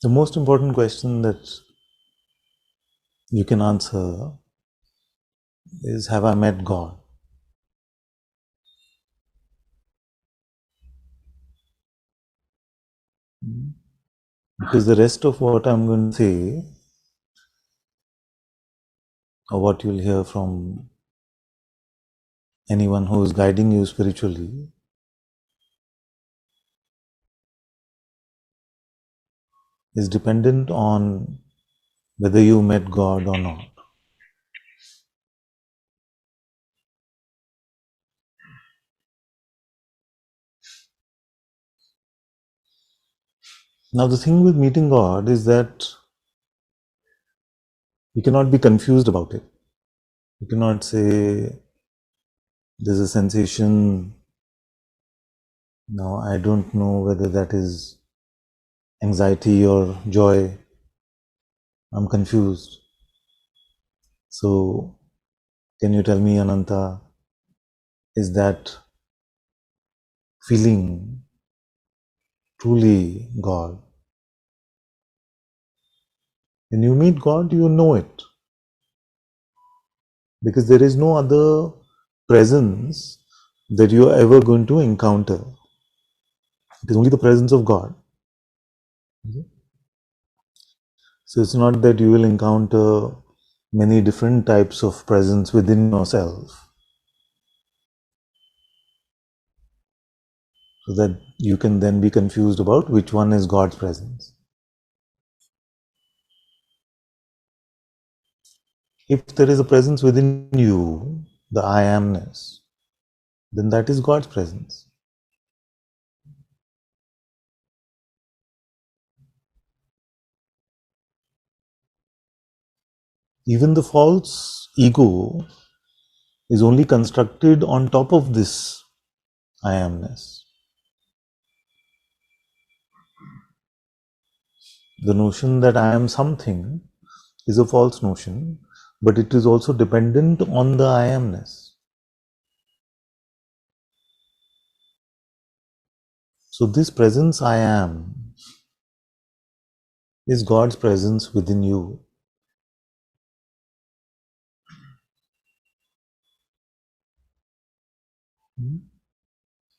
The most important question that you can answer is, have I met God? Because the rest of what I'm going to say, or what you'll hear from anyone who is guiding you spiritually, is dependent on whether you met God or not. Now, the thing with meeting God is that you cannot be confused about it. You cannot say, there's a sensation, now I don't know whether that is anxiety or joy. I'm confused. So, can you tell me, Ananta, is that feeling truly God? When you meet God, you know it. Because there is no other presence that you are ever going to encounter. It is only the presence of God. So it's not that you will encounter many different types of presence within yourself, so that you can then be confused about which one is God's presence. If there is a presence within you, the I amness, then that is God's presence. Even the false ego is only constructed on top of this I amness. The notion that I am something is a false notion, but it is also dependent on the I amness. So this presence I am is God's presence within you.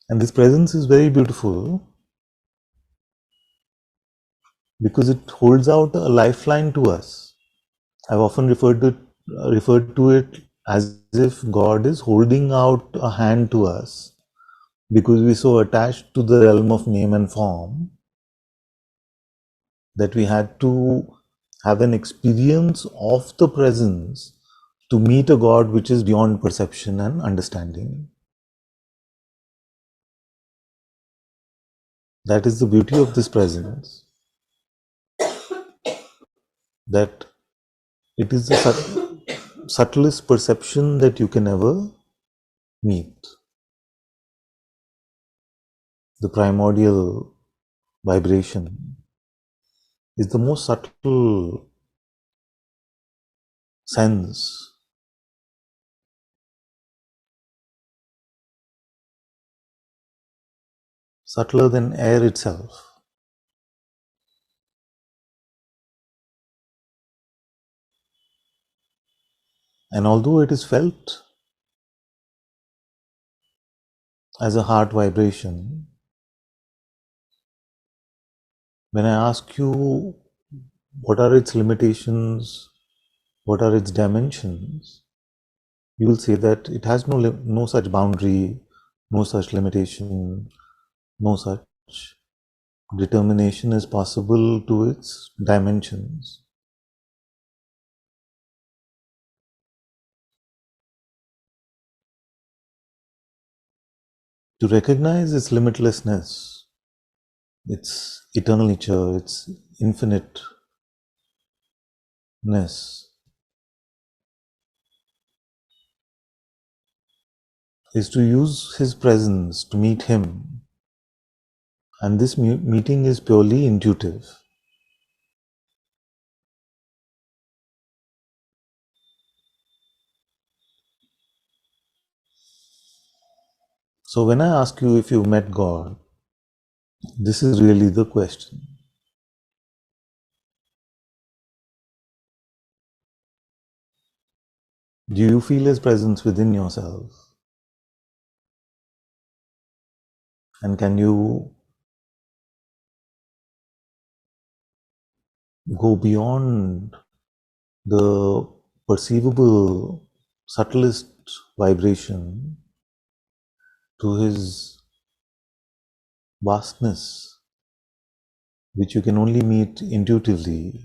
And this presence is very beautiful because it holds out a lifeline to us. I've often referred to it as if God is holding out a hand to us, because we're so attached to the realm of name and form that we had to have an experience of the presence to meet a God which is beyond perception and understanding. That is the beauty of this presence, that it is the subtlest perception that you can ever meet. The primordial vibration is the most subtle sense. Subtler than air itself. And although it is felt as a heart vibration, when I ask you what are its limitations, what are its dimensions, you will say that it has no such boundary, no such limitation, no such determination is possible to its dimensions. To recognize its limitlessness, its eternal nature, its infiniteness, is to use his presence to meet him. And this meeting is purely intuitive. So when I ask you if you've met God, this is really the question. Do you feel His presence within yourself? And can you go beyond the perceivable, subtlest vibration to His vastness, which you can only meet intuitively?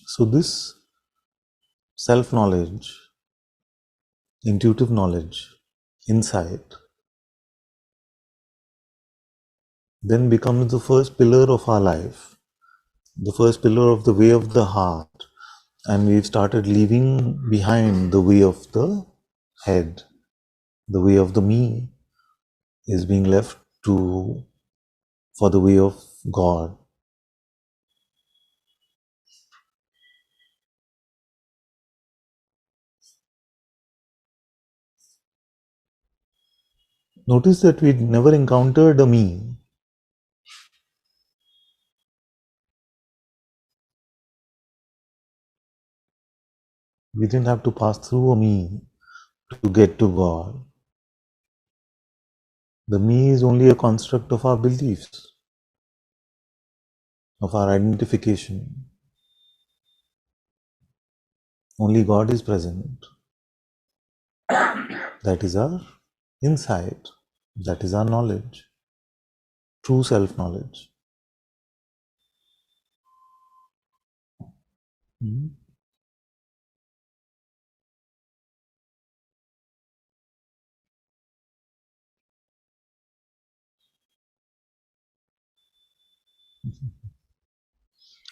So this self-knowledge, intuitive knowledge, insight, then becomes the first pillar of our life, the first pillar of the way of the heart. And we've started leaving behind the way of the head. The way of the me is being left to for the way of God. Notice that we never encountered a me. We didn't have to pass through a me to get to God. The me is only a construct of our beliefs, of our identification. Only God is present. That is our insight. That is our knowledge. True self-knowledge.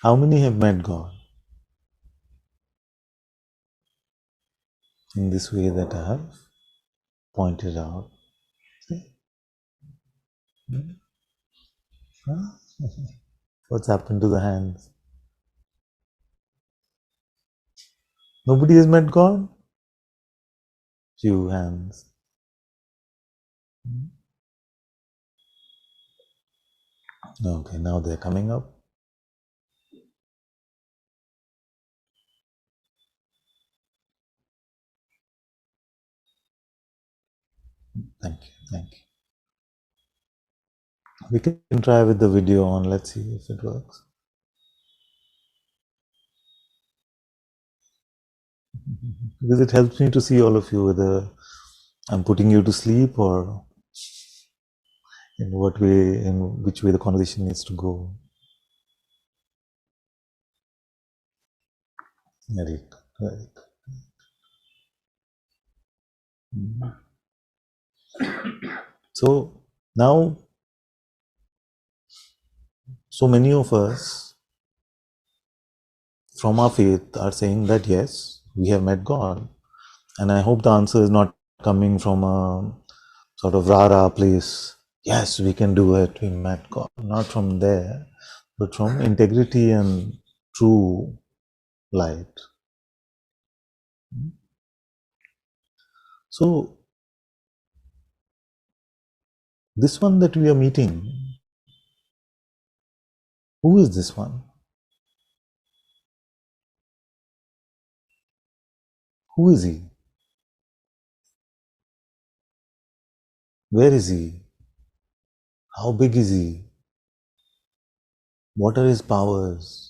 How many have met God in this way that I have pointed out? See? Huh? What's happened to the hands? Nobody has met God? Few hands. Okay, now they're coming up. Thank you, thank you. We can try with the video on, let's see if it works. Because it helps me to see all of you, whether I'm putting you to sleep or in what way, in which way the conversation needs to go. Very good, very good. So now, so many of us from our faith are saying that yes, we have met God. And I hope the answer is not coming from a sort of rah-rah place. Yes, we can do it, we met God. Not from there, but from integrity and true light. So, this one that we are meeting, who is this one? Who is he? Where is he? How big is he? What are his powers?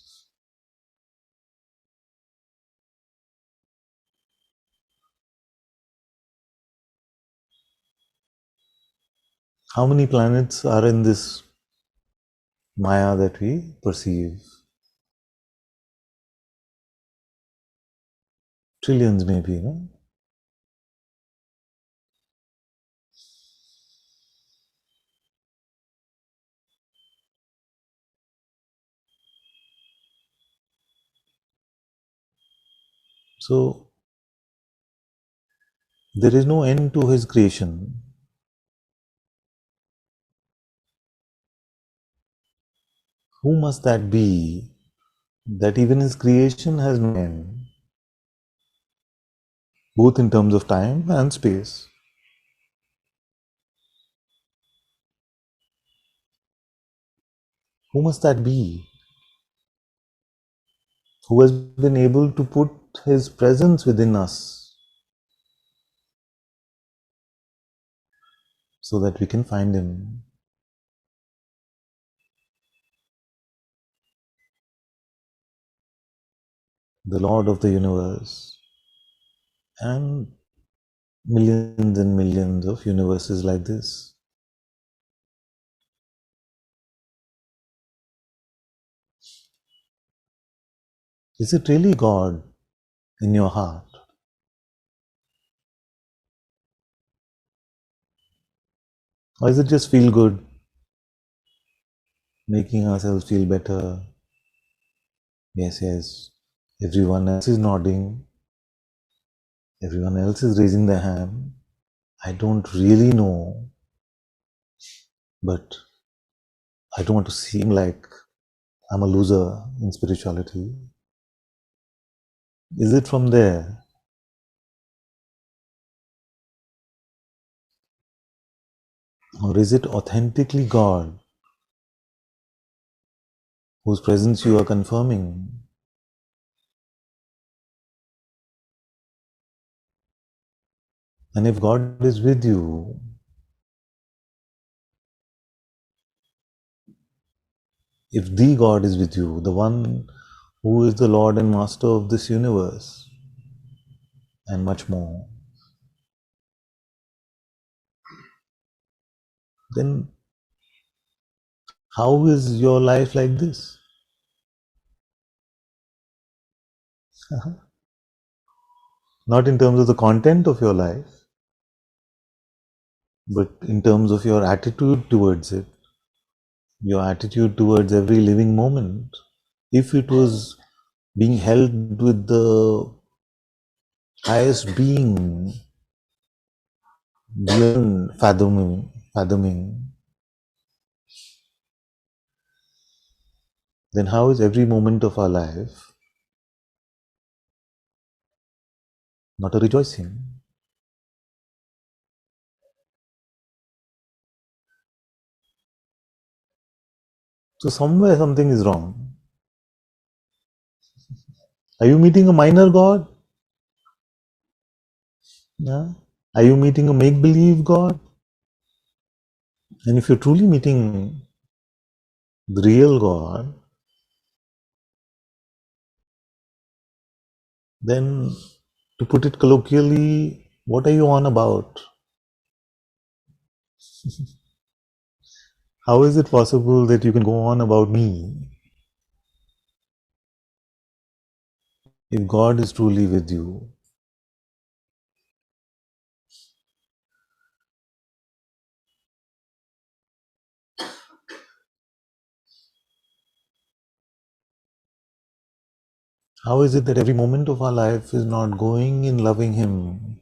How many planets are in this Maya that we perceive? Trillions maybe, no? So, there is no end to his creation. Who must that be, that even his creation has no end, both in terms of time and space? Who must that be? Who has been able to put his presence within us so that we can find him? The Lord of the universe, and millions and millions of universes like this. Is it really God in your heart? Or is it just feel good, making ourselves feel better? Yes, yes. Everyone else is nodding. Everyone else is raising their hand. I don't really know, but I don't want to seem like I'm a loser in spirituality. Is it from there? Or is it authentically God whose presence you are confirming? And if God is with you, if the God is with you, the one who is the Lord and Master of this universe, and much more, then how is your life like this? Not in terms of the content of your life, but in terms of your attitude towards it, your attitude towards every living moment. If it was being held with the highest being beyond fathoming, then how is every moment of our life not a rejoicing? So somewhere something is wrong. Are you meeting a minor God? Yeah. Are you meeting a make-believe God? And if you're truly meeting the real God, then to put it colloquially, what are you on about? How is it possible that you can go on about me if God is truly with you? How is it that every moment of our life is not going in loving Him?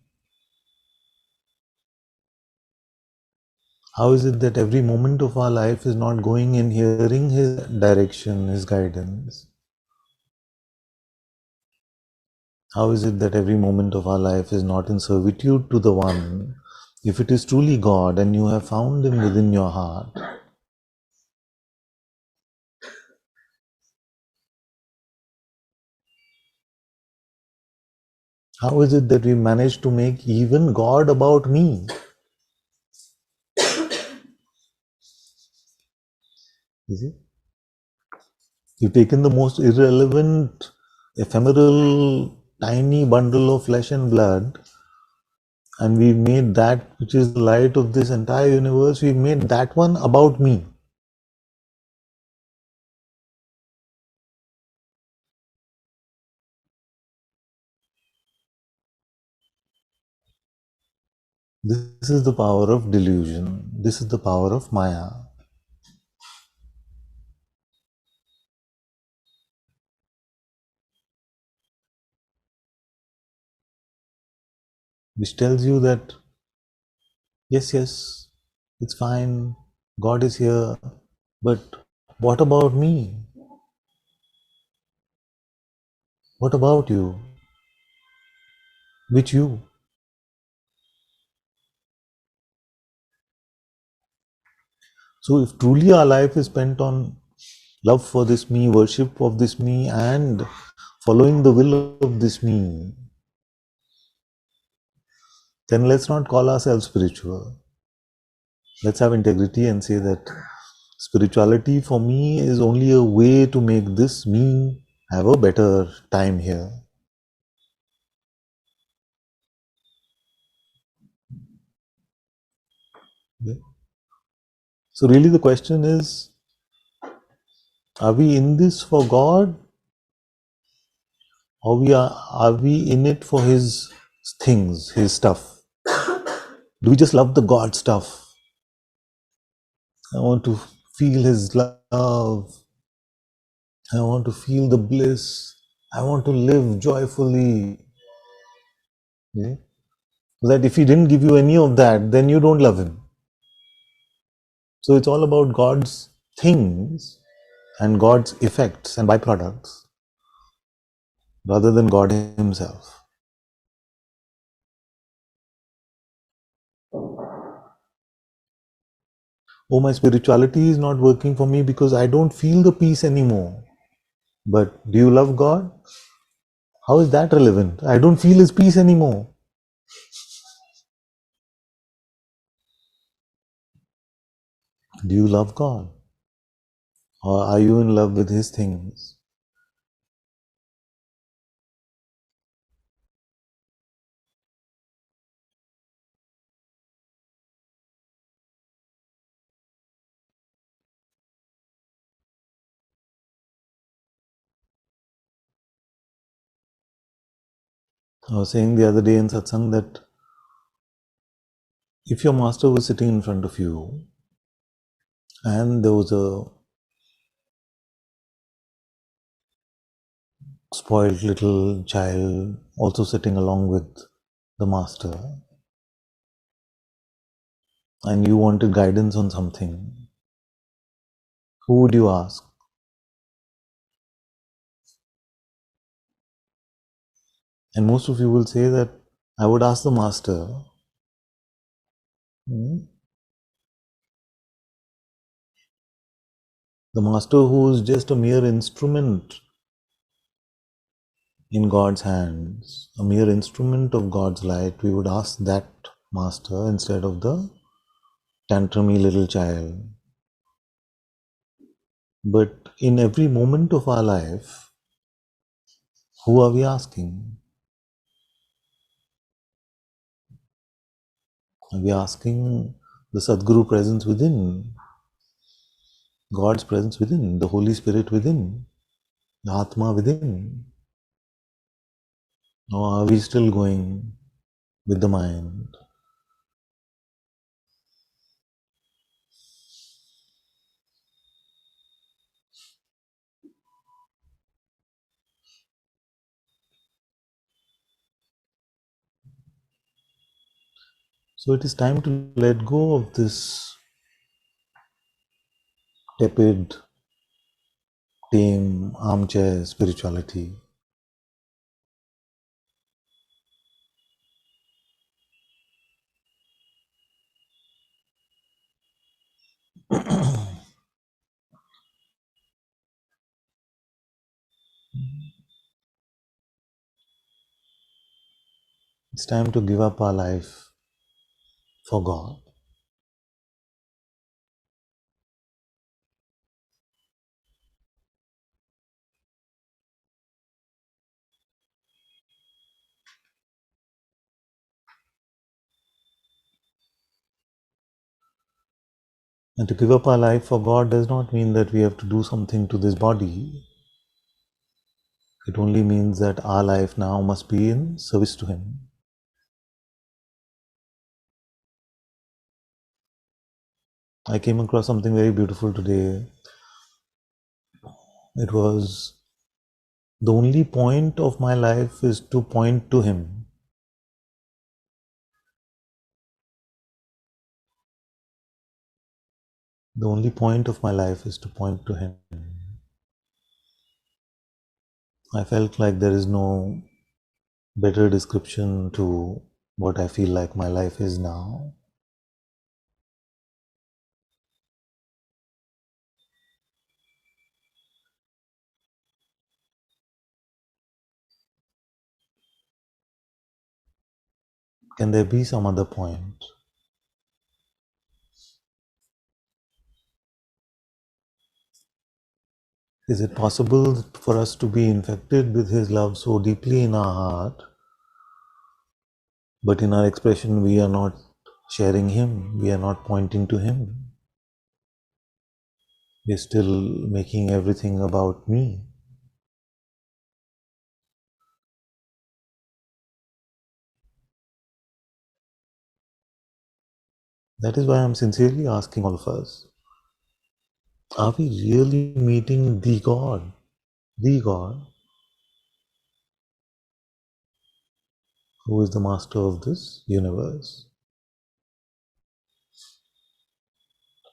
How is it that every moment of our life is not going in hearing His direction, His guidance? How is it that every moment of our life is not in servitude to the One? If it is truly God and you have found Him within your heart, how is it that we manage to make even God about me? You see? You've taken the most irrelevant, ephemeral, tiny bundle of flesh and blood, and we've made that which is the light of this entire universe, we've made that one about me. This is the power of delusion. This is the power of Maya, which tells you that, yes, yes, it's fine, God is here, but what about me? What about you? Which you? So if truly our life is spent on love for this me, worship of this me, and following the will of this me, then let's not call ourselves spiritual. Let's have integrity and say that spirituality for me is only a way to make this me have a better time here. Okay? So really the question is, are we in this for God, or are we in it for His things, His stuff? Do we just love the God stuff? I want to feel His love. I want to feel the bliss. I want to live joyfully. Okay? So that if He didn't give you any of that, then you don't love Him. So it's all about God's things and God's effects and byproducts rather than God Himself. Oh, my spirituality is not working for me because I don't feel the peace anymore. But do you love God? How is that relevant? I don't feel His peace anymore. Do you love God? Or are you in love with His things? I was saying the other day in Satsang that if your master was sitting in front of you and there was a spoiled little child also sitting along with the master, and you wanted guidance on something, who would you ask? And most of you will say that I would ask the master. The master who is just a mere instrument in God's hands, a mere instrument of God's light, we would ask that master instead of the tantrumy little child. But in every moment of our life, who are we asking? Are we asking the Sadguru presence within, God's presence within, the Holy Spirit within, the Atma within? Or are we still going with the mind? So it is time to let go of this tepid, tame, armchair spirituality. It's time to give up our life for God. And to give up our life for God does not mean that we have to do something to this body. It only means that our life now must be in service to Him. I came across something very beautiful today. It was, the only point of my life is to point to Him. The only point of my life is to point to Him. I felt like there is no better description to what I feel like my life is now. Can there be some other point? Is it possible for us to be infected with His love so deeply in our heart, but in our expression we are not sharing Him, we are not pointing to Him? We're still making everything about me. That is why I'm sincerely asking all of us, are we really meeting the God, who is the master of this universe,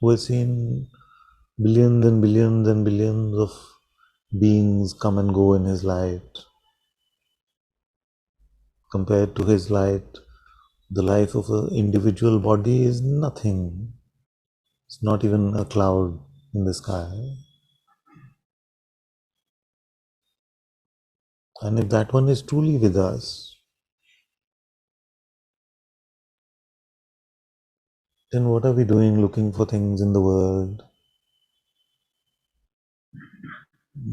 who has seen billions and billions and billions of beings come and go in His light? Compared to His light, the life of an individual body is nothing. It's not even a cloud in the sky. And if that one is truly with us, then what are we doing looking for things in the world,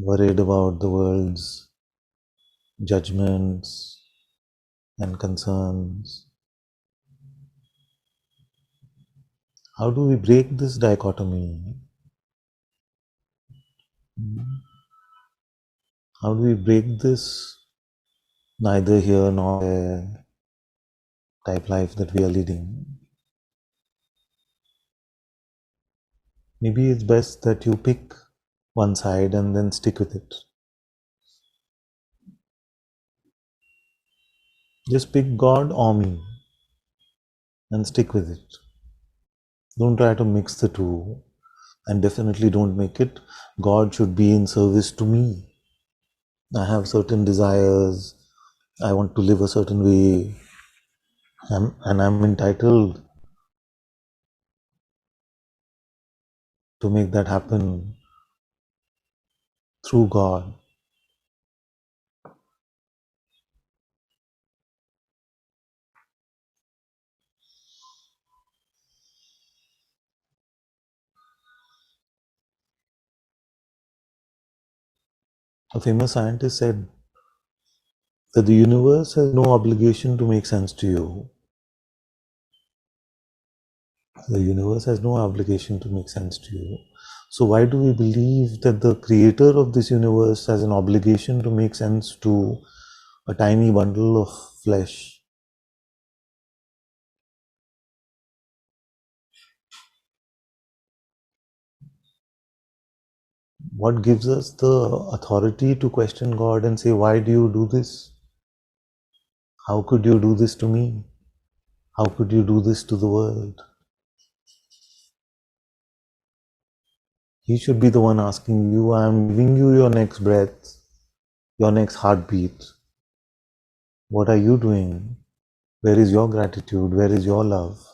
worried about the world's judgments and concerns? How do we break this dichotomy? How do we break this neither here nor there type life that we are leading? Maybe it's best that you pick one side and then stick with it. Just pick God or me and stick with it. Don't try to mix the two, and definitely don't make it God should be in service to me. I have certain desires, I want to live a certain way, and I'm entitled to make that happen through God. A famous scientist said that the universe has no obligation to make sense to you. The universe has no obligation to make sense to you. So why do we believe that the creator of this universe has an obligation to make sense to a tiny bundle of flesh? What gives us the authority to question God and say, why do you do this? How could you do this to me? How could you do this to the world? He should be the one asking you, I am giving you your next breath, your next heartbeat. What are you doing? Where is your gratitude? Where is your love?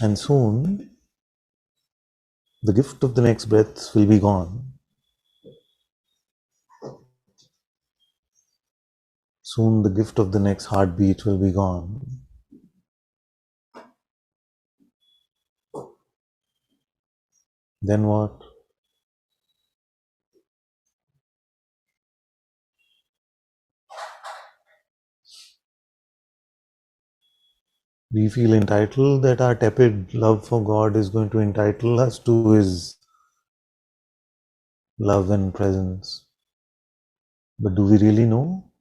And soon, the gift of the next breath will be gone. Soon, the gift of the next heartbeat will be gone. Then what? We feel entitled that our tepid love for God is going to entitle us to His love and presence. But do we really know?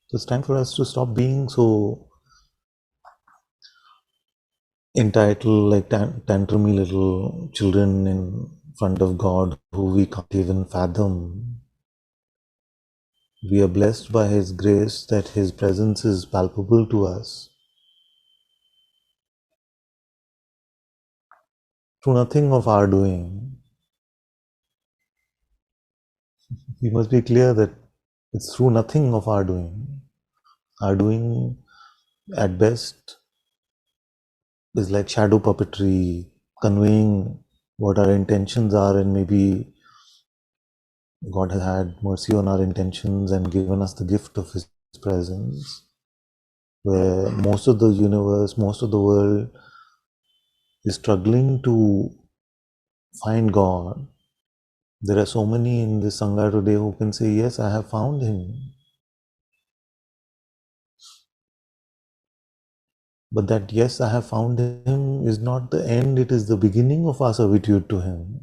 So it's time for us to stop being so entitled like tantrumy little children in front of God who we can't even fathom. We are blessed by His grace that His presence is palpable to us through nothing of our doing. We must be clear that it's through nothing of our doing. Our doing, at best, is like shadow puppetry, conveying what our intentions are, and maybe God has had mercy on our intentions and given us the gift of His presence, where most of the universe, most of the world is struggling to find God. There are so many in this Sangha today who can say, yes, I have found Him. But that, yes, I have found Him is not the end, it is the beginning of our servitude to Him.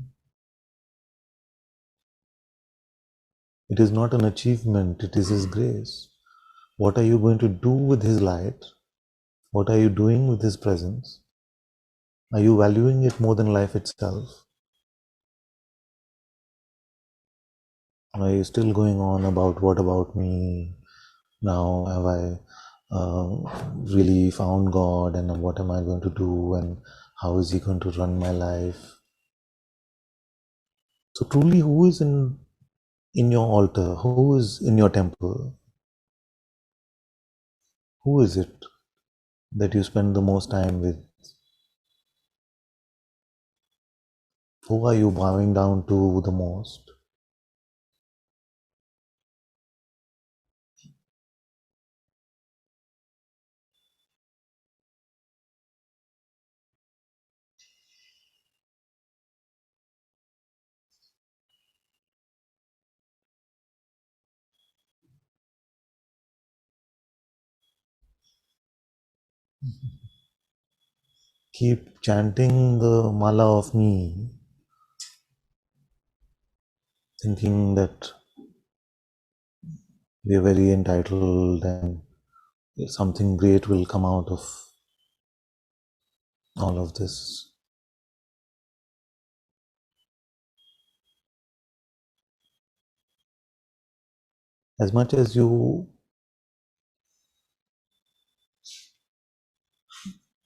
It is not an achievement, it is His grace. What are you going to do with His light? What are you doing with His presence? Are you valuing it more than life itself? Are you still going on about what about me? Now have I really found God, and what am I going to do, and how is He going to run my life? So truly, who is in your altar? Who is in your temple? Who is it that you spend the most time with? Who are you bowing down to the most? Keep chanting the mala of me, thinking that we are very entitled and something great will come out of all of this. As much as you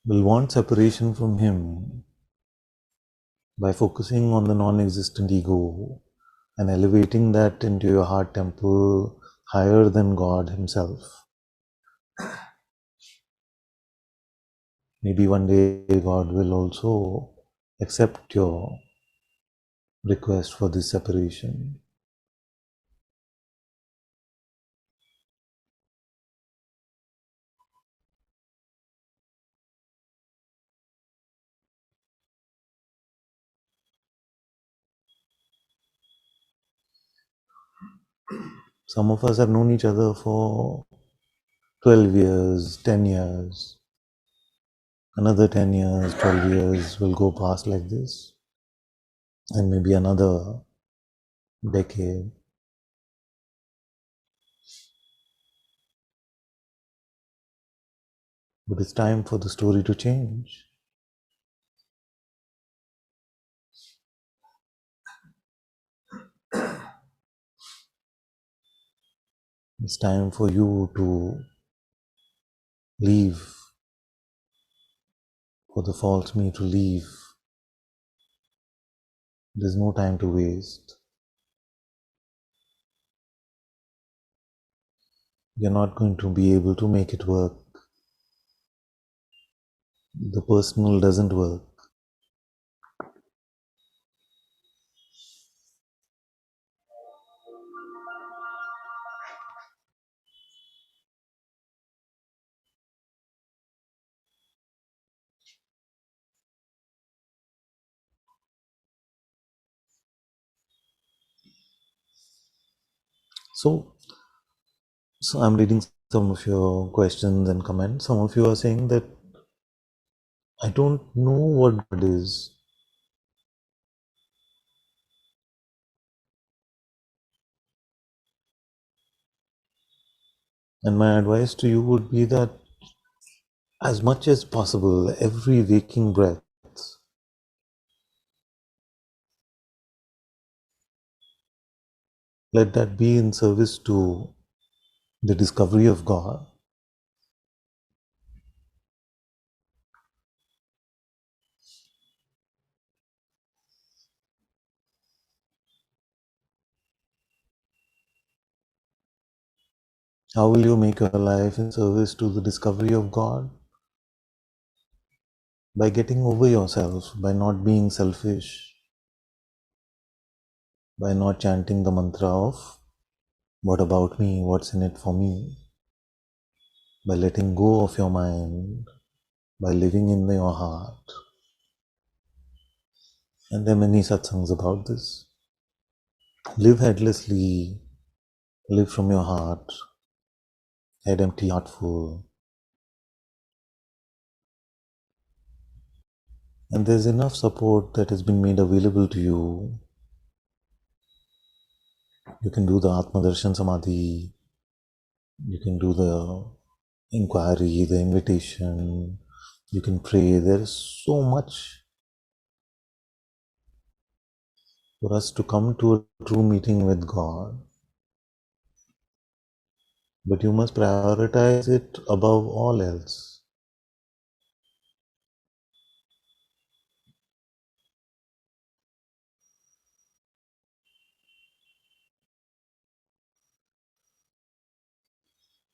will want separation from Him by focusing on the non-existent ego and elevating that into your heart temple higher than God Himself. Maybe one day God will also accept your request for this separation. Some of us have known each other for 12 years, 10 years. Another 10 years, 12 years will go past like this. And maybe another decade. But it's time for the story to change. It's time for you to leave, for the false me to leave. There's no time to waste. You're not going to be able to make it work. The personal doesn't work. So I'm reading some of your questions and comments. Some of you are saying that I don't know what God is. And my advice to you would be that as much as possible, every waking breath, let that be in service to the discovery of God. How will you make your life in service to the discovery of God? By getting over yourself, by not being selfish, by not chanting the mantra of, what about me, what's in it for me? By letting go of your mind, by living in your heart. And there are many satsangs about this. Live headlessly, live from your heart, head empty, heart full. And there's enough support that has been made available to you. You can do the Atma Darshan Samadhi, you can do the inquiry, the invitation, you can pray. There is so much for us to come to a true meeting with God. But you must prioritize it above all else.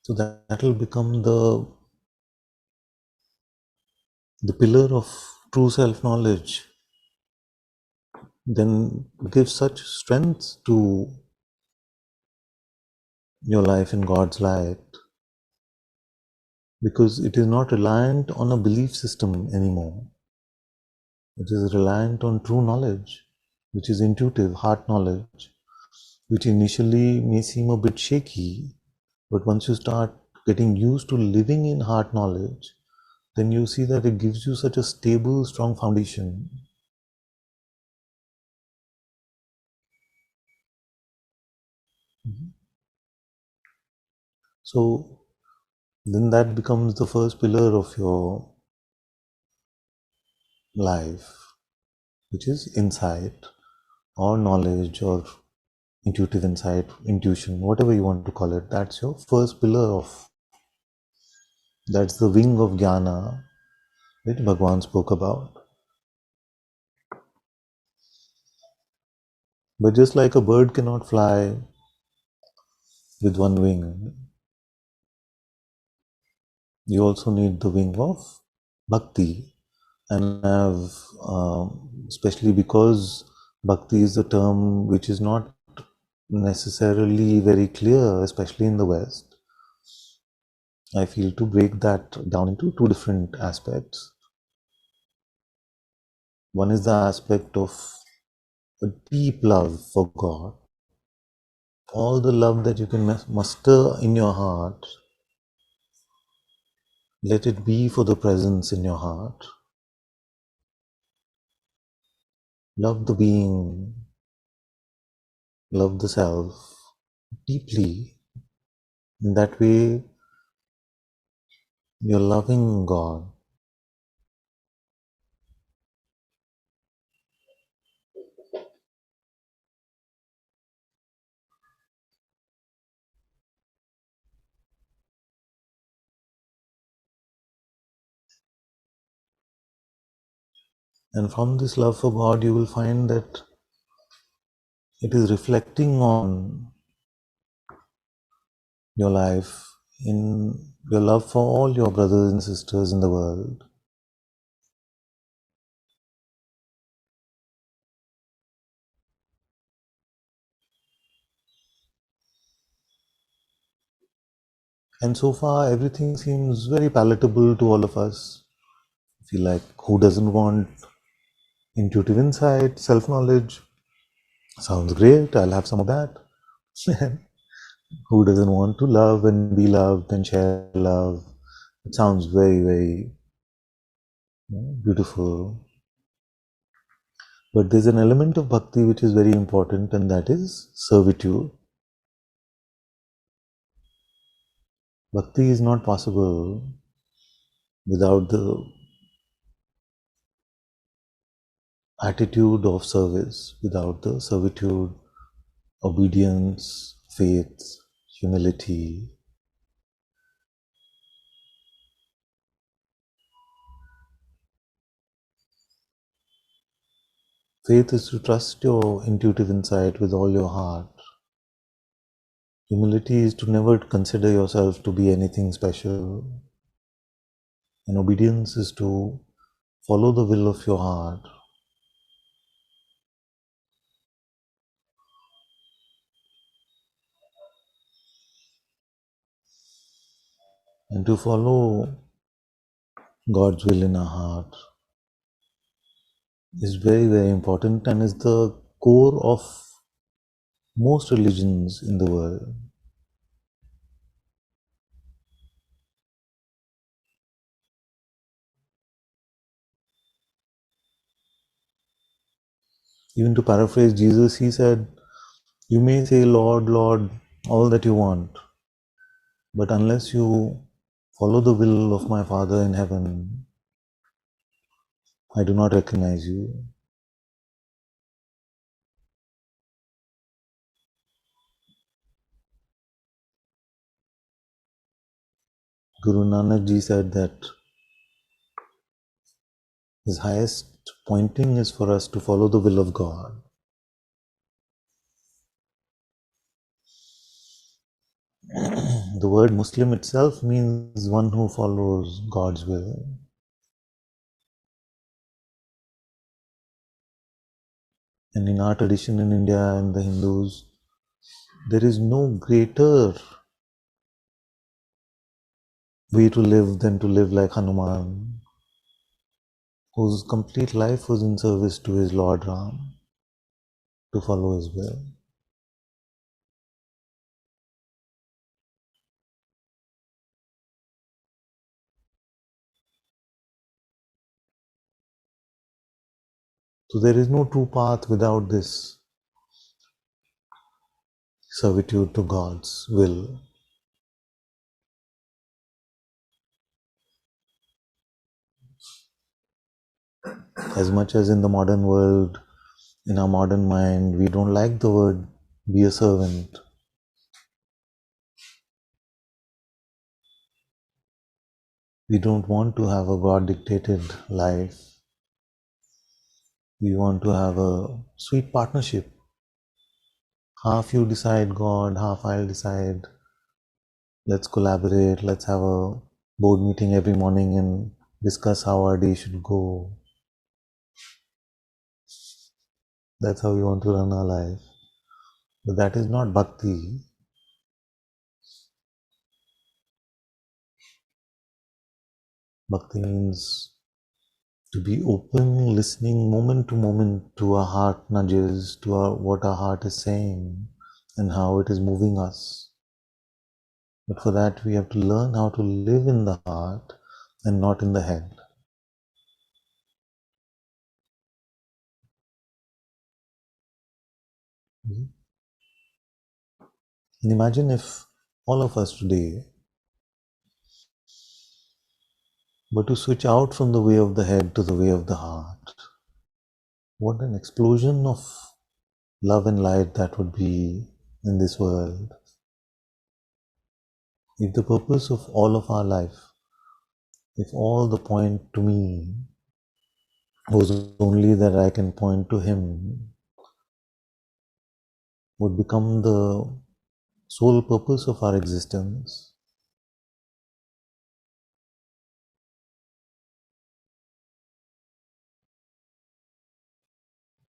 So that will become the pillar of true self-knowledge. Then give such strength to your life in God's light, because it is not reliant on a belief system anymore. It is reliant on true knowledge, which is intuitive, heart knowledge, which initially may seem a bit shaky, but once you start getting used to living in heart knowledge, then you see that it gives you such a stable, strong foundation. So then that becomes the first pillar of your life, which is insight or knowledge or intuitive insight, intuition, whatever you want to call it. That's your first pillar of, that's the wing of jnana which Bhagavan spoke about. But just like a bird cannot fly with one wing, you also need the wing of bhakti. And I've, especially because bhakti is a term which is not necessarily very clear, especially in the West, I feel to break that down into two different aspects. One is the aspect of a deep love for God. All the love that you can muster in your heart, let it be for the presence in your heart. Love the being, love the self deeply. In that way, you're loving God. And from this love for God, you will find that it is reflecting on your life in your love for all your brothers and sisters in the world. And so far, everything seems very palatable to all of us. I feel like, who doesn't want intuitive insight, self-knowledge? Sounds great, I'll have some of that. Who doesn't want to love and be loved and share love? It sounds very, very beautiful. But there's an element of bhakti which is very important, and that is servitude. Bhakti is not possible without the attitude of service, without the servitude, obedience, faith, humility, faith is to trust your intuitive insight with all your heart. Humility is to never consider yourself to be anything special. And obedience is to follow the will of your heart. And to follow God's will in our heart is very, very important and is the core of most religions in the world. Even to paraphrase Jesus, he said, "You may say, Lord, Lord, all that you want, but unless you follow the will of my Father in heaven, I do not recognize you." Guru Nanak ji said that his highest pointing is for us to follow the will of God. The word Muslim itself means one who follows God's will. And in our tradition in India and the Hindus, there is no greater way to live than to live like Hanuman, whose complete life was in service to his Lord Ram, to follow his will. So there is no true path without this servitude to God's will. As much as in the modern world, in our modern mind, we don't like the word be a servant. We don't want to have a God-dictated life. We want to have a sweet partnership. Half you decide God, half I'll decide. Let's collaborate, let's have a board meeting every morning and discuss how our day should go. That's how we want to run our life. But that is not bhakti. Bhakti means to be open, listening moment to moment to our heart nudges, to what our heart is saying and how it is moving us. But for that, we have to learn how to live in the heart and not in the head. And imagine if all of us today were to switch out from the way of the head to the way of the heart. What an explosion of love and light that would be in this world. If the purpose of all of our life, if all the point to me was only that I can point to Him, would become the sole purpose of our existence,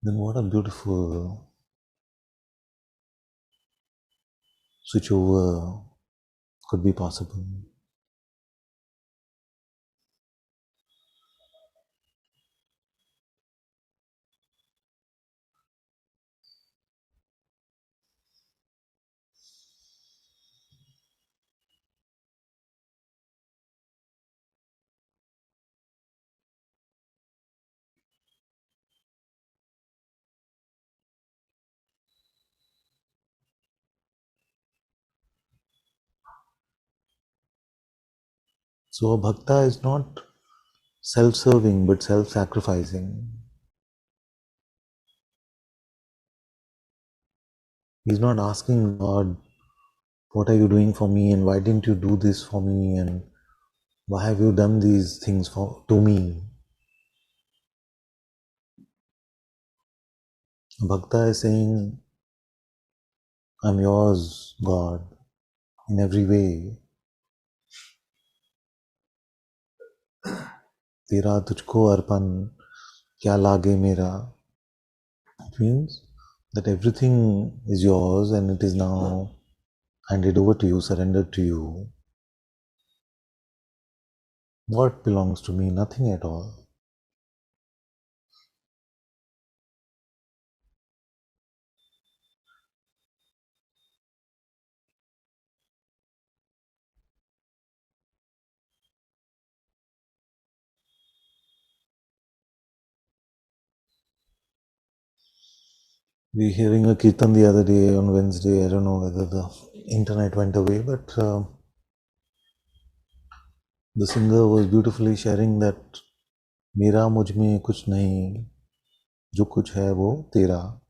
then what a beautiful switchover could be possible. So a bhakta is not self-serving but self-sacrificing. He's not asking God, what are you doing for me, and why didn't you do this for me, and why have you done these things to me? A bhakta is saying, I'm yours, God, in every way. Tera tujhko arpan, kya lage mera. It means that everything is yours and it is now handed over to you, surrendered to you. What belongs to me? Nothing at all. We were hearing a kirtan the other day on Wednesday. I don't know whether the internet went away, but the singer was beautifully sharing that मेरा मुझ में कुछ नहीं, जो कुछ है वो तेरा.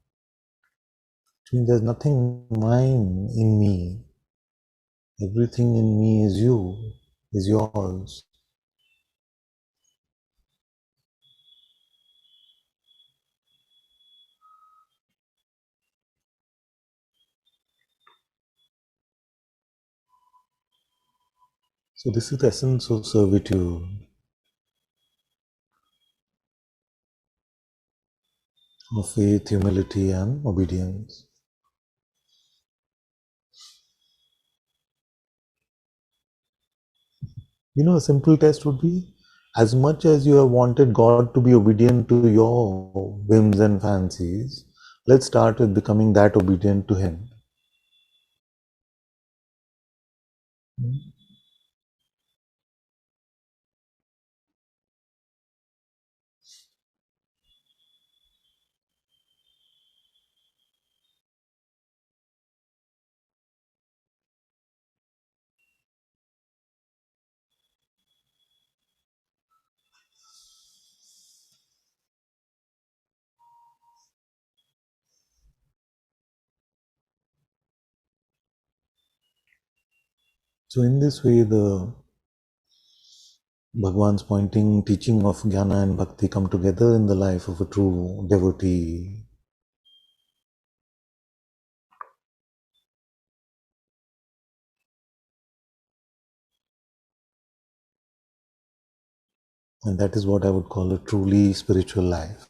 It means there's nothing mine in me. Everything in me is you, is yours. So this is the essence of servitude, of faith, humility, and obedience. You know, a simple test would be, as much as you have wanted God to be obedient to your whims and fancies, let's start with becoming that obedient to Him. So in this way, the Bhagwan's pointing teaching of Jnana and Bhakti come together in the life of a true devotee. And that is what I would call a truly spiritual life.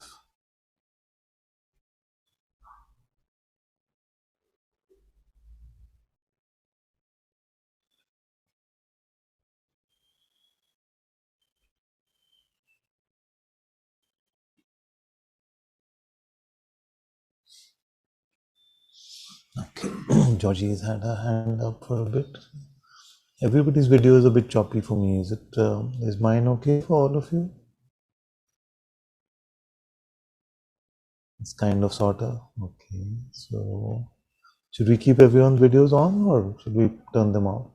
Okay, Georgie's had her hand up for a bit. Everybody's video is a bit choppy for me. Is mine okay for all of you? It's kind of sorta. Okay, so should we keep everyone's videos on or should we turn them off?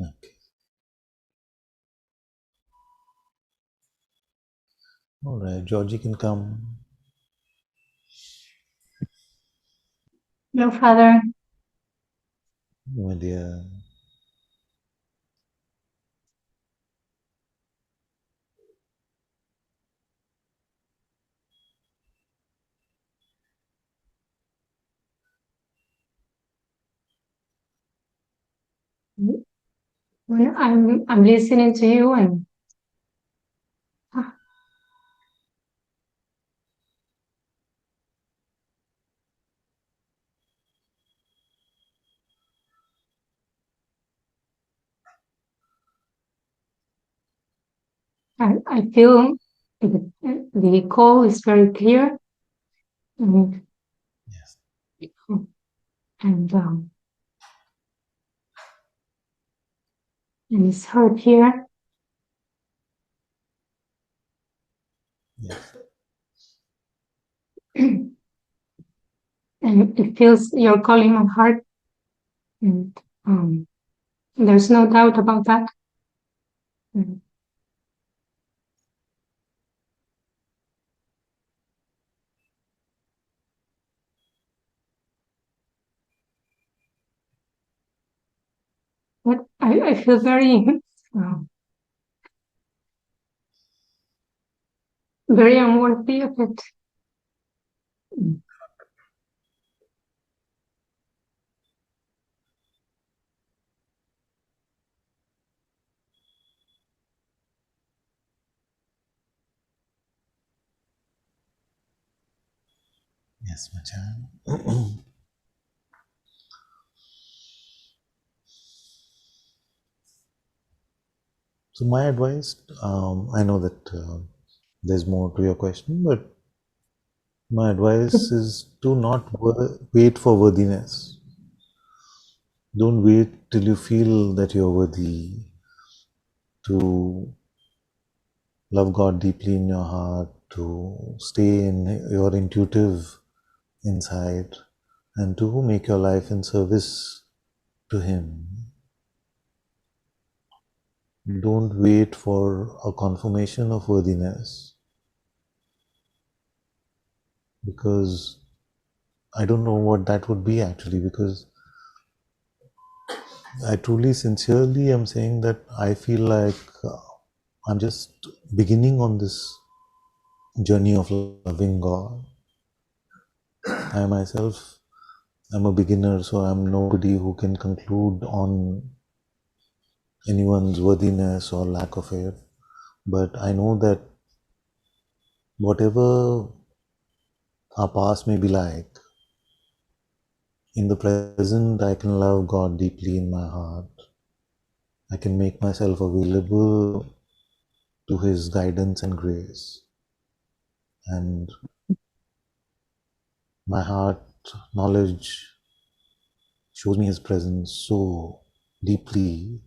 Okay. All right, Georgie can come. No, Father. My dear. When I'm listening to you and I feel the call is very clear. And, Yes. and it's heard here. Yes. And it feels you're calling my heart, and there's no doubt about that. Mm. But I feel very, very unworthy of it. Mm. Yes, my child. So my advice, I know that there's more to your question, but my advice is to not wait for worthiness. Don't wait till you feel that you're worthy to love God deeply in your heart, to stay in your intuitive insight, and to make your life in service to Him. Don't wait for a confirmation of worthiness, because I don't know what that would be actually, because I truly, sincerely am saying that I feel like I'm just beginning on this journey of loving God. I myself am a beginner, so I'm nobody who can conclude on anyone's worthiness or lack of it. But I know that whatever our past may be like, in the present I can love God deeply in my heart. I can make myself available to His guidance and grace. And my heart knowledge shows me His presence so deeply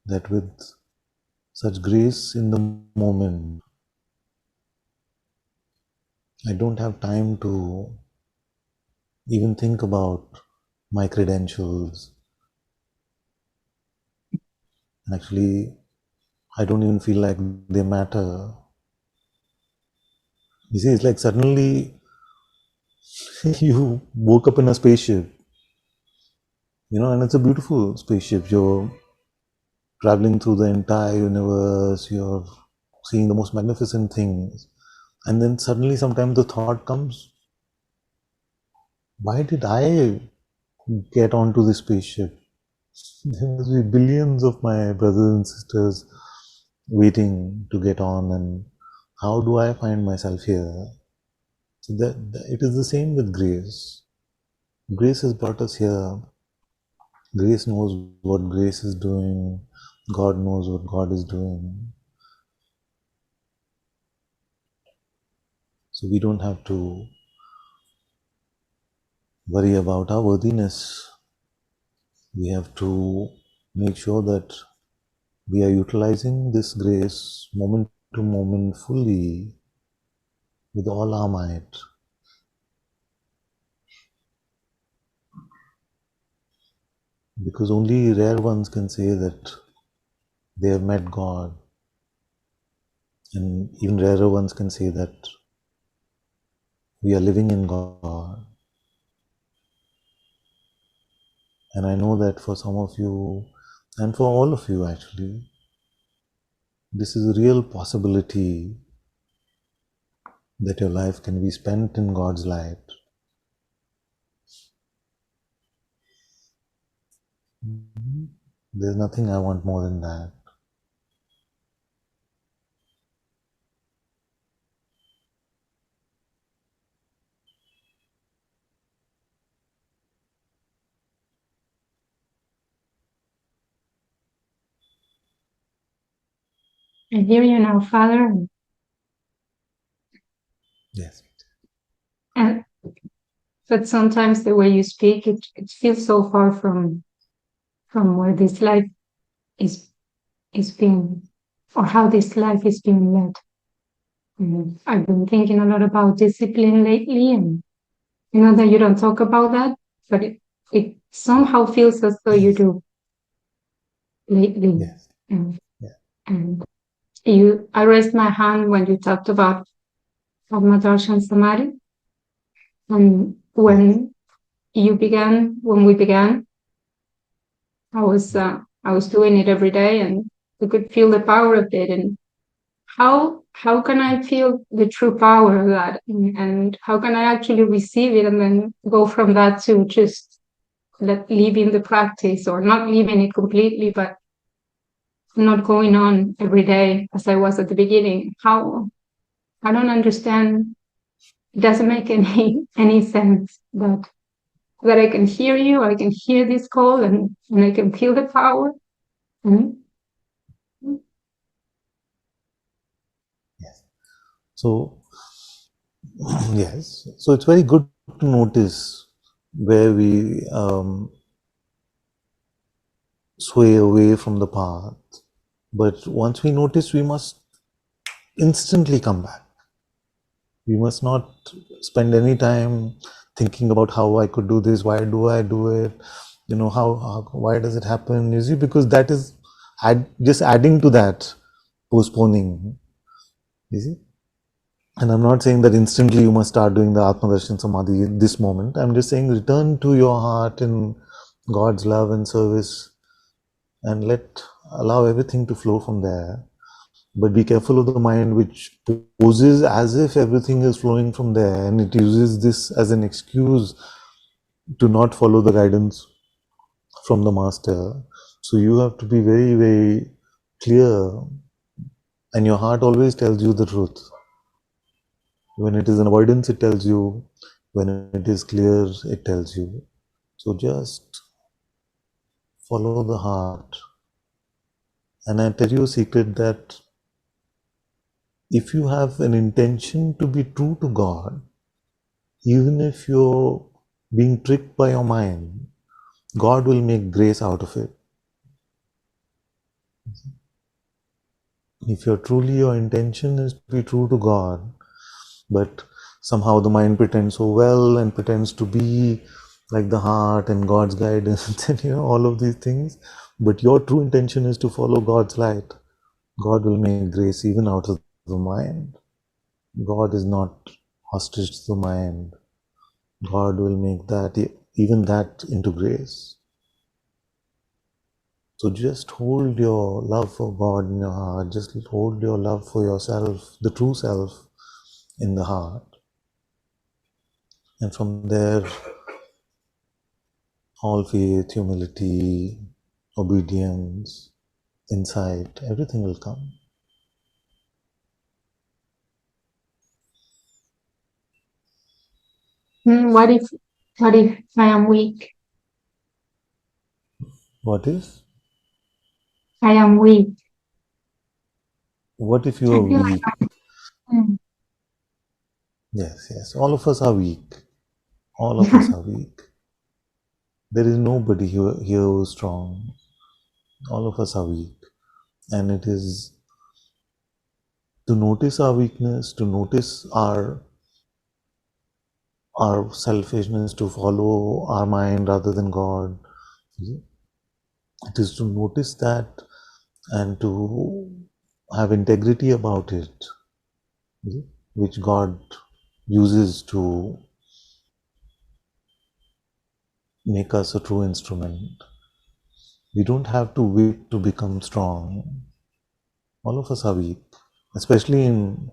that with such grace in the moment, I don't have time to even think about my credentials. And actually, I don't even feel like they matter. You see, it's like suddenly you woke up in a spaceship, and it's a beautiful spaceship. You're traveling through the entire universe, you're seeing the most magnificent things. And then suddenly, sometimes the thought comes, why did I get onto this spaceship? There must be billions of my brothers and sisters waiting to get on, and how do I find myself here? So that it is the same with grace. Grace has brought us here. Grace knows what grace is doing. God knows what God is doing. So we don't have to worry about our worthiness. We have to make sure that we are utilizing this grace moment to moment fully with all our might. Because only rare ones can say that they have met God, and even rarer ones can say that we are living in God. And I know that for some of you, and for all of you actually, this is a real possibility that your life can be spent in God's light. There's nothing I want more than that. I hear you now, Father. Yes. And but sometimes the way you speak, it feels so far from where this life is being. or how this life is being led. I've been thinking a lot about discipline lately, and you know that you don't talk about that, but it somehow feels as though you do lately. Yes. And, Yeah. and I raised my hand when you talked about Padma Samadhi, and Yes. when we began, I was doing it every day, and I could feel the power of it. And how can I feel the true power of that, and how can I actually receive it, and then go from that to just leaving the practice, or not leaving it completely, but not going on every day as I was at the beginning? How I don't understand. It doesn't make any sense that I can hear you, I can hear this call, and I can feel the power. Mm-hmm. Yes. So, yes. So it's very good to notice where we sway away from the path. But once we notice, we must instantly come back. We must not spend any time thinking about how I could do this, why do I do it, why does it happen? You see, because that is just adding to that, postponing. You see? And I'm not saying that instantly you must start doing the Atmadarshan Samadhi this moment. I'm just saying return to your heart in God's love and service, and allow everything to flow from there. But be careful of the mind which poses as if everything is flowing from there, and it uses this as an excuse to not follow the guidance from the master. So you have to be very, very clear, and your heart always tells you the truth. When it is an avoidance, it tells you. When it is clear, it tells you. So just follow the heart. And I tell you a secret that if you have an intention to be true to God, even if you're being tricked by your mind, God will make grace out of it. If your intention is to be true to God, but somehow the mind pretends so well and pretends to be like the heart and God's guidance and all of these things, but your true intention is to follow God's light, God will make grace even out of the mind. God is not hostage to the mind. God will make even that into grace. So just hold your love for God in your heart. Just hold your love for yourself, the true self, in the heart. And from there, all faith, humility, obedience, insight, everything will come. What if I am weak? What is? I am weak. What if you I are feel weak? like Yes, yes. All of us are weak. All of us are weak. There is nobody here who is strong. All of us are weak. And it is to notice our weakness, to notice our selfishness, to follow our mind rather than God. It is to notice that and to have integrity about it, which God uses to make us a true instrument. We don't have to wait to become strong. All of us are weak, especially in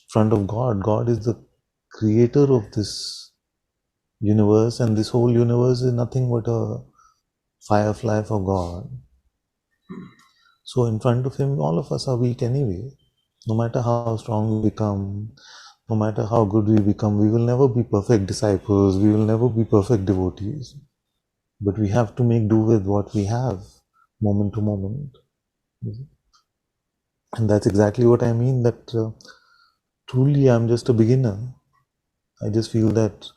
front of God. God is the creator of this universe, and this whole universe is nothing but a firefly for God. So, in front of Him, all of us are weak anyway. No matter how strong we become, no matter how good we become, we will never be perfect disciples, we will never be perfect devotees. But we have to make do with what we have, moment to moment. And that's exactly what I mean, that truly I'm just a beginner. I just feel that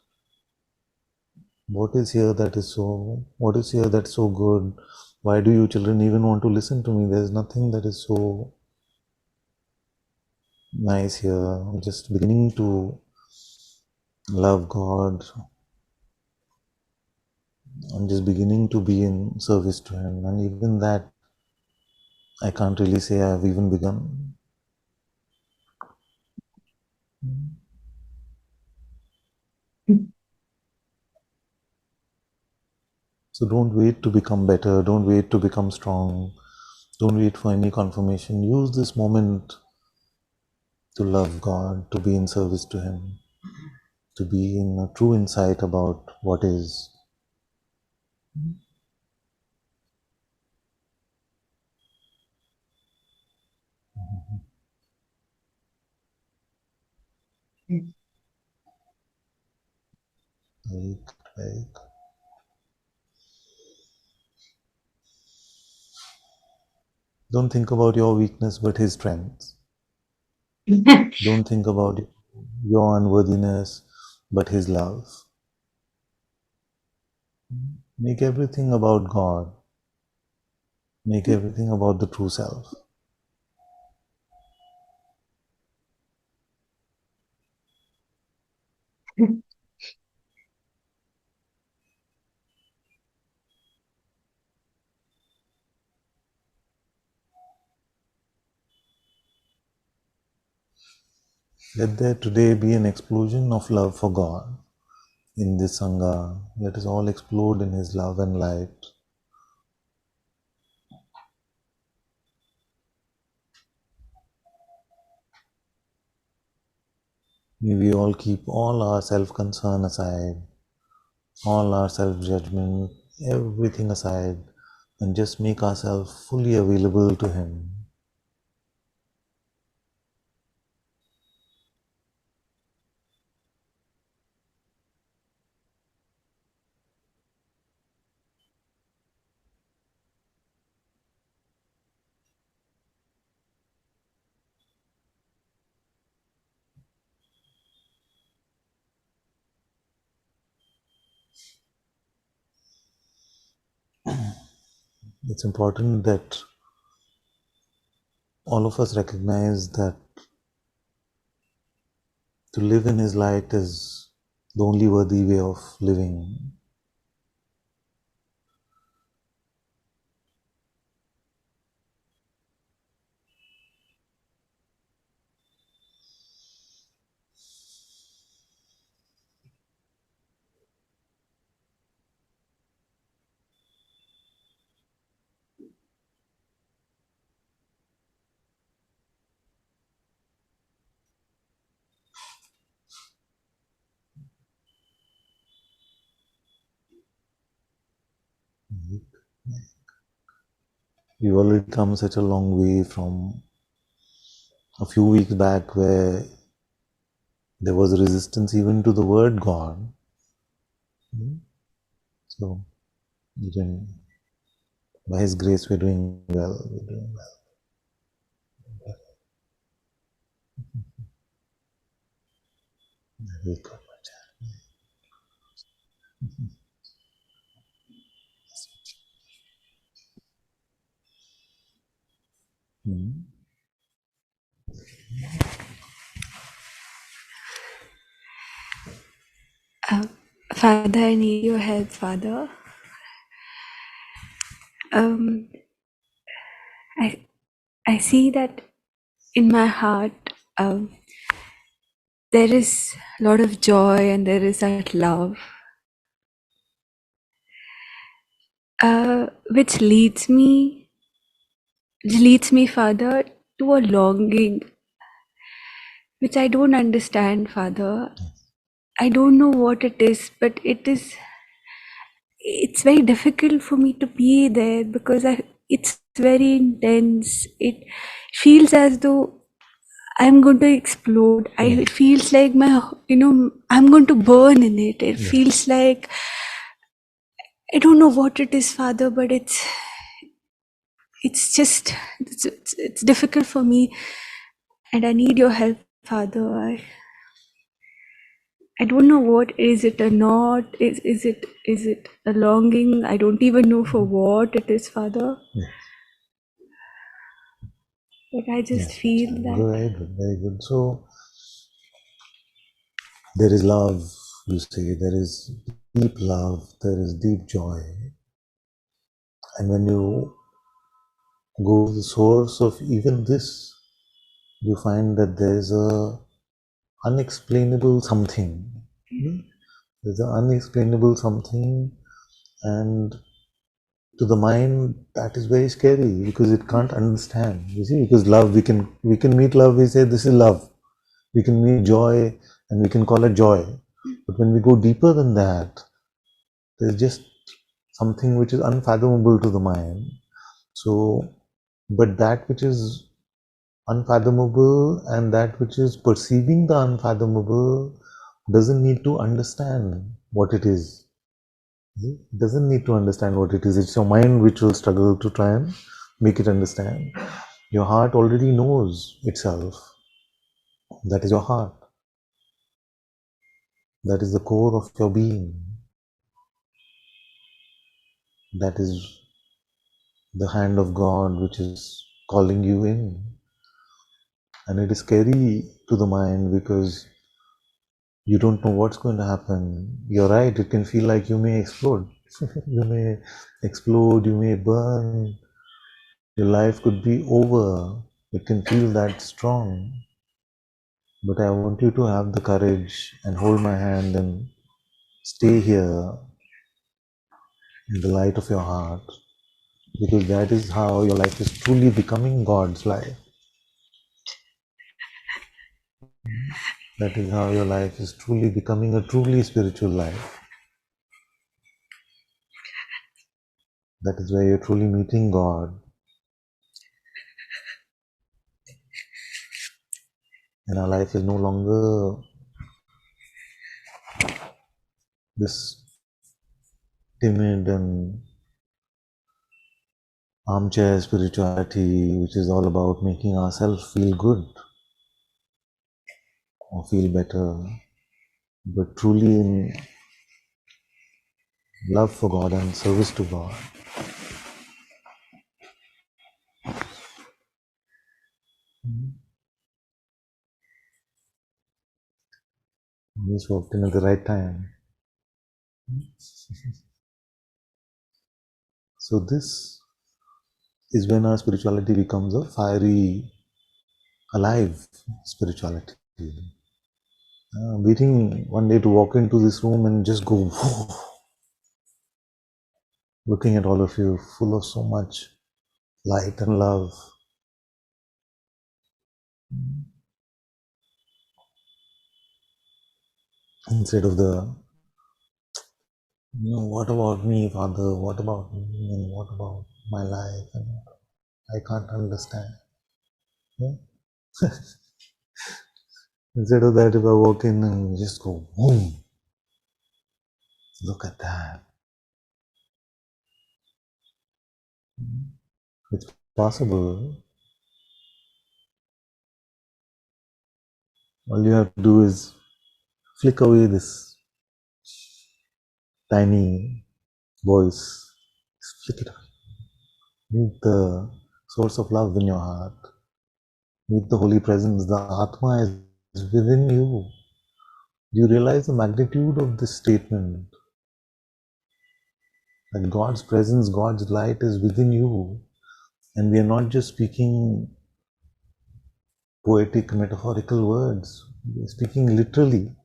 what is here that's so good? Why do you children even want to listen to me? There's nothing that is so nice here. Just beginning to love God and just beginning to be in service to Him. And even that, I can't really say I've even begun. So don't wait to become better. Don't wait to become strong. Don't wait for any confirmation. Use this moment to love God, to be in service to Him, to be in a true insight about what is. Like, like. Don't think about your weakness but His strength. Don't think about your unworthiness but His love. Make everything about God. Make everything about the true self. Let there today be an explosion of love for God in this Sangha. Let us all explode in His love and light. May we all keep all our self-concern aside, all our self-judgment, everything aside, and just make ourselves fully available to Him. It's important that all of us recognize that to live in His light is the only worthy way of living. We've already come such a long way from a few weeks back where there was resistance even to the word God. So, by His grace, we're doing well. We're doing well. Very good. Father, I need your help, Father. I see that in my heart there is a lot of joy and there is that love, which leads me, Father, to a longing which I don't understand, Father. I don't know what it is, but it's very difficult for me to be there because it's very intense. It feels as though I'm going to explode. It feels like I'm going to burn in it. It feels like, I don't know what it is, Father, but it's difficult for me, and I need your help, Father. I don't know what is it or not. Is it a longing? I don't even know for what it is, Father. Like I just Yes, feel that. very good, very good. So there is love, you say, there is deep love, there is deep joy. And when you go to the source of even this, you find that there is a unexplainable something. There's an unexplainable something, and to the mind that is very scary because it can't understand. You see, because love, we can meet love, we say this is love. We can meet joy and we can call it joy. But when we go deeper than that, there's just something which is unfathomable to the mind. So, but that which is unfathomable and that which is perceiving the unfathomable doesn't need to understand what it is. It doesn't need to understand what it is. It's your mind which will struggle to try and make it understand. Your heart already knows itself. That is your heart. That is the core of your being. That is the hand of God which is calling you in. And it is scary to the mind because you don't know what's going to happen. You're right, it can feel like you may explode. You may explode, you may burn. Your life could be over. It can feel that strong. But I want you to have the courage and hold my hand and stay here in the light of your heart, because that is how your life is truly becoming God's life. That is how your life is truly becoming a truly spiritual life. That is where you're truly meeting God. And our life is no longer this timid and armchair spirituality, which is all about making ourselves feel good or feel better, but truly in love for God and service to God. You just walked in at the right time. So this is when our spirituality becomes a fiery, alive spirituality. Waiting one day to walk into this room and just go, looking at all of you, full of so much light and love. Instead of the, what about me, Father? What about me? And what about my life? And I can't understand. Yeah? Instead of that, if I walk in and just go, boom, look at that. It's possible. All you have to do is flick away this tiny voice. Just flick it away. Meet the source of love in your heart. Meet the holy presence. The Atma is within you. Do you realize the magnitude of this statement? That God's presence, God's light is within you. And we are not just speaking poetic, metaphorical words. We are speaking literally.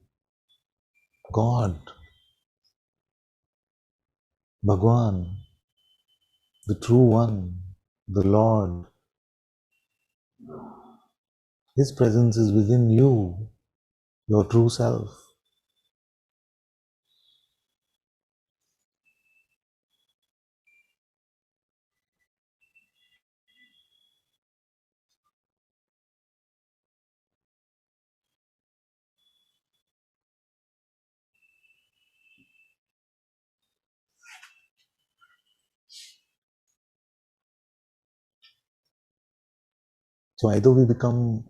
God, Bhagwan, the true one, the Lord. His presence is within you, your true self. So either we become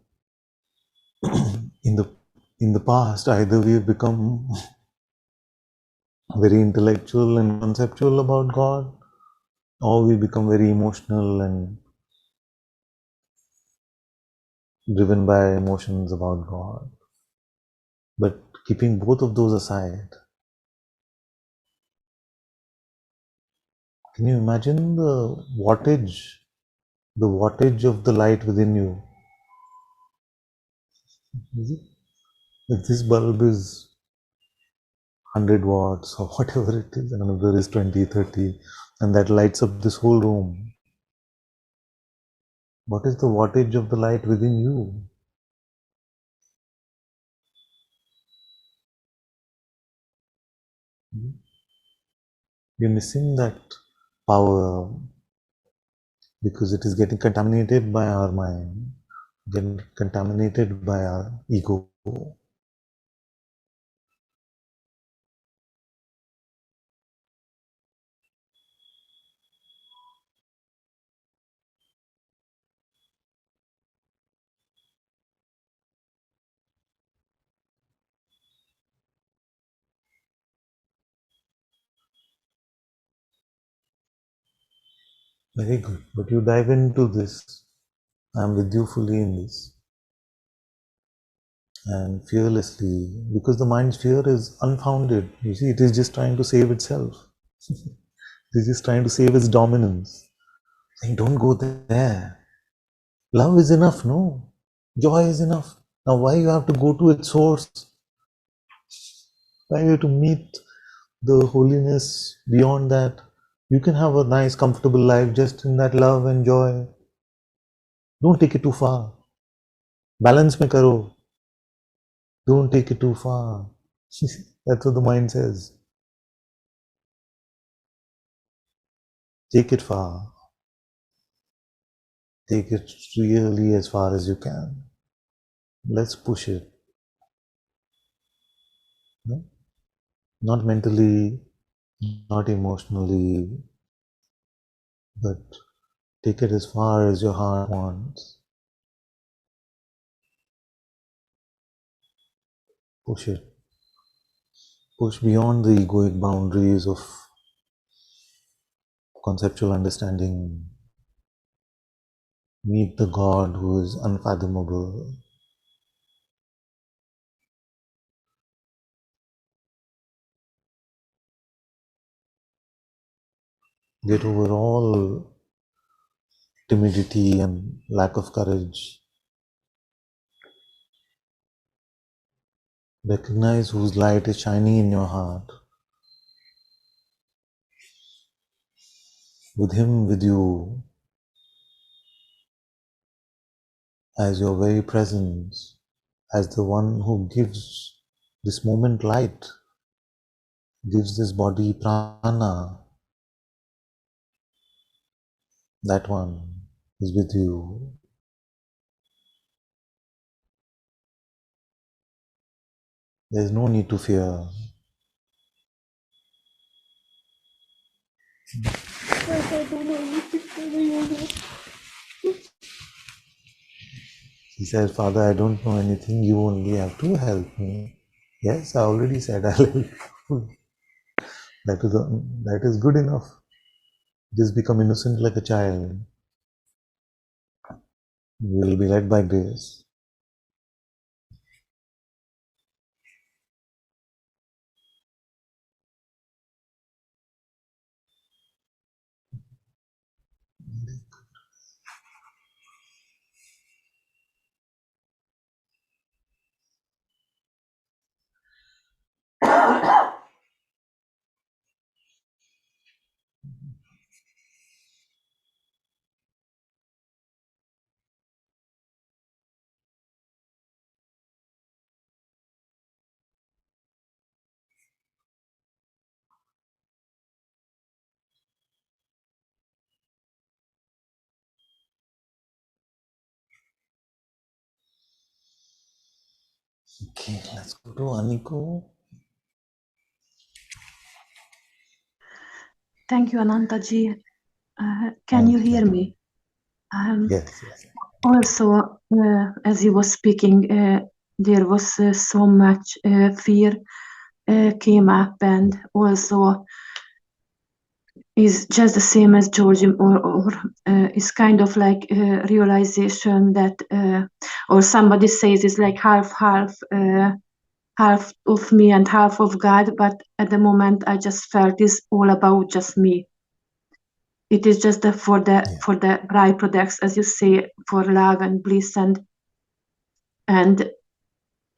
in the past, either we have become very intellectual and conceptual about God, or we become very emotional and driven by emotions about God. But keeping both of those aside, can you imagine the wattage of the light within you? Is it? If this bulb is 100 watts or whatever it is, and another is 20, 30, and that lights up this whole room, what is the wattage of the light within you? We're missing that power because it is getting contaminated by our mind, getting contaminated by our ego. Very good. But you dive into this. I'm with you fully in this. And fearlessly, because the mind's fear is unfounded. You see, it is just trying to save itself. It is just trying to save its dominance. Saying, don't go there. Love is enough, no. Joy is enough. Now why you have to go to its source? Why you have to meet the holiness beyond that? You can have a nice, comfortable life just in that love and joy. Don't take it too far. Balance mein karo. Don't take it too far. That's what the mind says. Take it far. Take it really as far as you can. Let's push it. No? Not mentally, not emotionally, but take it as far as your heart wants. Push it. Push beyond the egoic boundaries of conceptual understanding. Meet the God who is unfathomable. Get over all timidity and lack of courage. Recognize whose light is shining in your heart. With Him with you, as your very presence, as the one who gives this moment light, gives this body prana, that one is with you. There is no need to fear. He says, Father, I don't know anything, you only have to help me. Yes, I already said I'll help you. That is good enough. Just become innocent like a child. You will be led by grace. Okay, let's go to Aniko. Thank you, Ananta-ji. Can Thank you you. hear me? Yes. Also, as you was speaking, there was so much fear came up, and also is just the same as Georgium, or is kind of like a realization that, or somebody says it's like half of me and half of God, but at the moment I just felt it's all about just me. It is just for the byproducts, as you say, for love and bliss, and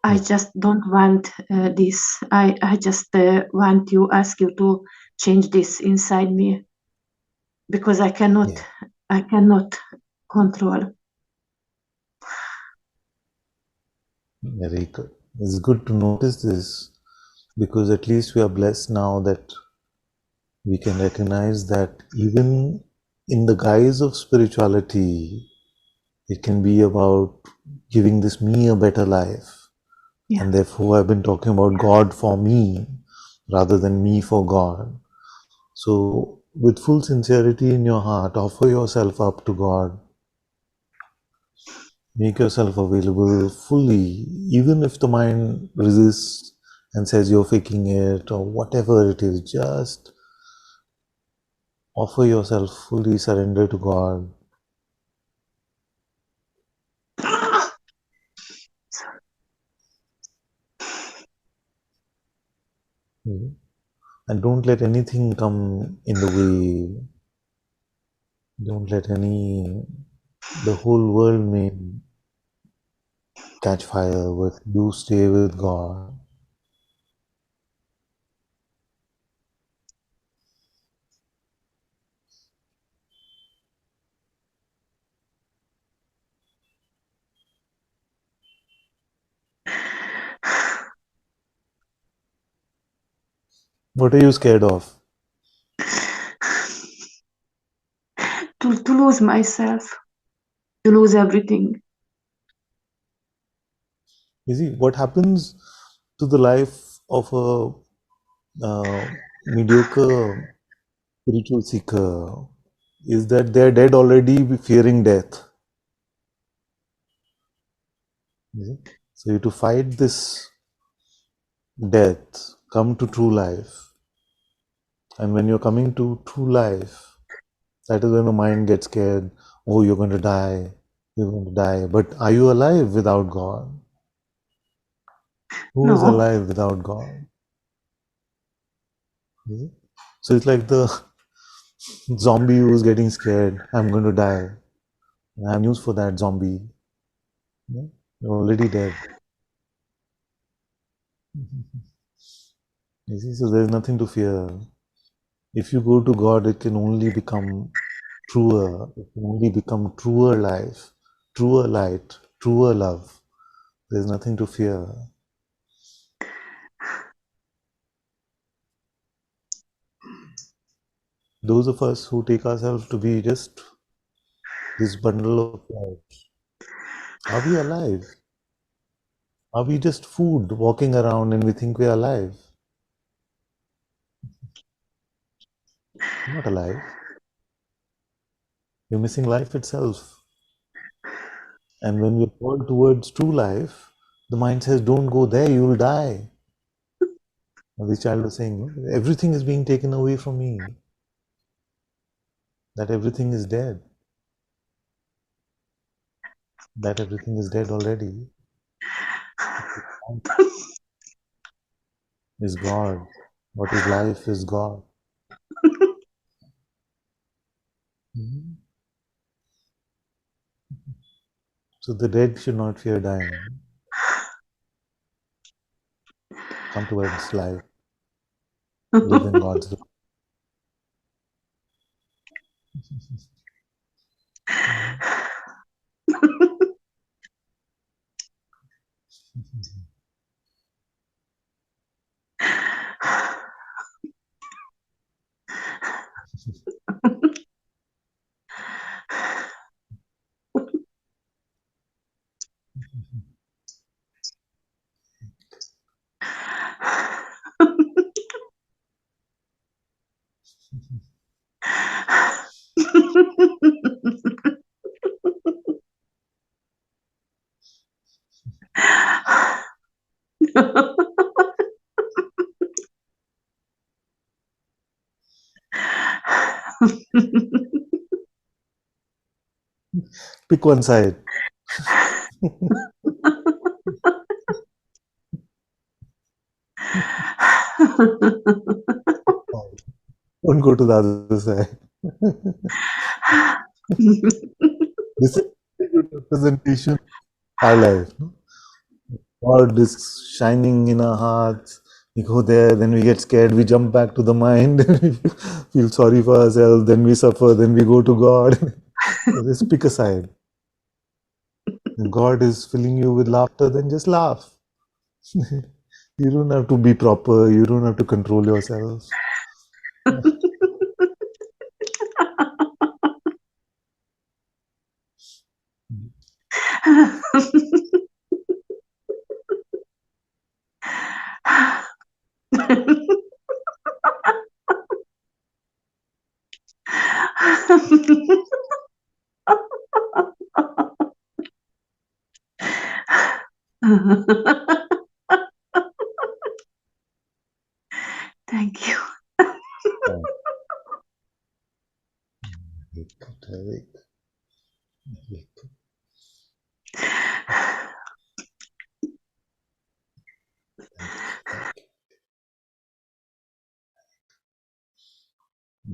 I just don't want this. I just want to ask you to change this inside me, because I cannot control. Very good. It's good to notice this, because at least we are blessed now that we can recognize that even in the guise of spirituality, it can be about giving this me a better life. Yeah. And therefore, I've been talking about God for me rather than me for God. So, with full sincerity in your heart, offer yourself up to God. Make yourself available fully, even if the mind resists and says you're faking it or whatever it is. Just offer yourself fully, surrender to God. And don't let anything come in the way. Don't let the whole world may catch fire, but you stay with God. What are you scared of? To lose myself, to lose everything. You see, what happens to the life of a mediocre spiritual seeker is that they're dead already, fearing death. You see? So you have to fight this death, come to true life. And when you're coming to true life, that is when the mind gets scared. Oh, you're going to die. You're going to die. But are you alive without God? Who is No. alive without God? You see? So it's like the zombie who's getting scared. I'm going to die. I have news for that zombie. You're already dead. You see, so there's nothing to fear. If you go to God, it can only become truer. It can only become truer life, truer light, truer love. There's nothing to fear. Those of us who take ourselves to be just this bundle of clouds, are we alive? Are we just food walking around and we think we are alive? We're not alive. We're missing life itself. And when we're called towards true life, the mind says, don't go there, you'll die. And this child was saying, everything is being taken away from me. That everything is dead. That everything is dead already. Is God. What is life is God. Mhm. So the dead should not fear dying. Come towards life. Live in God's life. Pick one side. Don't go to the other side. This is a good representation of our life. No? God is shining in our hearts. We go there, then we get scared, we jump back to the mind, we feel sorry for ourselves, then we suffer, then we go to God. So just pick a side. If God is filling you with laughter, then just laugh. You don't have to be proper, you don't have to control yourself. Thank you.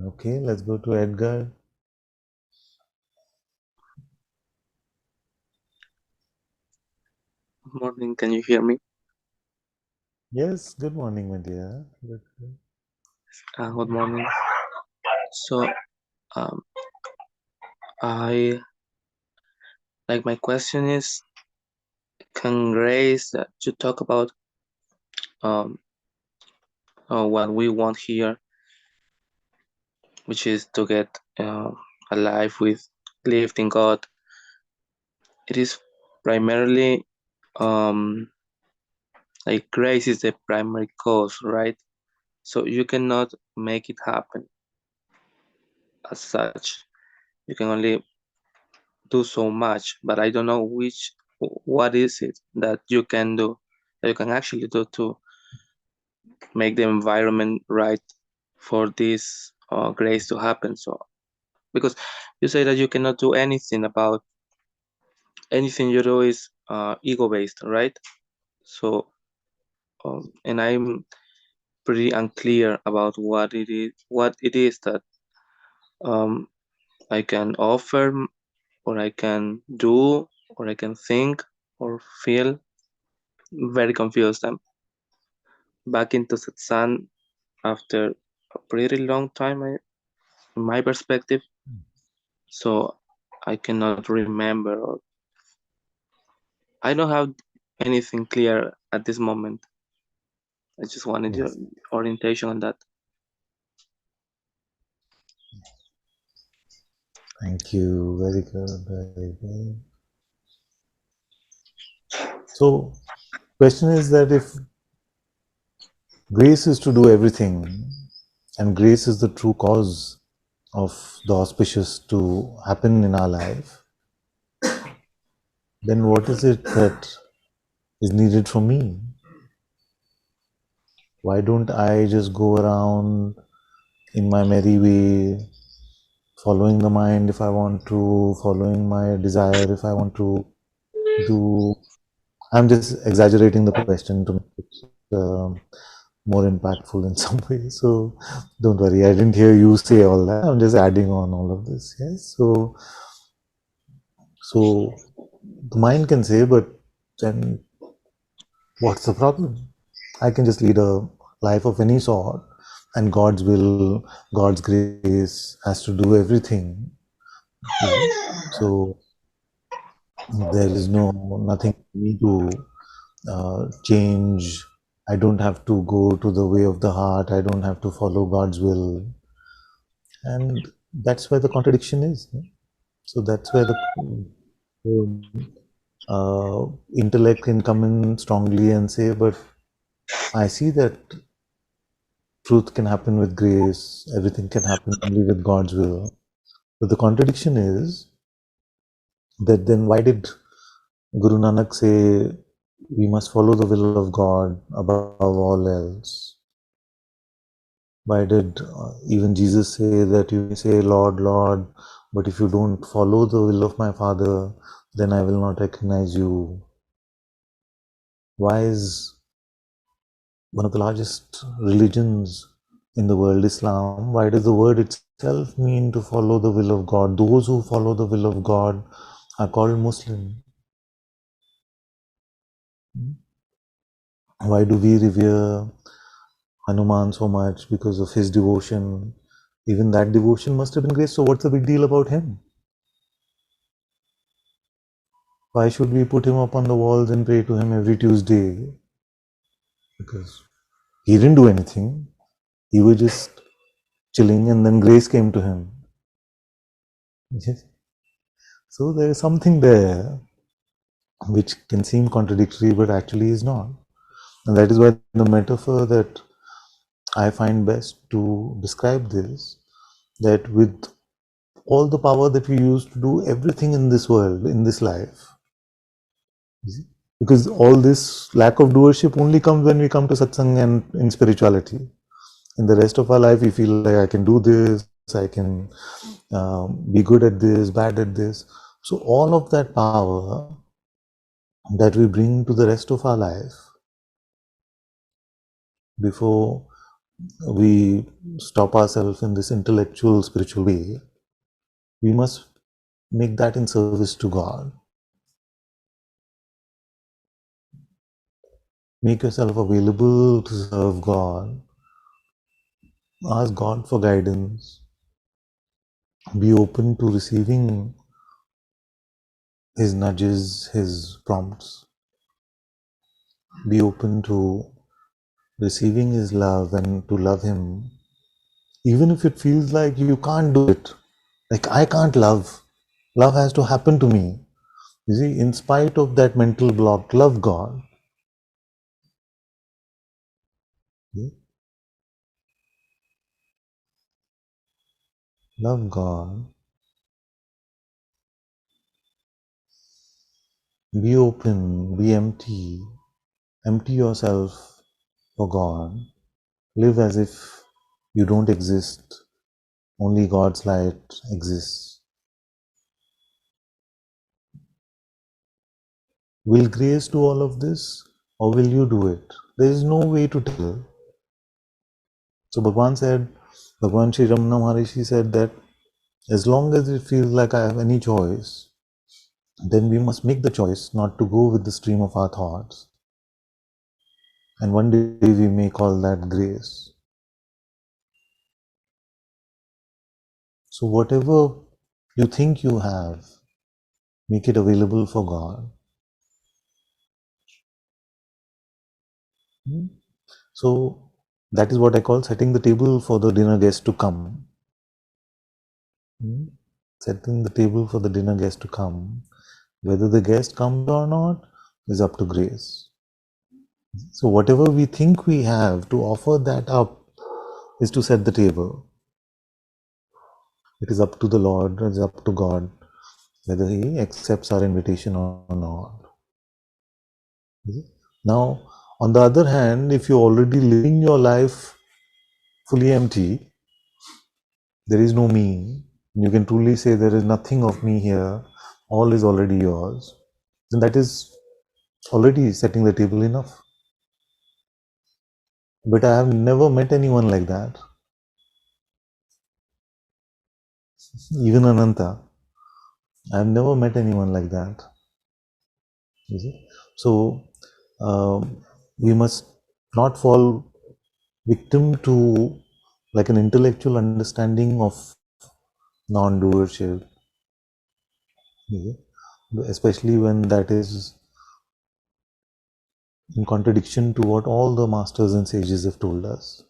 Okay, let's go to Edgar. Good morning, can you hear me? Yes, good morning, my dear. Good morning. So, I like my question is, can Grace to talk about um what we want here, which is to get a life with lived in God. It is primarily like grace is the primary cause, right? So you cannot make it happen as such. You can only do so much, but I don't know what is it that you can do, that you can actually do to make the environment right for this grace to happen. So because you say that you cannot do anything about anything you do is ego based, right? So and I'm pretty unclear about what it is that I can offer, or I can do, or I can think or feel. Very confused. I'm back into Satsang after a pretty long time, in my perspective. So I cannot remember, or I don't have anything clear at this moment. I just wanted your Yes. orientation on that. Thank you. Very good. Very good. So, question is that if grace is to do everything, and grace is the true cause of the auspicious to happen in our life, then what is it that is needed from me? Why don't I just go around in my merry way, following the mind if I want to, following my desire if I want to do? I'm just exaggerating the question to make it more impactful in some way. So don't worry, I didn't hear you say all that. I'm just adding on all of this. Yes. So the mind can say, but then what's the problem? I can just lead a life of any sort, and God's will, God's grace has to do everything. So there is nothing for me to change. I don't have to go to the way of the heart. I don't have to follow God's will. And that's where the contradiction is. So that's where the intellect can come in strongly and say, but I see that truth can happen with grace, everything can happen only with God's will. But the contradiction is that then why did Guru Nanak say we must follow the will of God above all else? Why did even Jesus say that you may say, Lord, Lord, but if you don't follow the will of my Father, then I will not recognize you? Why is one of the largest religions in the world, Islam, why does the word itself mean to follow the will of God? Those who follow the will of God are called Muslim. Why do we revere Hanuman so much? Because of his devotion. Even that devotion must have been grace. So what's the big deal about him? Why should we put him up on the walls and pray to him every Tuesday? Because he didn't do anything. He was just chilling and then grace came to him. Yes. So there is something there which can seem contradictory but actually is not. And that is why the metaphor that I find best to describe this, that with all the power that we use to do everything in this world, in this life, because all this lack of doership only comes when we come to satsang and in spirituality. In the rest of our life, we feel like I can do this, I can be good at this, bad at this. So all of that power that we bring to the rest of our life before we stop ourselves in this intellectual, spiritual way, we must make that in service to God. Make yourself available to serve God. Ask God for guidance. Be open to receiving His nudges, His prompts. Be open to receiving His love and to love Him. Even if it feels like you can't do it. Like, I can't love. Love has to happen to me. You see, in spite of that mental block, love God. Love God. Be open. Be empty. Empty yourself for God. Live as if you don't exist. Only God's light exists. Will grace do all of this, or will you do it? There is no way to tell. So Bhagwan Sri Ramana Maharishi said that as long as it feels like I have any choice, then we must make the choice not to go with the stream of our thoughts. And one day we may call that grace. So whatever you think you have, make it available for God. So that is what I call setting the table for the dinner guest to come. Setting the table for the dinner guest to come. Whether the guest comes or not is up to grace. So whatever we think we have, to offer that up is to set the table. It is up to the Lord, it is up to God, whether He accepts our invitation or not. Now, on the other hand, if you're already living your life fully empty, there is no me, you can truly say there is nothing of me here, all is already yours, then that is already setting the table enough. But I have never met anyone like that. Even Ananta, I have never met anyone like that. You see? So we must not fall victim to like an intellectual understanding of non-doership, especially when that is in contradiction to what all the masters and sages have told us.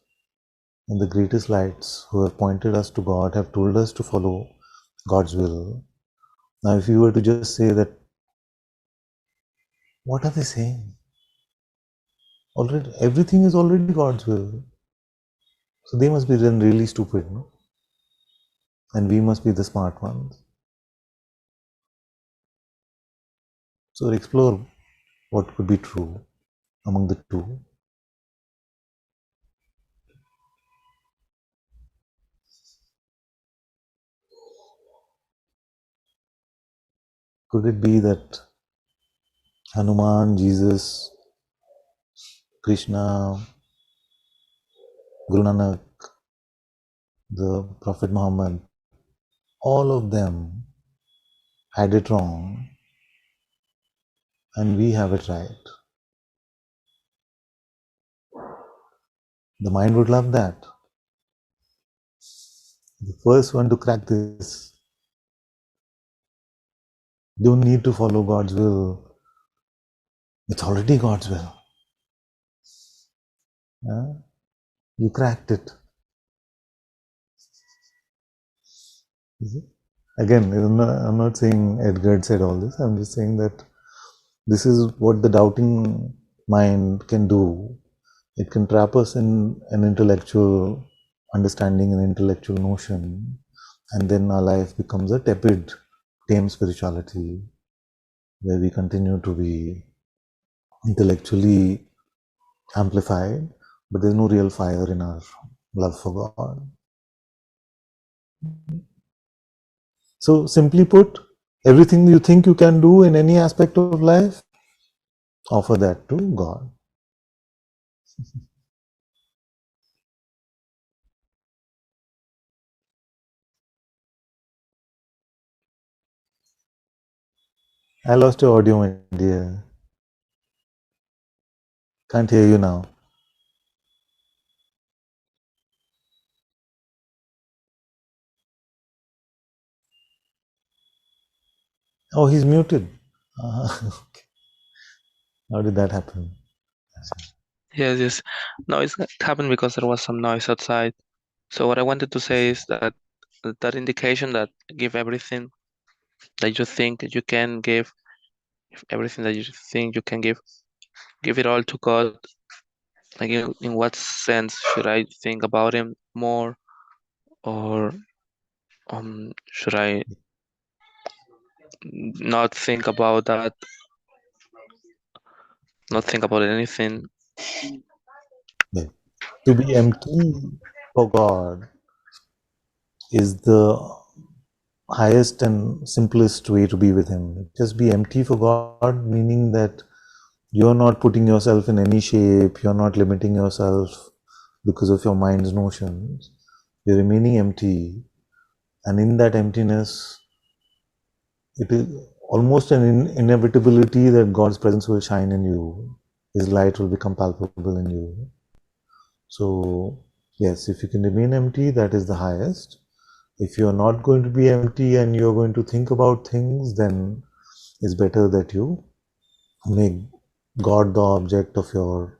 And the greatest lights who have pointed us to God have told us to follow God's will. Now, if you were to just say that, what are they saying? Already, everything is already God's will. So they must be then really stupid, no? And we must be the smart ones. So explore what could be true among the two. Could it be that Hanuman, Jesus, Krishna, Guru Nanak, the Prophet Muhammad, all of them had it wrong and we have it right? The mind would love that. The first one to crack this. Don't need to follow God's will. It's already God's will. Yeah? You cracked it. Is it? Again, I'm not saying Edgar said all this. I'm just saying that this is what the doubting mind can do. It can trap us in an intellectual understanding, an intellectual notion, and then our life becomes a tepid, tame spirituality, where we continue to be intellectually amplified, but there's no real fire in our love for God. So simply put, everything you think you can do in any aspect of life, offer that to God. I lost your audio, my dear. Can't hear you now. Oh, he's muted. Okay. How did that happen? Yes. No, it happened because there was some noise outside. So what I wanted to say is that that indication that give everything that you think you can give, everything that you think you can give it all to God. Like in what sense should I think about him more, or should I not think about that, not think about anything? Yeah. To be empty for God is the highest and simplest way to be with Him. Just be empty for God, meaning that you're not putting yourself in any shape, you're not limiting yourself because of your mind's notions. You're remaining empty, and in that emptiness, it is almost an inevitability that God's presence will shine in you. His light will become palpable in you. So, yes, if you can remain empty, that is the highest. If you're not going to be empty and you're going to think about things, then it's better that you make God the object of your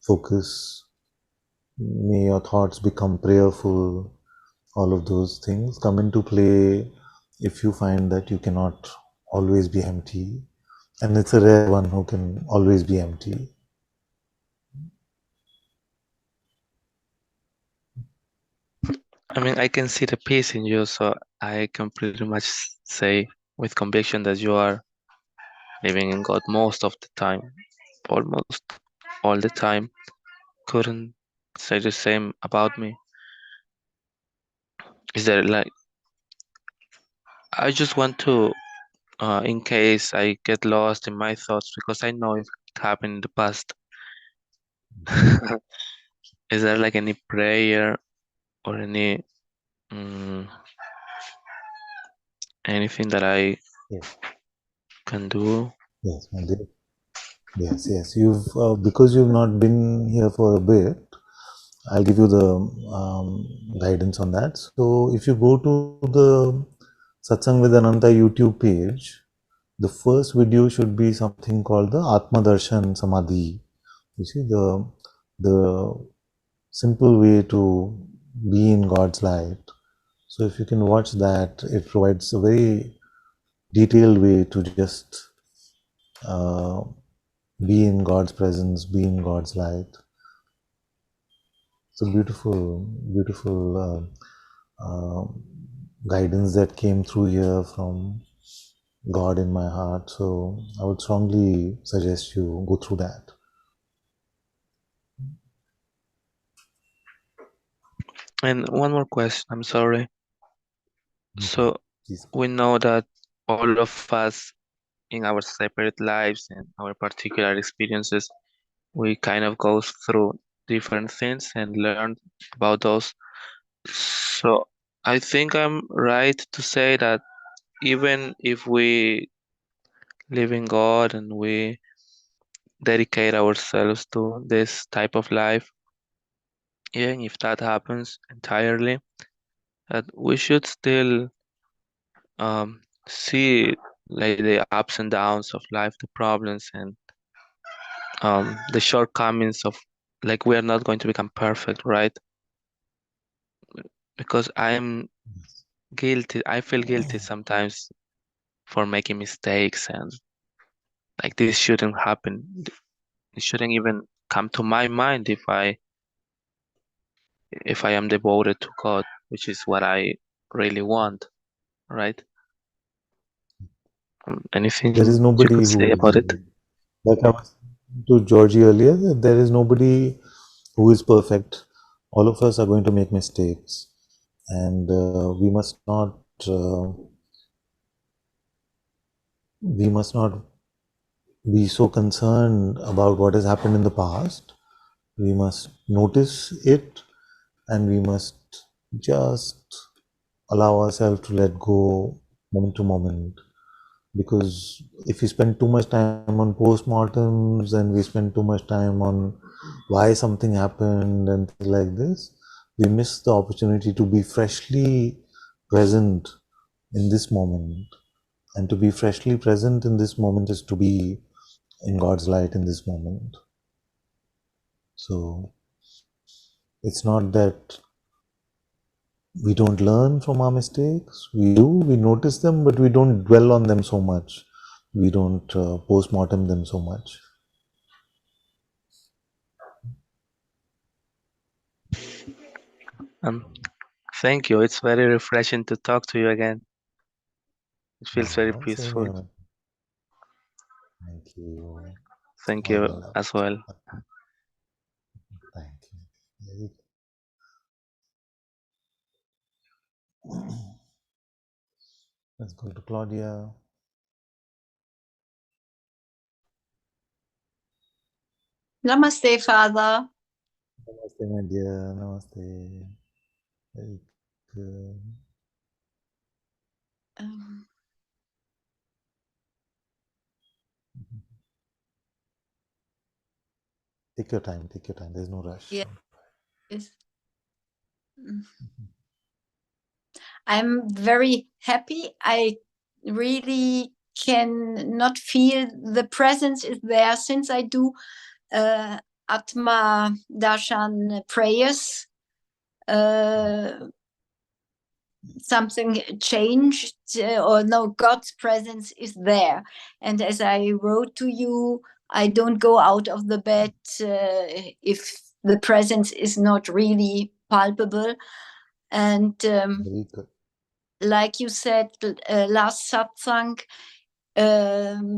focus. May your thoughts become prayerful. All of those things come into play if you find that you cannot always be empty. And it's a rare one who can always be empty. I mean, I can see the peace in you, so I can pretty much say with conviction that you are living in God most of the time, almost all the time. Couldn't say the same about me. Is there like, I just want to, in case I get lost in my thoughts, because I know it happened in the past. Is there like any prayer or any anything that I Yes, can do? yes, my dear. Yes. You've because you've not been here for a bit. I'll give you the guidance on that. So if you go to the Satsang with Ananta YouTube page, the first video should be something called the Atma Darshan Samadhi. You see the simple way to be in God's light. So if you can watch that, it provides a very detailed way to just uh, be in God's presence, be in God's light. It's a beautiful guidance that came through here from God in my heart. So I would strongly suggest you go through that. And one more question, I'm sorry. So Please. we know that all of us in our separate lives and our particular experiences, we kind of go through different things and learn about those. So I think I'm right to say that even if we live in God and we dedicate ourselves to this type of life, even if that happens entirely, that we should still see like the ups and downs of life, the problems and the shortcomings of, like, we are not going to become perfect, right? Because I'm guilty. I feel guilty sometimes for making mistakes, and like this shouldn't happen. It shouldn't even come to my mind if I am devoted to God, which is what I really want, right? Anything There is you nobody could who say about it? is, like I was to Georgie earlier, that there is nobody who is perfect. All of us are going to make mistakes, and uh, we must not be so concerned about what has happened in the past. We must notice it, and we must just allow ourselves to let go moment to moment. Because if we spend too much time on postmortems and we spend too much time on why something happened and things like this, we miss the opportunity to be freshly present in this moment. And to be freshly present in this moment is to be in God's light in this moment. So it's not that we don't learn from our mistakes. We do, we notice them, but we don't dwell on them so much. We don't post-mortem them so much. Thank you. It's very refreshing to talk to you again. It feels very Same peaceful. here. Thank you. Thank All you love. as well. Thank you. Let's go to Claudia. Namaste, Father. Namaste, my dear. Namaste. Very good. Take your time. Take your time. There's no rush. Yeah, I'm very happy. I really can not feel the presence is there since I do Atma Darshan prayers. Something changed, or no, God's presence is there. And as I wrote to you, I don't go out of the bed if the presence is not really palpable. And Very good. like you said, last satsang,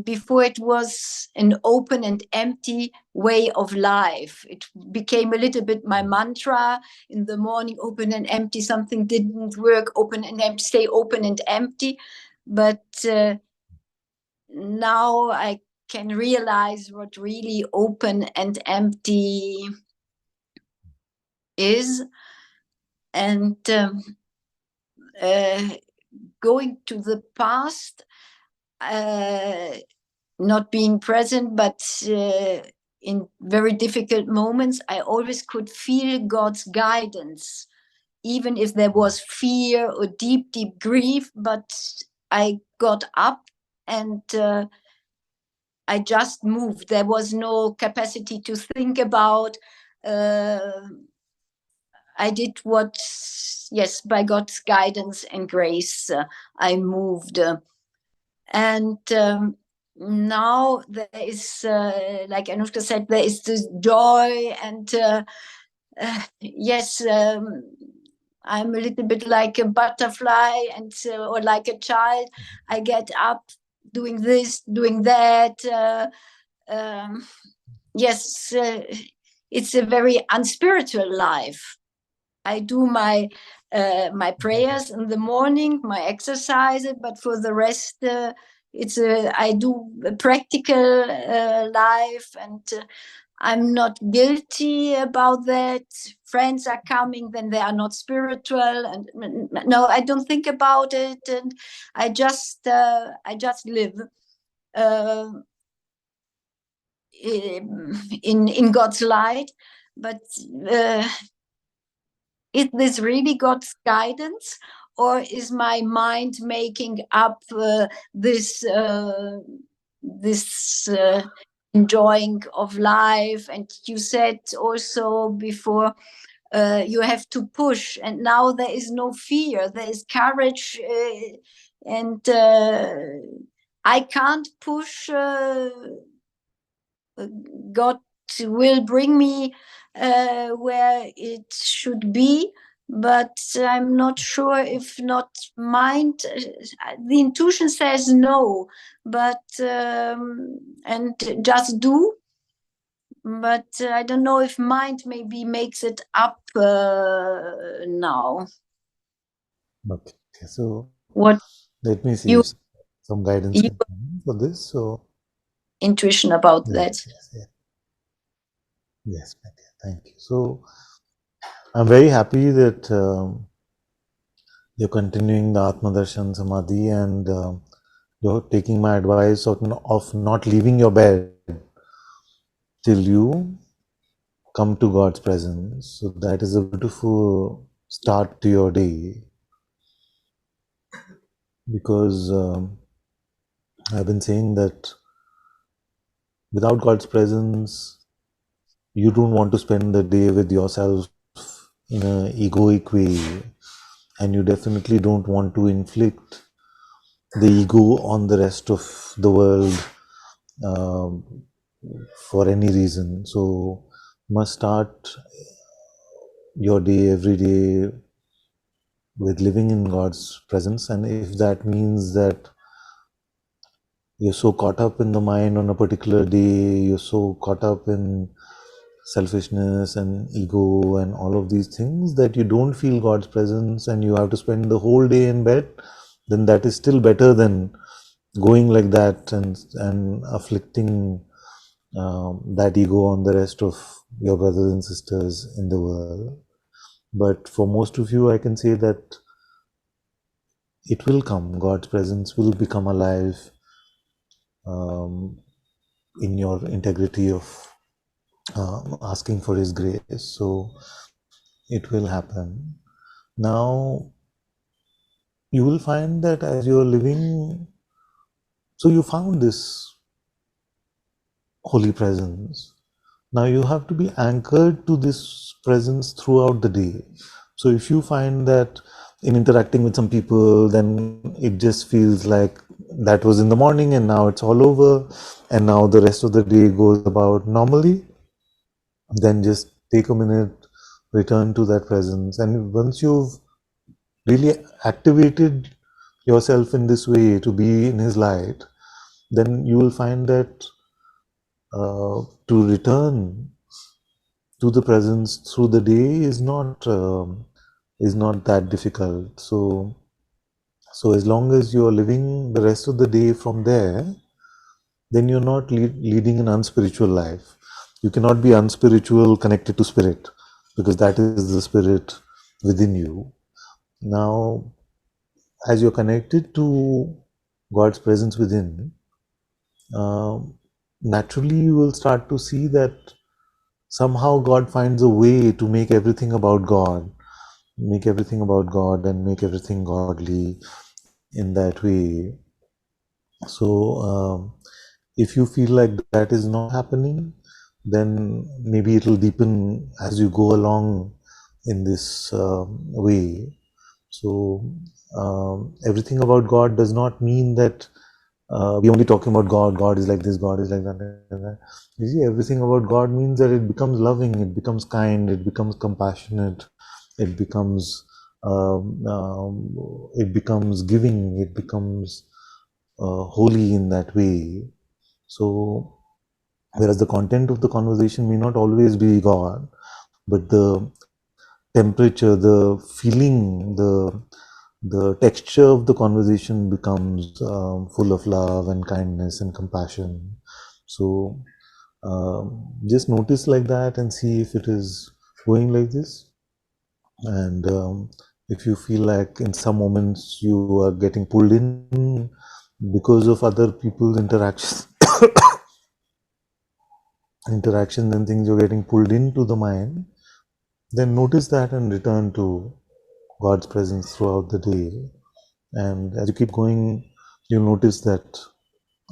before it was an open and empty way of life. It became a little bit my mantra in the morning: open and empty. Something didn't work, open and empty, stay open and empty. But now I can realize what really open and empty is. And going to the past, not being present, but in very difficult moments, I always could feel God's guidance, even if there was fear or deep, deep grief. But I got up and I just moved. There was no capacity to think about. I did what, yes, by God's guidance and grace, I moved. And now there is, like Anushka said, there is this joy. And yes, I'm a little bit like a butterfly, and or like a child. I get up doing this, doing that. Yes, it's a very unspiritual life. I do my prayers in the morning, my exercise, but for the rest, I do a practical life, and I'm not guilty about that. Friends are coming, then they are not spiritual, and no, I don't think about it, and I just live in God's light. But is this really God's guidance, or is my mind making up this enjoying of life? And you said also before, you have to push, and now there is no fear, there is courage, and I can't push. God will bring me where it should be, but I'm not sure if not mind. The intuition says no, but and just do. But I don't know if mind maybe makes it up now. Okay, so What let me see you, if some guidance can come for this. So intuition about yes, that? Yes, my dear, thank you. So I'm very happy that you're continuing the Atma Darshan Samadhi, and you're taking my advice of not leaving your bed till you come to God's presence. So that is a beautiful start to your day, because I've been saying that without God's presence, you don't want to spend the day with yourself in an egoic way, and you definitely don't want to inflict the ego on the rest of the world um, for any reason. So you must start your day every day with living in God's presence. And if that means that you're so caught up in the mind on a particular day, you're so caught up in selfishness and ego and all of these things that you don't feel God's presence and you have to spend the whole day in bed, then that is still better than going like that and afflicting that ego on the rest of your brothers and sisters in the world. But for most of you, I can say that it will come. God's presence will become alive in your integrity of asking for His grace. So it will happen. Now, you will find that as you're living, so you found this holy presence. Now you have to be anchored to this presence throughout the day. So if you find that in interacting with some people, then it just feels like that was in the morning and now it's all over, and now the rest of the day goes about normally, then just take a minute, return to that presence. And once you've really activated yourself in this way to be in His light, then you will find that to return to the presence through the day is not that difficult. So as long as you are living the rest of the day from there, then you're not leading an unspiritual life. You cannot be unspiritual connected to spirit, because that is the spirit within you. Now, as you're connected to God's presence within, naturally you will start to see that somehow God finds a way to make everything about God, and make everything godly in that way. So if you feel like that is not happening, then maybe it will deepen as you go along in this way. So everything about God does not mean that we're only talking about God. God is like this, God is like that. You see, everything about God means that it becomes loving, it becomes kind, it becomes compassionate, it becomes giving, it becomes holy in that way. So, whereas the content of the conversation may not always be God, but the temperature, the feeling, the texture of the conversation becomes full of love and kindness and compassion. So just notice like that and see if it is going like this. And if you feel like in some moments you are getting pulled in because of other people's interactions and things, you're getting pulled into the mind, then notice that and return to God's presence throughout the day. And as you keep going, you'll notice that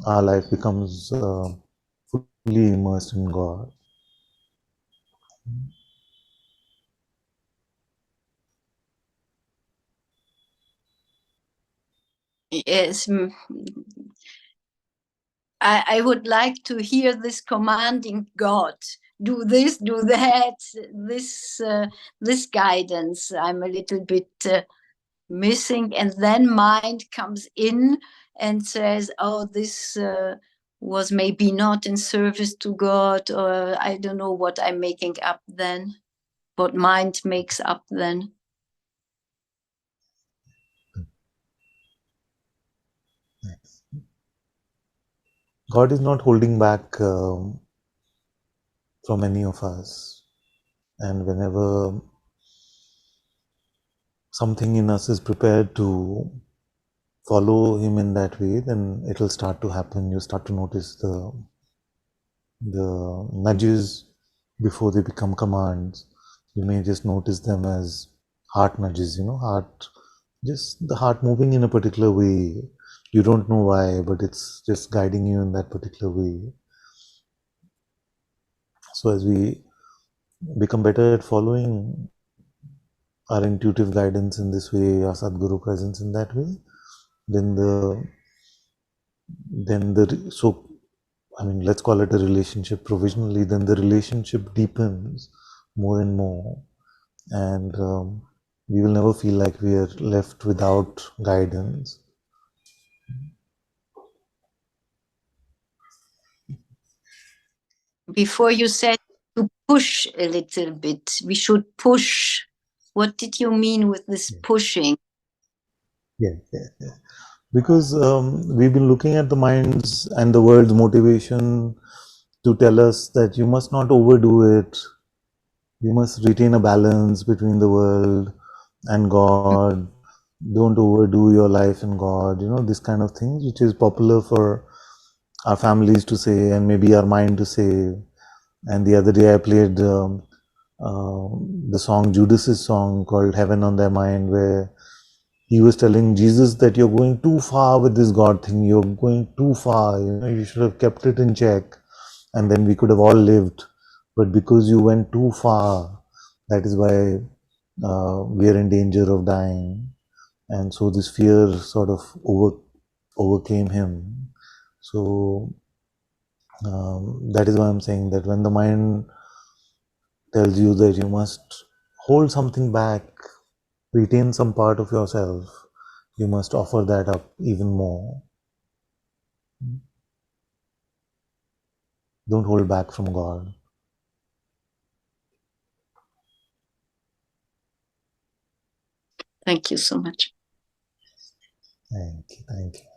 our life becomes fully immersed in God. Yes, I would like to hear this commanding God. Do this, do that, this guidance. I'm a little bit missing, and then mind comes in and says, oh, this was maybe not in service to God, or I don't know what I'm making up then, what mind makes up then. God is not holding back from any of us. And whenever something in us is prepared to follow Him in that way, then it will start to happen. You start to notice the nudges before they become commands. You may just notice them as heart nudges, heart, just the heart moving in a particular way. You don't know why, but it's just guiding you in that particular way. So as we become better at following our intuitive guidance in this way, our Sadguru presence in that way, then so I mean, let's call it a relationship provisionally, then the relationship deepens more and more, and we will never feel like we are left without guidance. Before you said to push a little bit, we should push. What did you mean with this pushing? Yeah. Because we've been looking at the mind's and the world's motivation to tell us that you must not overdo it. You must retain a balance between the world and God. Don't overdo your life in God. This kind of things, which is popular for our families to say and maybe our mind to say. And the other day I played the song, Judas's song called Heaven on Their Mind, where he was telling Jesus that you're going too far with this God thing. You're going too far. You should have kept it in check, and then we could have all lived. But because you went too far, that is why we are in danger of dying. And so this fear sort of overcame him. So that is why I'm saying that when the mind tells you that you must hold something back, retain some part of yourself, you must offer that up even more. Don't hold back from God. Thank you so much. Thank you. Thank you.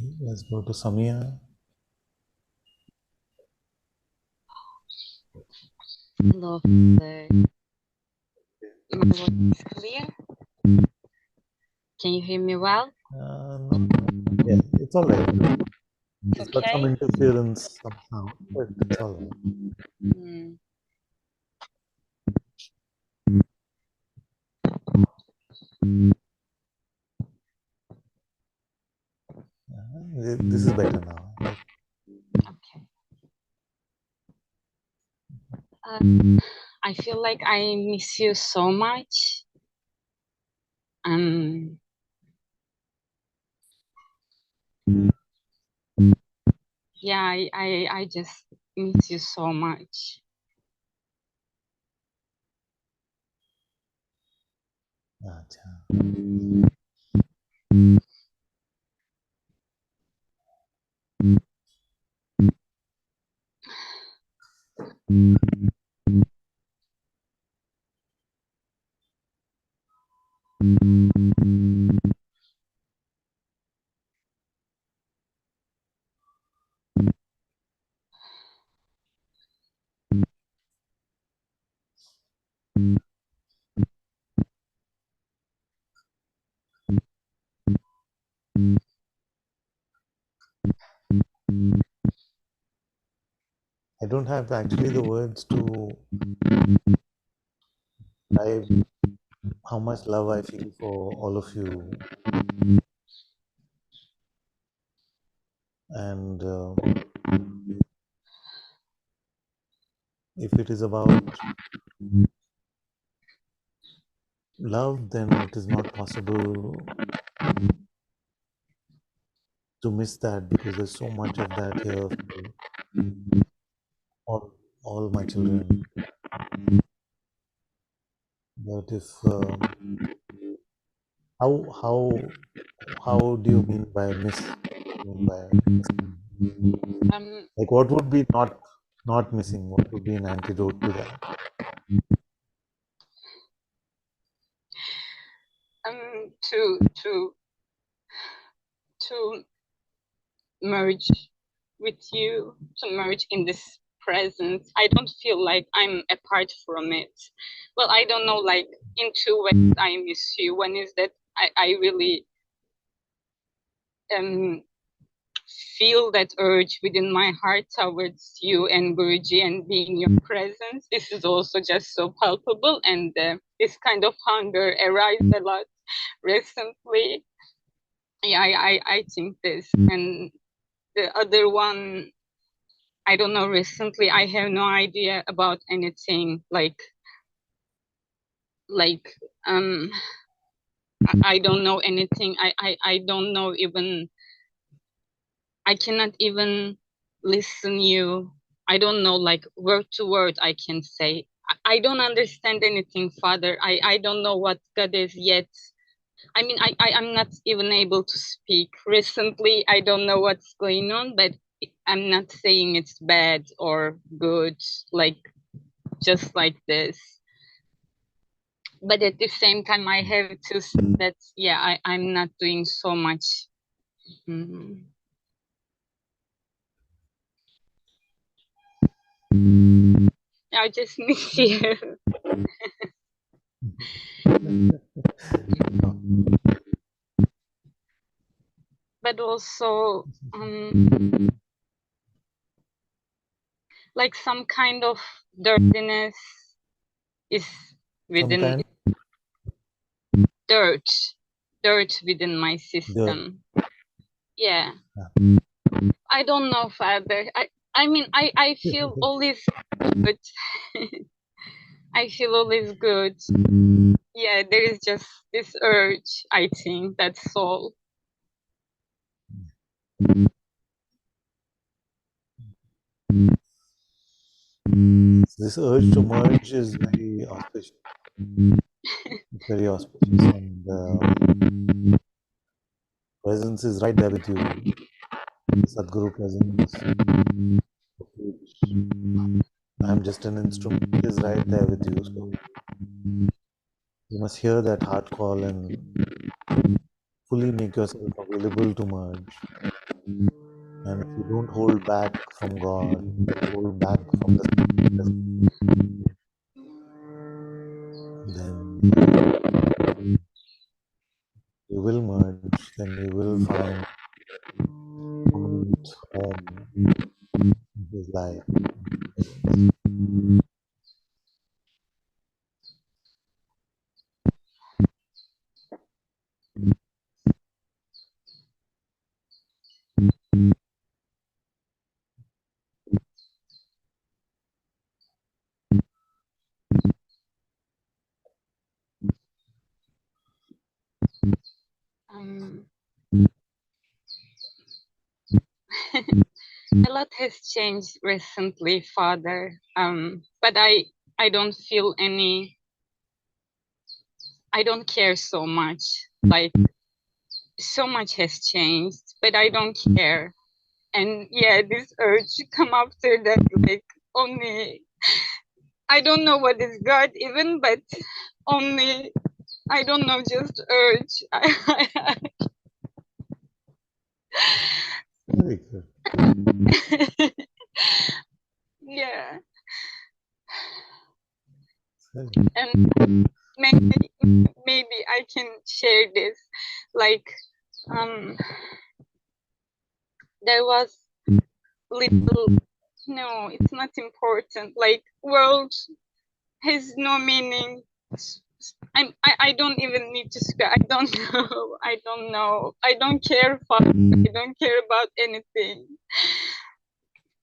Okay, let's go to Samia. Hello. My voice is clear. Can you hear me well? No, yeah, it's all right. It's got some Okay. interference, some sound, but it's all right. Mm. This is better now. Okay. I feel like I miss you so much. Yeah, I just miss you so much. don't have actually the words to describe how much love I feel for all of you. And if it is about love, then it is not possible to miss that, because there's so much of that here for all my children. But if how do you mean by miss? Like, what would be not missing? What would be an antidote to that? To merge with you, to merge in this presence. I don't feel like I'm apart from it. Well, I don't know, like in two ways I miss you. One is that I really feel that urge within my heart towards you and Guruji and being your presence. This is also just so palpable, and this kind of hunger arises a lot recently. Yeah, I think this. And the other one, I don't know, recently I have no idea about anything, like I don't know anything. I don't know even, I cannot even listen you. I don't know, like word to word I can say. I don't understand anything, Father. I don't know what God is yet. I mean, I'm not even able to speak. Recently, I don't know what's going on, but I'm not saying it's bad or good, like just like this. But at the same time, I have to say that, yeah, I'm not doing so much. I just miss you. But also, like some kind of dirtiness is within dirt within my system. Yeah. I don't know, Father. I mean, I feel always good. I feel always good. Yeah, there is just this urge, I think, that's all. This urge to merge is very auspicious. It's very auspicious, and presence is right there with you. Sadguru presence. I'm just an instrument. It is right there with you. So you must hear that heart call and fully make yourself available to merge. And if you don't hold back from God, hold back from the then you will merge, then you will find permanent home in His life. A lot has changed recently, Father. But I don't feel any. I don't care so much. Like so much has changed, but I don't care. And yeah, this urge come after that, like only. I don't know what is God even, but only. I don't know, just urge. Very good. Yeah. And maybe I can share this. Like, there was little No, it's not important. Like, world has no meaning. I don't even need to swear. I don't know. I don't know. I don't care for. I don't care about anything.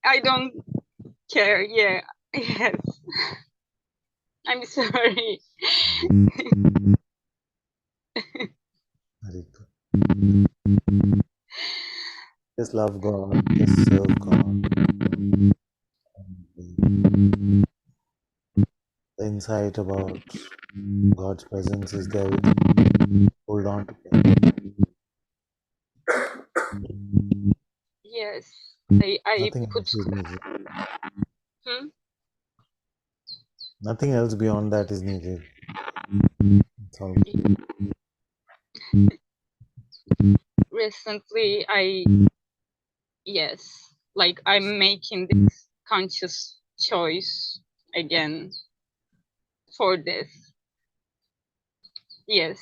I don't care. Yeah. Yes. I'm sorry. Very good. Just love God, just serve God. The insight about God's presence is there with you. Hold on to it. Yes. I Nothing put. else is needed. Hmm? Nothing else beyond that is needed. It's all Recently, yes, like I'm making this conscious choice again for this. Yes.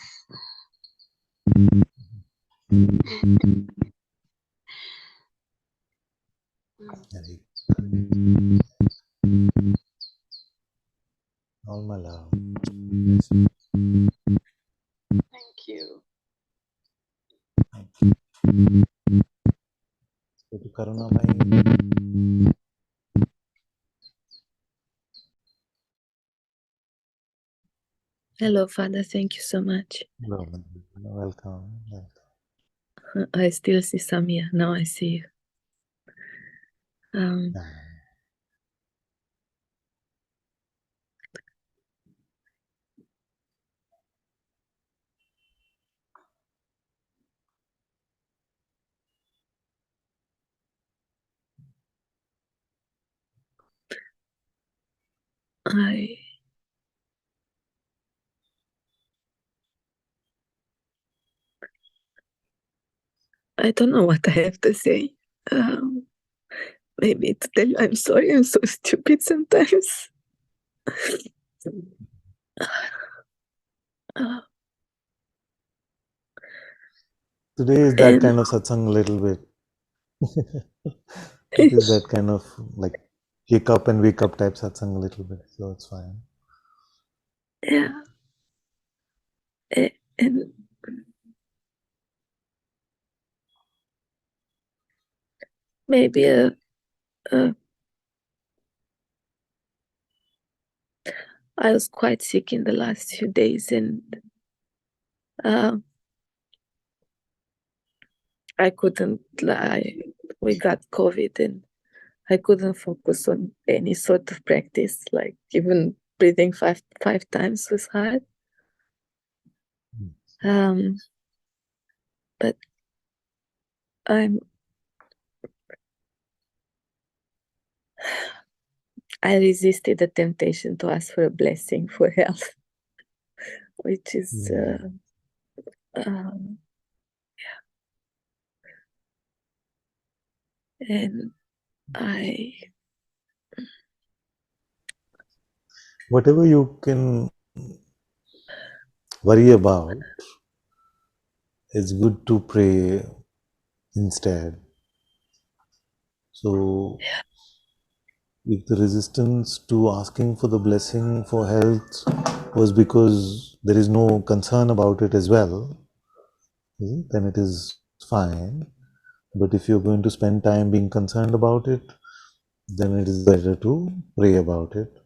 very all my love. Yes. Thank you. Go to Karunamai. Hello, Father. Thank you so much. Welcome. Welcome. I still see Samia. Now I see you. Yeah. I don't know what I have to say. Maybe to tell you I'm sorry. I'm so stupid sometimes. Today is that kind of satsang a little bit. It is that kind of like kick up and wake up type satsang a little bit, so it's fine. Yeah. And maybe I was quite sick in the last few days, and I couldn't lie. We got COVID, and I couldn't focus on any sort of practice. Like even breathing five times was hard. But I resisted the temptation to ask for a blessing for health, which is and whatever you can worry about, it's good to pray instead. So if the resistance to asking for the blessing for health was because there is no concern about it as well, then it is fine. But if you're going to spend time being concerned about it, then it is better to pray about it.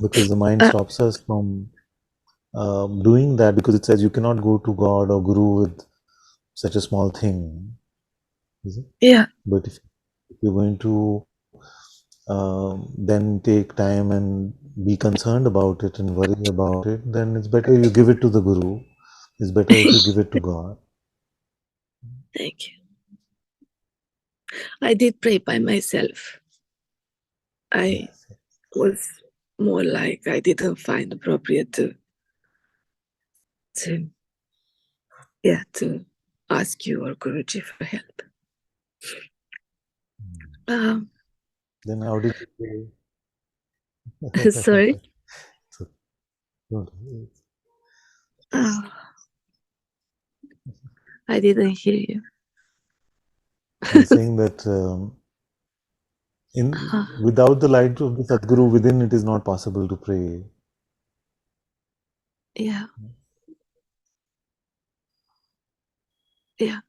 Because the mind stops us from doing that, because it says you cannot go to God or Guru with such a small thing. Yeah. But if you're going to then take time and be concerned about it and worry about it, then it's better you give it to the Guru. It's better if you give it to God. Thank you. I did pray by myself. I was more like I didn't find appropriate to ask you or Guruji for help. Then how did you pray? Sorry? I didn't hear you. I was saying that Without the light of the Sadguru within, it is not possible to pray. Yeah. Yeah.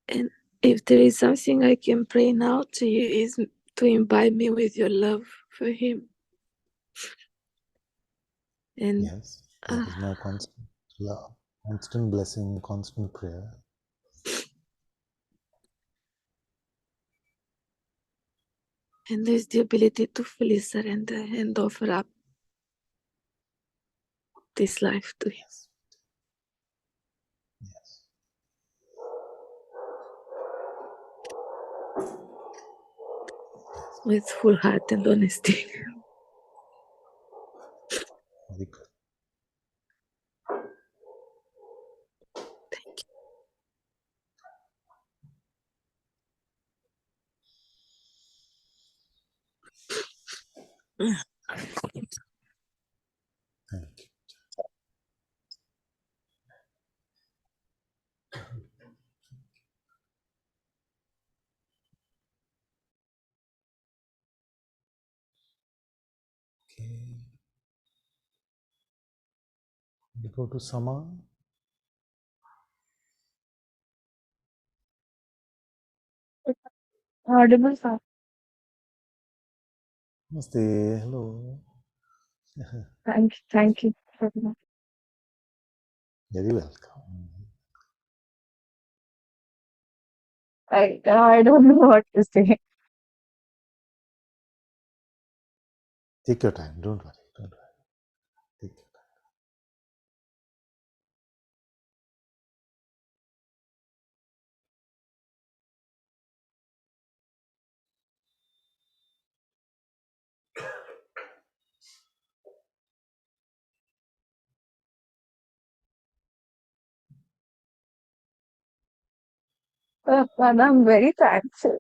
And if there is something I can pray now to you is to imbibe me with your love for him. And Yes, that is my constant love, constant blessing, constant prayer. and there's the ability to fully surrender and offer up this life to him Yes. Yes. with full heart and honesty. Very good. Thank you. Thank you. Okay. We go to Sama. Audible, sir. Namaste. Hello. Thank you. Very welcome. I don't know what to say. Take your time. Don't worry. Don't worry. Take your time. And I'm very thankful.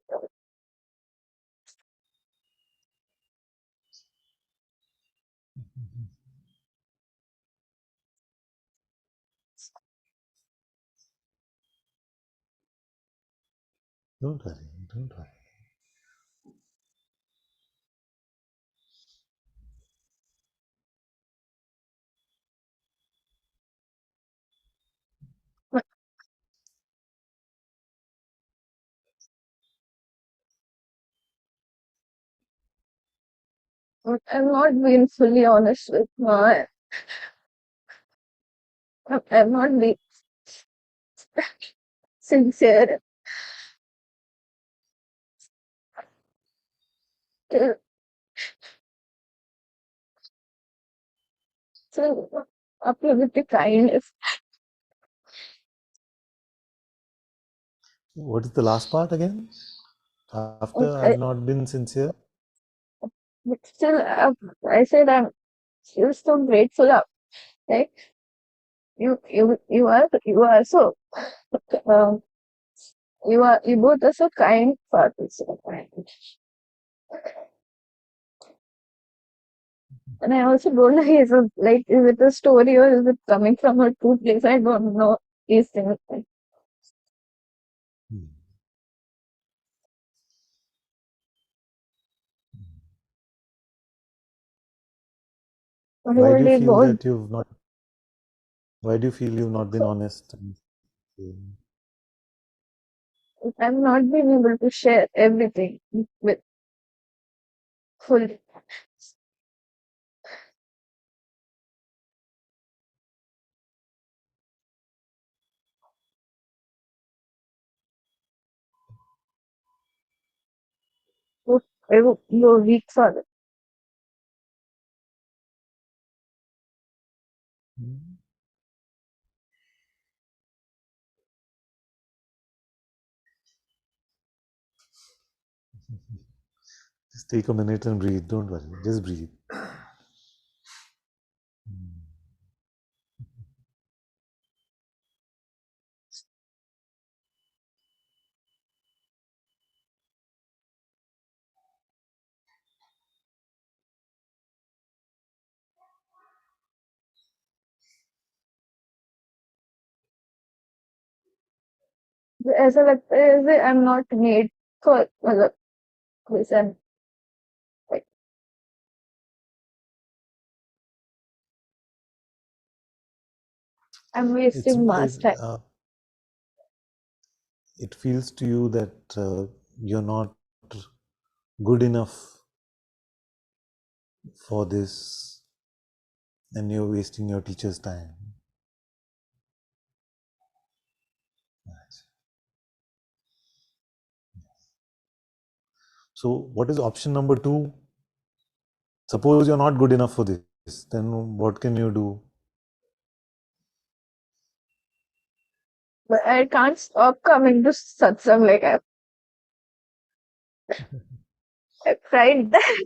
Don't worry. Don't worry. But I'm not being fully honest with my. I'm not being sincere. So, apply with the kindness. What is the last part again? After I've not been sincere? But still, I said I'm still so grateful. Like you are so um, you both are so kind fathers. And I also don't know is it like is it a story or is it coming from a true place? I don't know these things. Hmm. Why do you Only feel God. that you've not? Why do you feel you've not been honest? I'm not being able to share everything with full. I will go weak for it. Hmm. Just take a minute and breathe. Don't worry. Just breathe. Hmm. ऐसा लगता है जैसे I'm not made thought, listen, like, I'm It's wasting like much time. it feels to you that you're not good enough for this and you're wasting your teacher's time. So what is option number 2? Suppose you're not good enough for this, then what can you do? But I can't stop coming to satsang. Like I've tried that.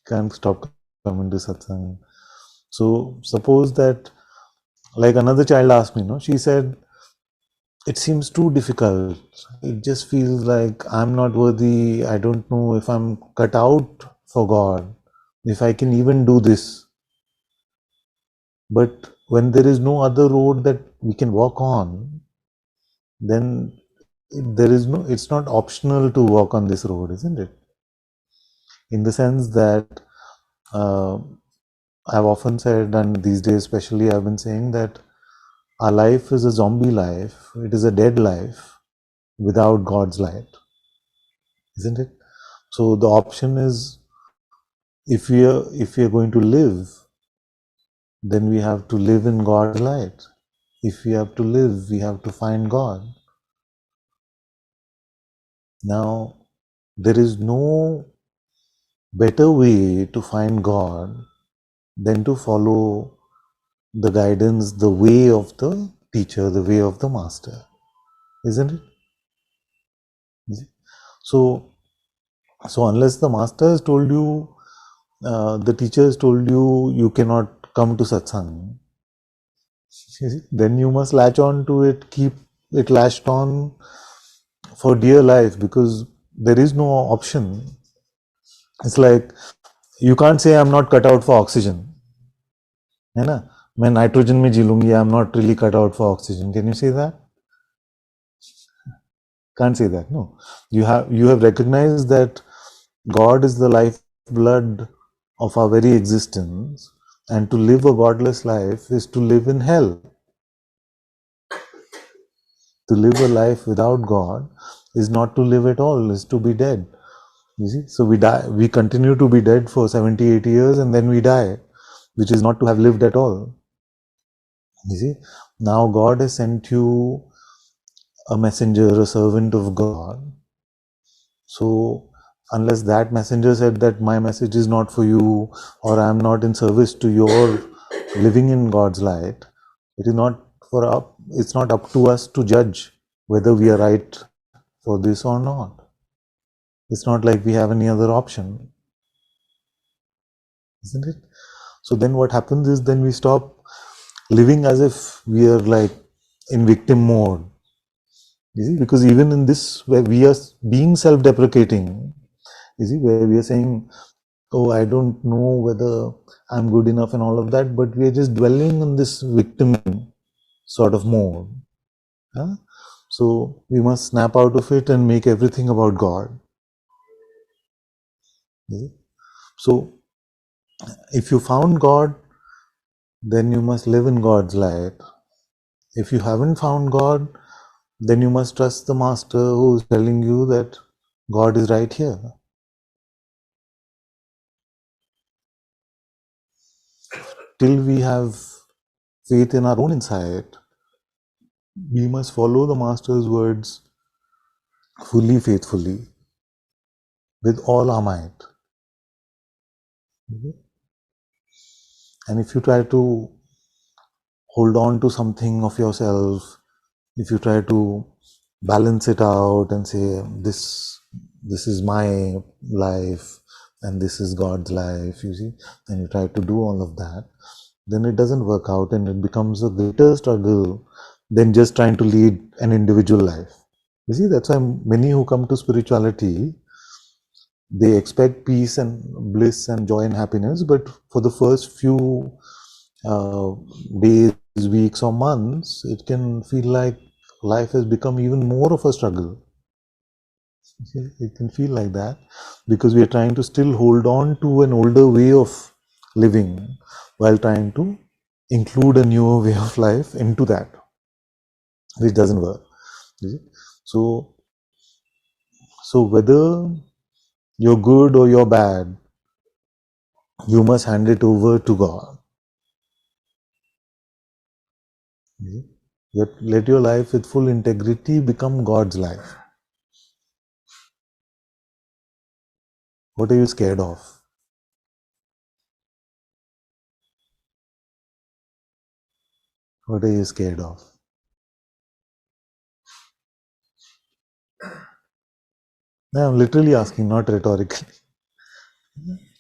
Can't stop coming to satsang. So suppose that, like another child asked me, she said, it seems too difficult. It just feels like I'm not worthy. I don't know if I'm cut out for God, if I can even do this. But when there is no other road that we can walk on, then it's not optional to walk on this road, isn't it? In the sense that I've often said, and these days especially I've been saying that our life is a zombie life. It is a dead life without God's light, isn't it? So the option is, if we are going to live, then we have to live in God's light. If we have to live, we have to find God. Now, there is no better way to find God than to follow the guidance, the way of the teacher, the way of the master, isn't it? So unless the master has told you, the teacher has told you, you cannot come to satsang, then you must latch on to it, keep it latched on for dear life, because there is no option. It's like you can't say I'm not cut out for oxygen, है ना? मैं nitrogen में जी लूंगी, I'm not really cut out for oxygen. Can you say that? Can't say that. No, you have recognized that God is the lifeblood of our very existence, and to live a godless life is to live in hell. To live a life without God is not to live at all, is to be dead. You see, so we die, we continue to be dead for 70, 80 years, and then we die, which is not to have lived at all. You see, now God has sent you a messenger, a servant of God. So unless that messenger said that my message is not for you, or I am not in service to your living in God's light, it is not it's not up to us to judge whether we are right for this or not. It's not like we have any other option, isn't it? So then what happens is, then we stop living as if we are like in victim mode. You see, because even in this, where we are being self-deprecating, you see, where we are saying, oh, I don't know whether I'm good enough and all of that, but we are just dwelling in this victim sort of mode. Huh? So we must snap out of it and make everything about God. You see? So if you found God, then you must live in God's light. If you haven't found God, then you must trust the master who is telling you that God is right here. Till we have faith in our own insight, we must follow the master's words fully, faithfully, with all our might. And if you try to hold on to something of yourself, if you try to balance it out and say, this is my life and this is God's life, you see, and you try to do all of that, then it doesn't work out, and it becomes a greater struggle than just trying to lead an individual life. You see, that's why many who come to spirituality, they expect peace and bliss and joy and happiness, but for the first few days, weeks or months, it can feel like life has become even more of a struggle. It can feel like that because we are trying to still hold on to an older way of living while trying to include a newer way of life into that, which doesn't work. So, so whether you're good or you're bad, you must hand it over to God. Let your life with full integrity become God's life. What are you scared of? What are you scared of? No, I'm literally asking, not rhetorically.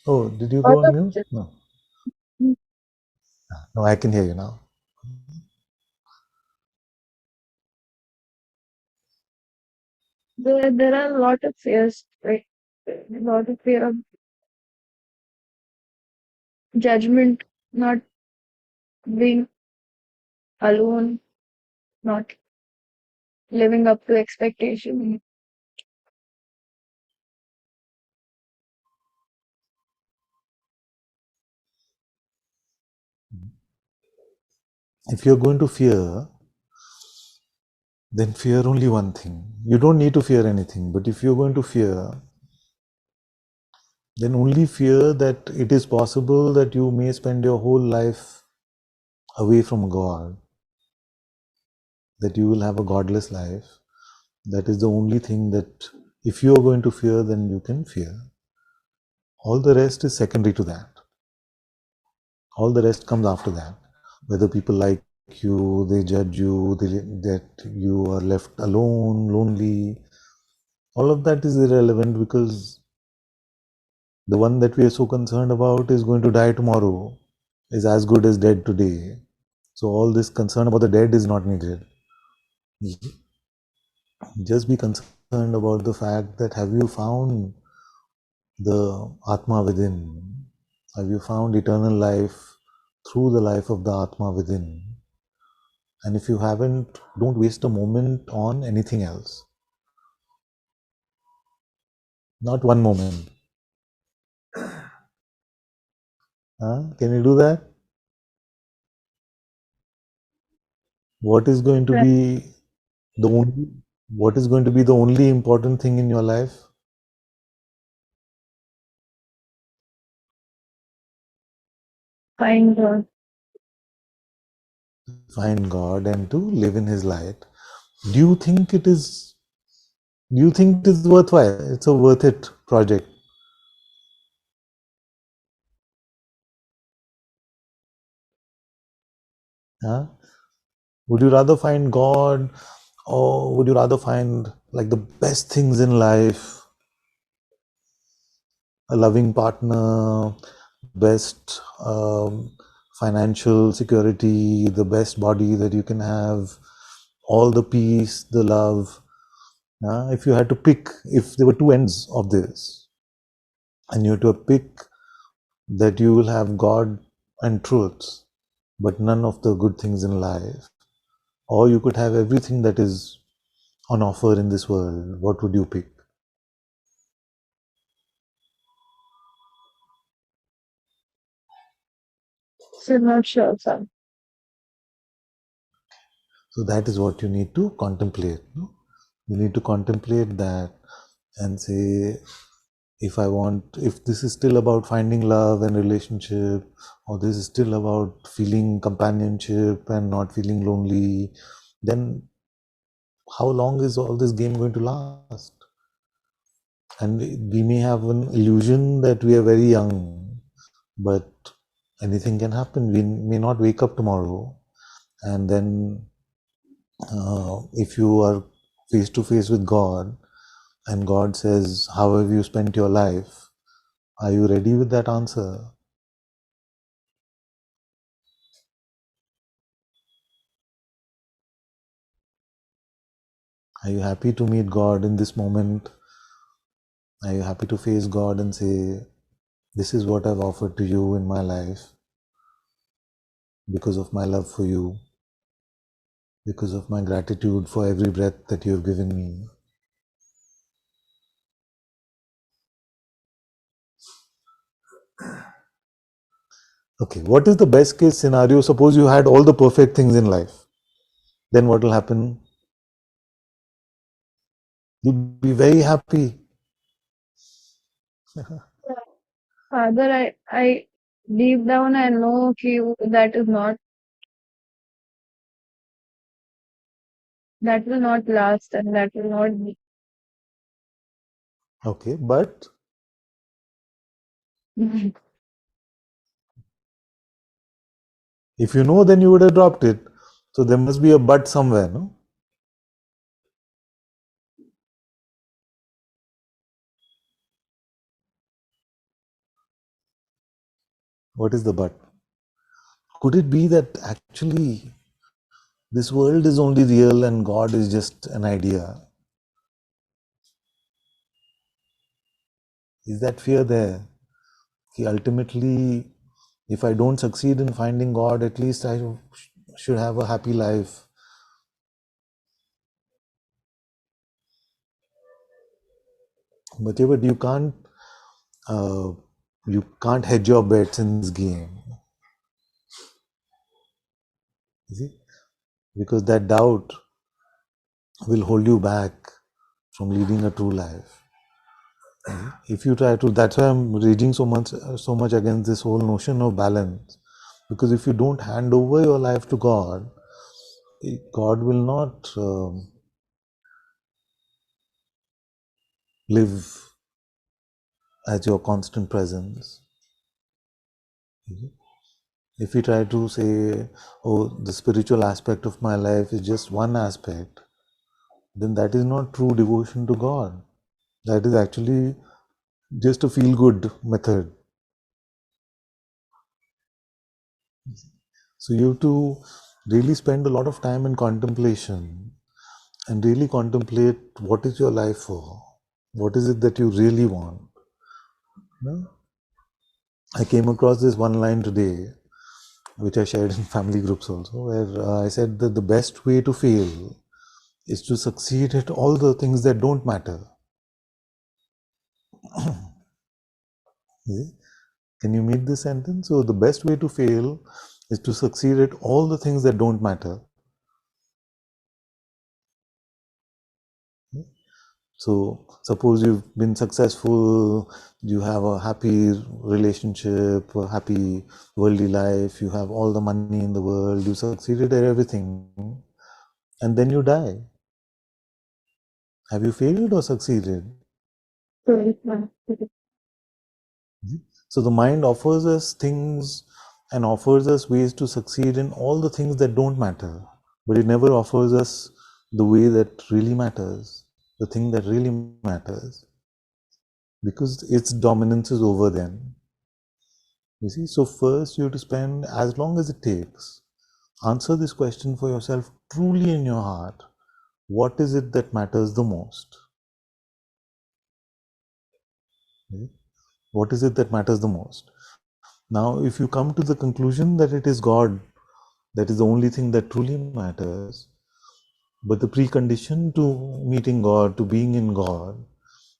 Oh, did you go on mute? No. No, I can hear you now. There are a lot of fears, right? A lot of fear of judgment, not being alone, not living up to expectation. If you're going to fear, then fear only one thing. You don't need to fear anything, but if you're going to fear, then only fear that it is possible that you may spend your whole life away from God, that you will have a godless life. That is the only thing that if you are going to fear, then you can fear. All the rest is secondary to that. All the rest comes after that. Whether people like you, they judge you, that you are left alone, lonely, all of that is irrelevant because the one that we are so concerned about is going to die tomorrow, is as good as dead today. So all this concern about the dead is not needed. Just be concerned about the fact that have you found the Atma within? Have you found eternal life through the life of the Atma within? And if you haven't, don't waste a moment on anything else. Not one moment. Can you do that? What is going to be the only what is going to be the only important thing in your life? Find God. Find God and to live in His light. Do you think it is? Do you think it is worthwhile? It's a worth it project. Huh? Would you rather find God, or would you rather find like the best things in life? A loving partner, best financial security, the best body that you can have, all the peace, the love. If you had to pick, if there were two ends of this, and you had to pick that you will have God and truth, but none of the good things in life, or you could have everything that is on offer in this world, what would you pick? Still not sure, sir. So that is what you need to contemplate. No? You need to contemplate that and say, if this is still about finding love and relationship, or this is still about feeling companionship and not feeling lonely, then how long is all this game going to last? And we may have an illusion that we are very young, but anything can happen. We may not wake up tomorrow. And then if you are face to face with God and God says, how have you spent your life? Are you ready with that answer? Are you happy to meet God in this moment? Are you happy to face God and say, this is what I've offered to you in my life because of my love for you? because of my gratitude for every breath that you have given me. Okay, what is the best case scenario? Suppose you had all the perfect things in life. Then what will happen? You'll be very happy. Father, I deep down I know that will not last and that will not be. Okay, but if you know, then you would have dropped it. So there must be a but somewhere, no? What is the but? Could it be that actually this world is only real and God is just an idea? Is that fear there? Ultimately, if I don't succeed in finding God, at least I should have a happy life. But you can't hedge your bets in this game. You see? Because that doubt will hold you back from leading a true life. If you try to, that's why I'm raging so much against this whole notion of balance. Because if you don't hand over your life to God, God will not live as your constant presence. If you try to say, oh, the spiritual aspect of my life is just one aspect, then that is not true devotion to God. That is actually just a feel-good method. So you have to really spend a lot of time in contemplation and really contemplate what is your life for? What is it that you really want? No? I came across this one line today, which I shared in family groups also, where I said that the best way to fail is to succeed at all the things that don't matter. Can you meet this sentence? So the best way to fail is to succeed at all the things that don't matter. So suppose you've been successful, you have a happy relationship, a happy worldly life, you have all the money in the world, you succeeded at everything, and then you die. Have you failed or succeeded? So the mind offers us things and offers us ways to succeed in all the things that don't matter, but it never offers us the way that really matters, the thing that really matters, because its dominance is over them. You see, so first you have to spend as long as it takes. Answer this question for yourself truly in your heart. What is it that matters the most? What is it that matters the most? Now, if you come to the conclusion that it is God, that is the only thing that truly matters, but the precondition to meeting God, to being in God,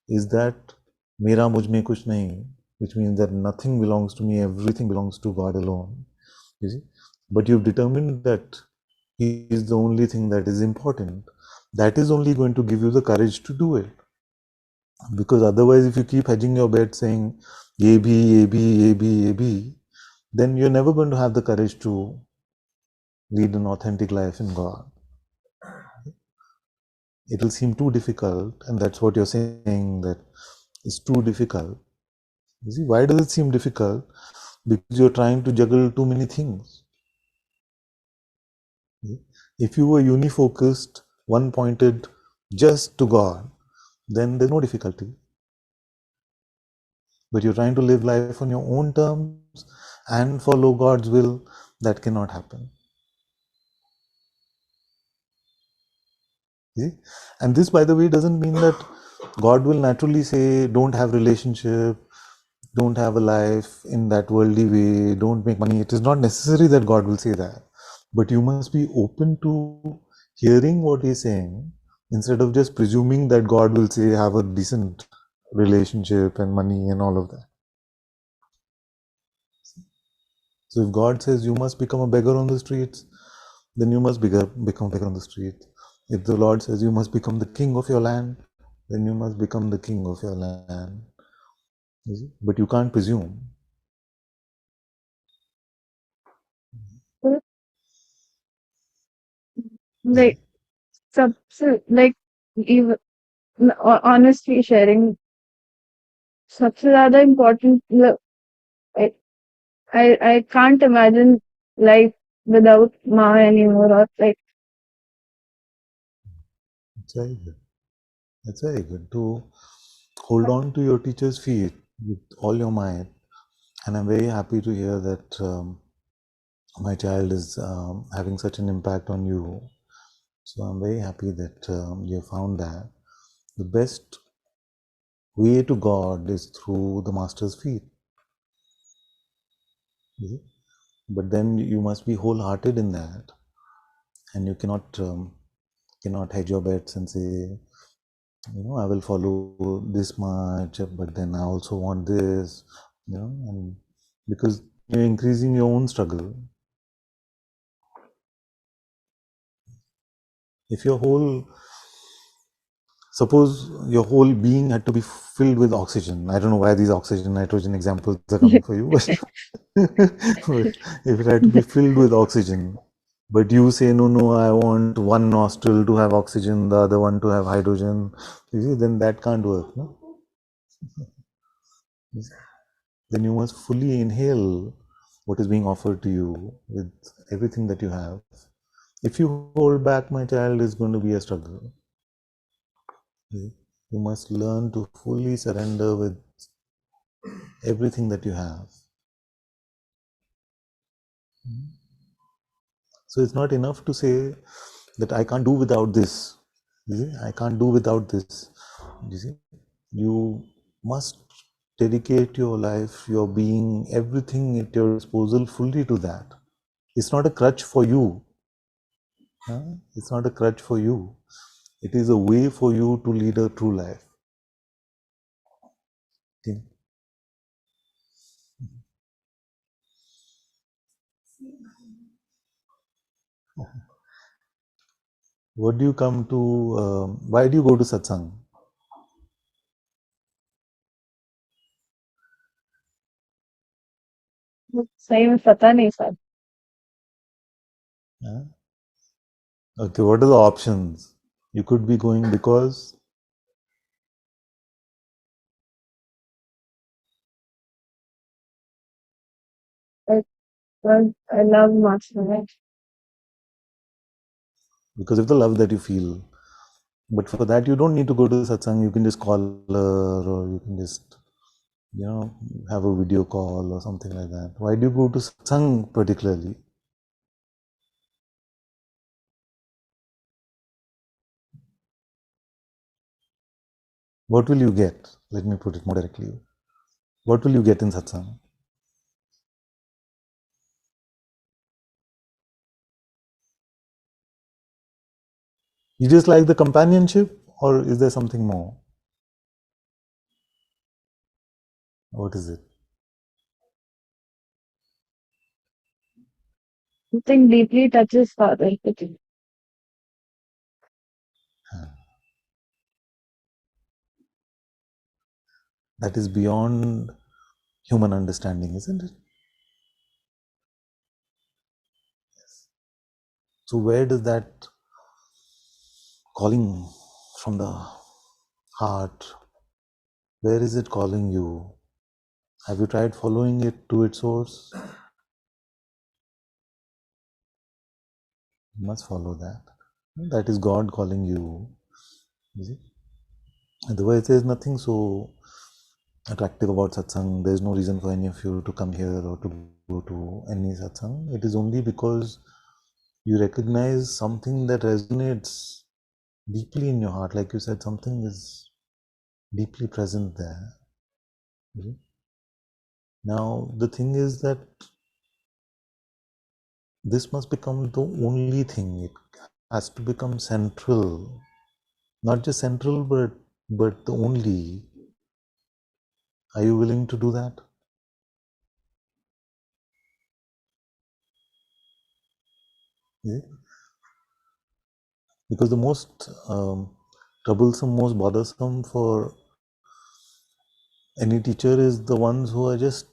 is that Mera mujh mein kuch nahi, which means that nothing belongs to me, everything belongs to God alone. You see? But you've determined that He is the only thing that is important. That is only going to give you the courage to do it. Because otherwise, if you keep hedging your bet saying, ye bhi, ye bhi, ye bhi, ye bhi, then you're never going to have the courage to lead an authentic life in God. It will seem too difficult, and that's what you're saying, that it's too difficult. You see, why does it seem difficult? Because you're trying to juggle too many things. If you were unifocused, one-pointed, just to God, then there's no difficulty. But you're trying to live life on your own terms and follow God's will, that cannot happen. See? And this, by the way, doesn't mean that God will naturally say, don't have relationship, don't have a life in that worldly way, don't make money. It is not necessary that God will say that. But you must be open to hearing what he's saying, instead of just presuming that God will say, have a decent relationship and money and all of that. So if God says you must become a beggar on the streets, then you must become a beggar on the streets. If the Lord says you must become the king of your land, then you must become the king of your land. But you can't presume. Like, like, even honestly sharing, सबसे ज़्यादा important, I, I can't imagine life without Ma anymore, or like, It's very good. It's very good to hold on to your teacher's feet with all your might. And I'm very happy to hear that my child is having such an impact on you. So I'm very happy that you found that. The best way to God is through the master's feet. But then you must be wholehearted in that. And you cannot hedge your bets and say, I will follow this much, but then I also want this, and because you're increasing your own struggle. If suppose your whole being had to be filled with oxygen. I don't know why these oxygen, nitrogen examples are coming for you, but, but if it had to be filled with oxygen, but you say, no, I want one nostril to have oxygen, the other one to have hydrogen, you see, then that can't work, no? Then you must fully inhale what is being offered to you with everything that you have. If you hold back, my child, is going to be a struggle. You must learn to fully surrender with everything that you have. So it's not enough to say that I can't do without this. You see? I can't do without this. You see? You must dedicate your life, your being, everything at your disposal fully to that. It's not a crutch for you. It's not a crutch for you. It is a way for you to lead a true life. Okay? What do you come to? Why do you go to satsang? सही में पता नहीं sir. Okay, what are the options? You could be going because I love Master. because of the love that you feel. But for that, you don't need to go to satsang. You can just call her, or you can just, have a video call or something like that. Why do you go to satsang particularly? What will you get? Let me put it more directly. What will you get in satsang? You just like the companionship, or is there something more? What is it? Something deeply touches Father. That is beyond human understanding, isn't it? So where does that calling from the heart, where is it calling you? Have you tried following it to its source? You must follow that. That is God calling you. Is it? Otherwise, there is nothing so attractive about satsang. There is no reason for any of you to come here or to go to any satsang. It is only because you recognize something that resonates deeply in your heart. Like you said, something is deeply present there. Now, the thing is that this must become the only thing. It has to become central, not just central, but the only. Are you willing to do that? Yeah. Because the most troublesome, most bothersome for any teacher is the ones who are just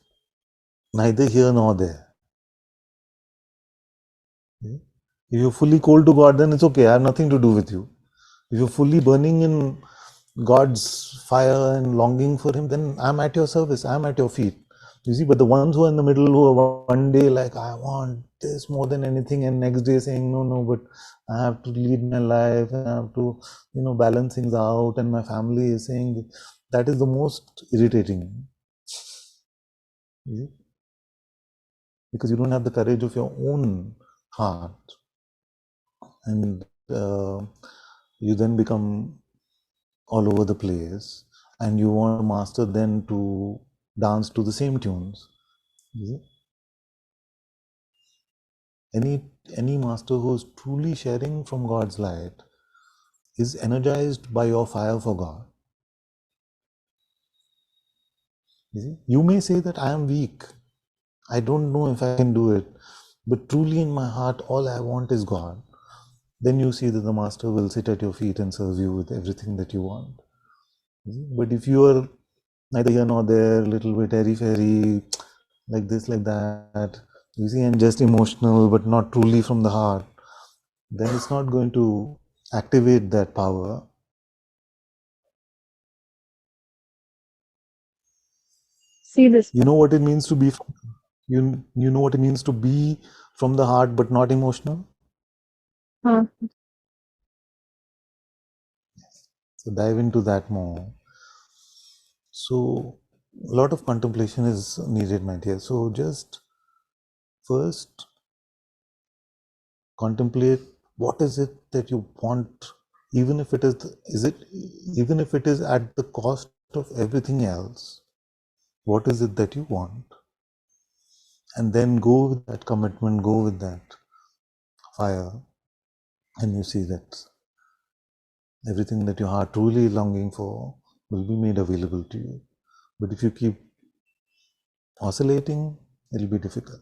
neither here nor there. Yeah. If you're fully cold to God, then it's okay. I have nothing to do with you. If you're fully burning in God's fire and longing for Him, then I'm at your service. I'm at your feet. You see, but the ones who are in the middle, who are one day like, I want this more than anything, and next day saying, no, but I have to lead my life and I have to, balance things out, and my family is saying, that is the most irritating. You see? Because you don't have the courage of your own heart, and you then become all over the place, and you want a master then to dance to the same tunes. Any master who's truly sharing from God's light is energized by your fire for God. You may say that I am weak, I don't know if I can do it, but truly in my heart all I want is God. Then you see that the master will sit at your feet and serve you with everything that you want. But if you are neither here nor there, little bit airy-fairy, like this, like that, you see, and just emotional but not truly from the heart, then it's not going to activate that power. See this. You know what it means to be you know what it means to be from the heart but not emotional? Huh. So dive into that more. So a lot of contemplation is needed, my dear. So just first contemplate what is it that you want, even if it even if it is at the cost of everything else. What is it that you want? And then go with that commitment, go with that fire, and you see that everything that your heart truly longing for will be made available to you. But if you keep oscillating, it'll be difficult.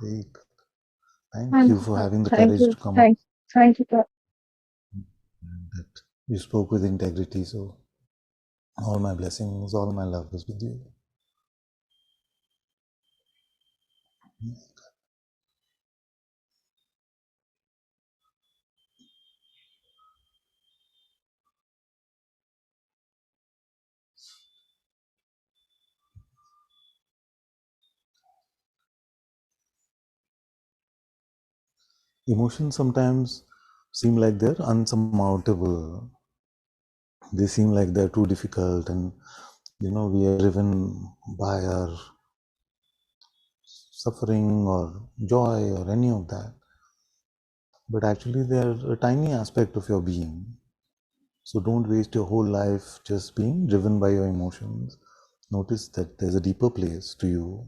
Very good. Thank you for having the Thank courage you. to come up. Thank you. That you spoke with integrity. So all my blessings, all my love is with you. Emotions sometimes seem like they're unsurmountable. They seem like they're too difficult, and we are driven by our suffering or joy or any of that. But actually, they're a tiny aspect of your being. So don't waste your whole life just being driven by your emotions. Notice that there's a deeper place to you.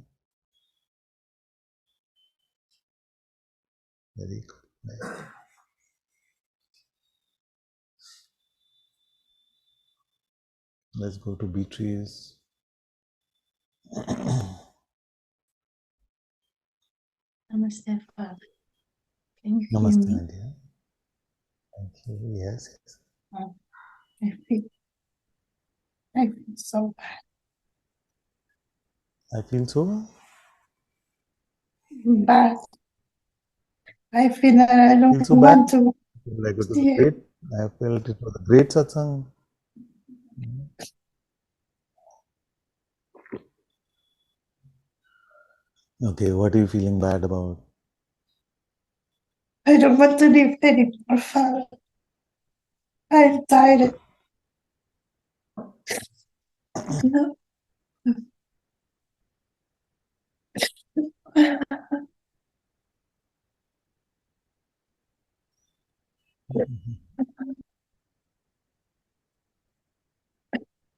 Very good. Let's go to Beatrice. Namaste, Father. Can you hear Namaste, me? my dear. Thank you. Yes, yes. Oh, I feel so I feel so. bad. I feel that I don't Feel so bad. want to Like it was see a great. I felt it was a great satsang. Okay, what are you feeling bad about? I don't want to live anymore, Father. I'm tired. No.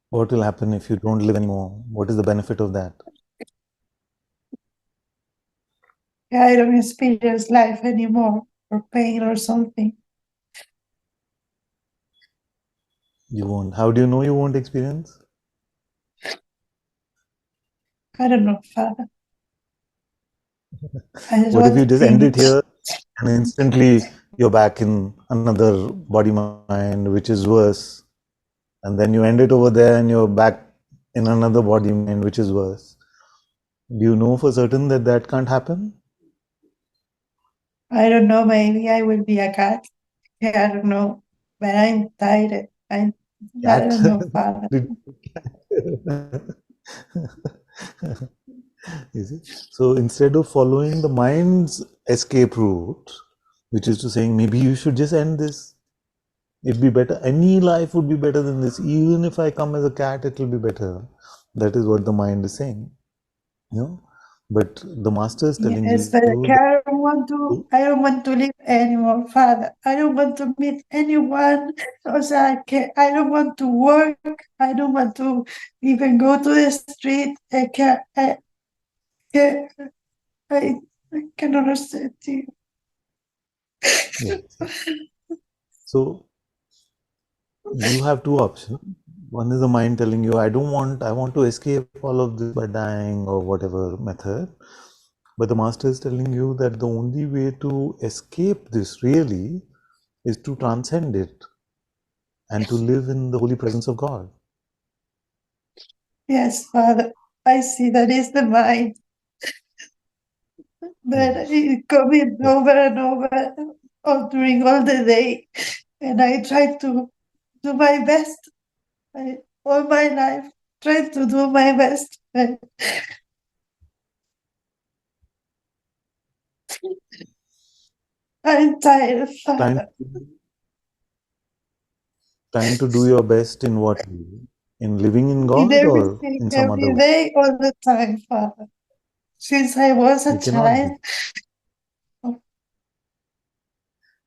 What will happen if you don't live anymore? What is the benefit of that? I don't experience life anymore, or pain or something. You won't. How do you know you won't experience? I don't know, Father. I just What if want you to just end it finish. here and instantly you're back in another body mind, which is worse, and then you end it over there and you're back in another body mind, which is worse? Do you know for certain that that can't happen? I don't know, maybe I will be a cat. Yeah, I don't know. But I'm tired. I Cat? don't know, Father. Is it? So instead of following the mind's escape route, which is to saying maybe you should just end this, it'd be better. Any life would be better than this. Even if I come as a cat, it will be better. That is what the mind is saying. You know? But the master is telling Yes, you but that I don't want to live anymore, Father. I don't want to meet anyone. Also, I don't want to work. I don't want to even go to the street. Can't, I can understand you. yes. So you have two options. One is the mind telling you, I want to escape all of this by dying or whatever method. But the master is telling you that the only way to escape this really is to transcend it and to live in the holy presence of God. Yes, Father. I see that is the mind, but Yes. it coming Yes. over and over during all the day, and I try to do my best. All my life, try to do my best. I'm tired, Trying, Father. trying to do your best in what way? In living in In God or everything, in some other every way? day, all the time, Father. Since I was a It cannot be. child.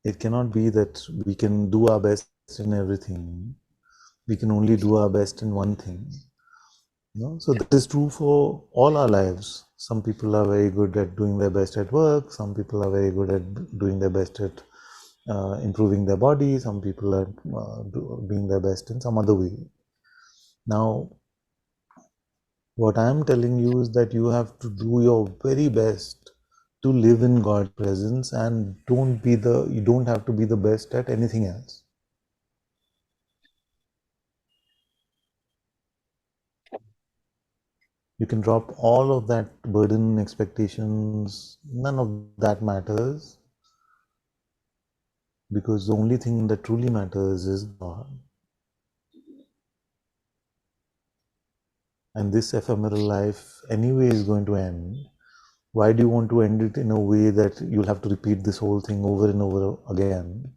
It cannot be that we can do our best in everything. We can only do our best in one thing. So that is true for all our lives. Some people are very good at doing their best at work. Some people are very good at doing their best at improving their body. Some people are doing their best in some other way. Now, what I am telling you is that you have to do your very best to live in God's presence, and you don't have to be the best at anything else. You can drop all of that burden, expectations, none of that matters, because the only thing that truly matters is God. And this ephemeral life anyway is going to end. Why do you want to end it in a way that you'll have to repeat this whole thing over and over again?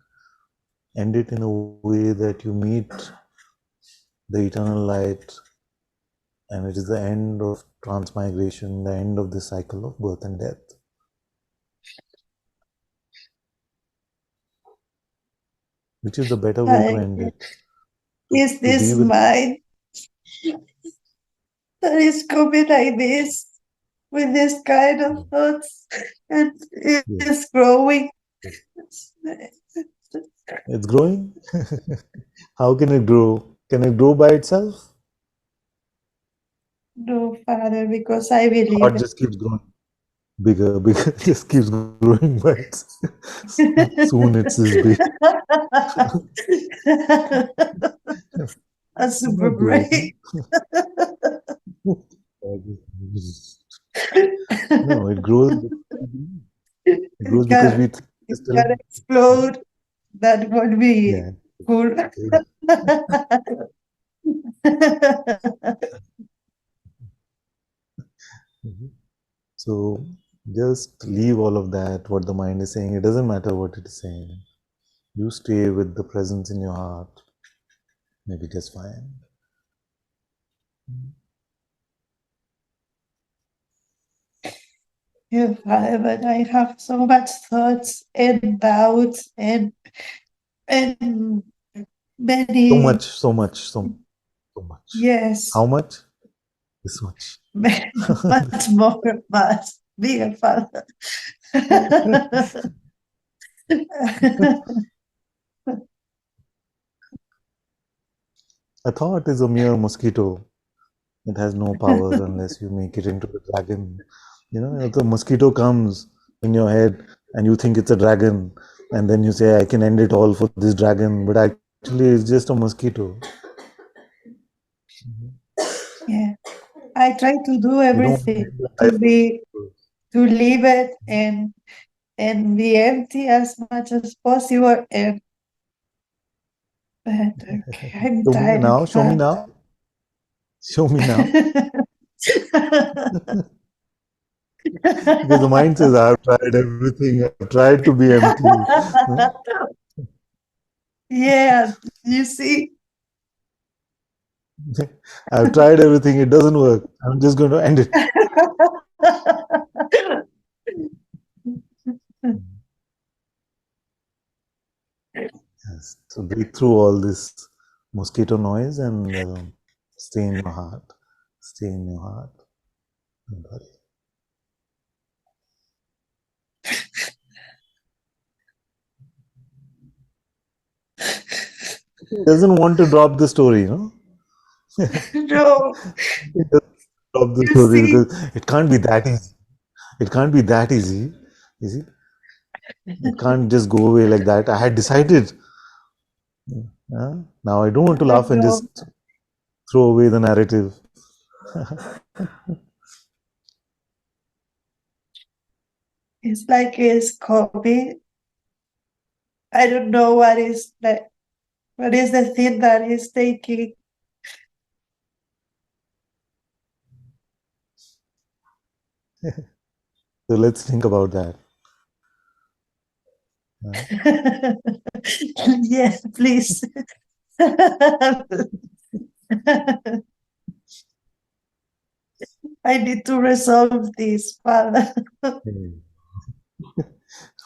End it in a way that you meet the eternal light, and it is the end of transmigration, the end of the cycle of birth and death. Which is the better way to end it? Is To be this with mind that is coming like this, with this kind of thoughts, and it yes. is growing? It's growing. How can it grow? Can it grow by itself? No, Father, because I believe Or just keeps growing bigger, bigger, just keeps growing by itself. Soon it's this big. A super Not brain. growing. No, it grows. It grows because we It still. can explode. That would be Yeah. cool. So just leave all of that, what the mind is saying. It doesn't matter what it is saying. You stay with the presence in your heart. Maybe just fine. Yeah, but I have so much thoughts and doubts and So many, much, so much, so much. yes, How much? This much. much more, much. bigger, Father. A thought is a mere mosquito. It has no power unless you make it into a dragon. You know, if the mosquito comes in your head and you think it's a dragon, and then you say, I can end it all for this dragon, but actually it's just a mosquito. Yeah, I try to do You don't everything life. to leave it and be empty as much as possible. And but okay, I'm Show me tired. now, show me now, show me now. Because the mind says, I've tried everything, I've tried to be empty. Yeah, you see. I've tried everything, it doesn't work. I'm just going to end it. Yes. So breathe through all this mosquito noise and stay in your heart. Stay in your heart. Don't worry. He doesn't want to drop the story, no? No, He doesn't drop the you story see. because it can't be that easy. It can't be that easy. You see? It can't just go away like that. I had decided. Now I don't want to laugh and No, just throw away the narrative. it's like it's COVID. I don't know what is the thing that is taking. So let's think about that. Yes, please. I need to resolve this, Father.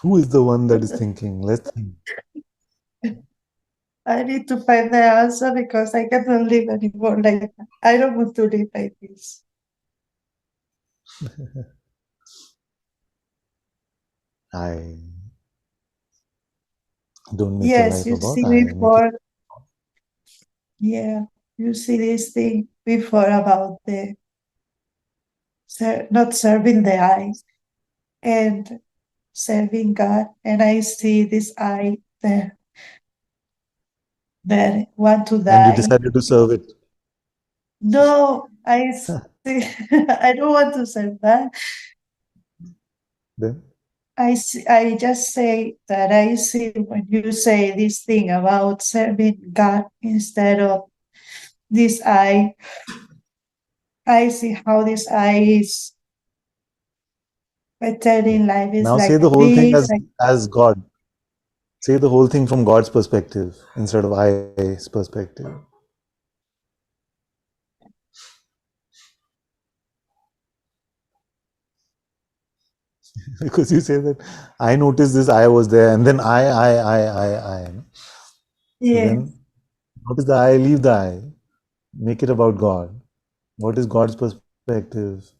Who is the one that is thinking? Let's think. I need to find the answer because I cannot live anymore like that. I don't want to live like this. I don't make your Yes, life you about see I. Make it. before. Yeah, you see this thing before about the not serving the I and serving God, and I see this I there that want to And you die. decided to serve it. No, I see. I don't want to serve that. Then I just say that I see when you say this thing about serving God instead of this I see how this I is telling life is now say like the whole thing this. Like, as God. Say the whole thing from God's perspective instead of I's perspective. Because you say that I noticed this, I was there, and then I. So yeah, then notice the I, leave the I, make it about God. What is God's perspective?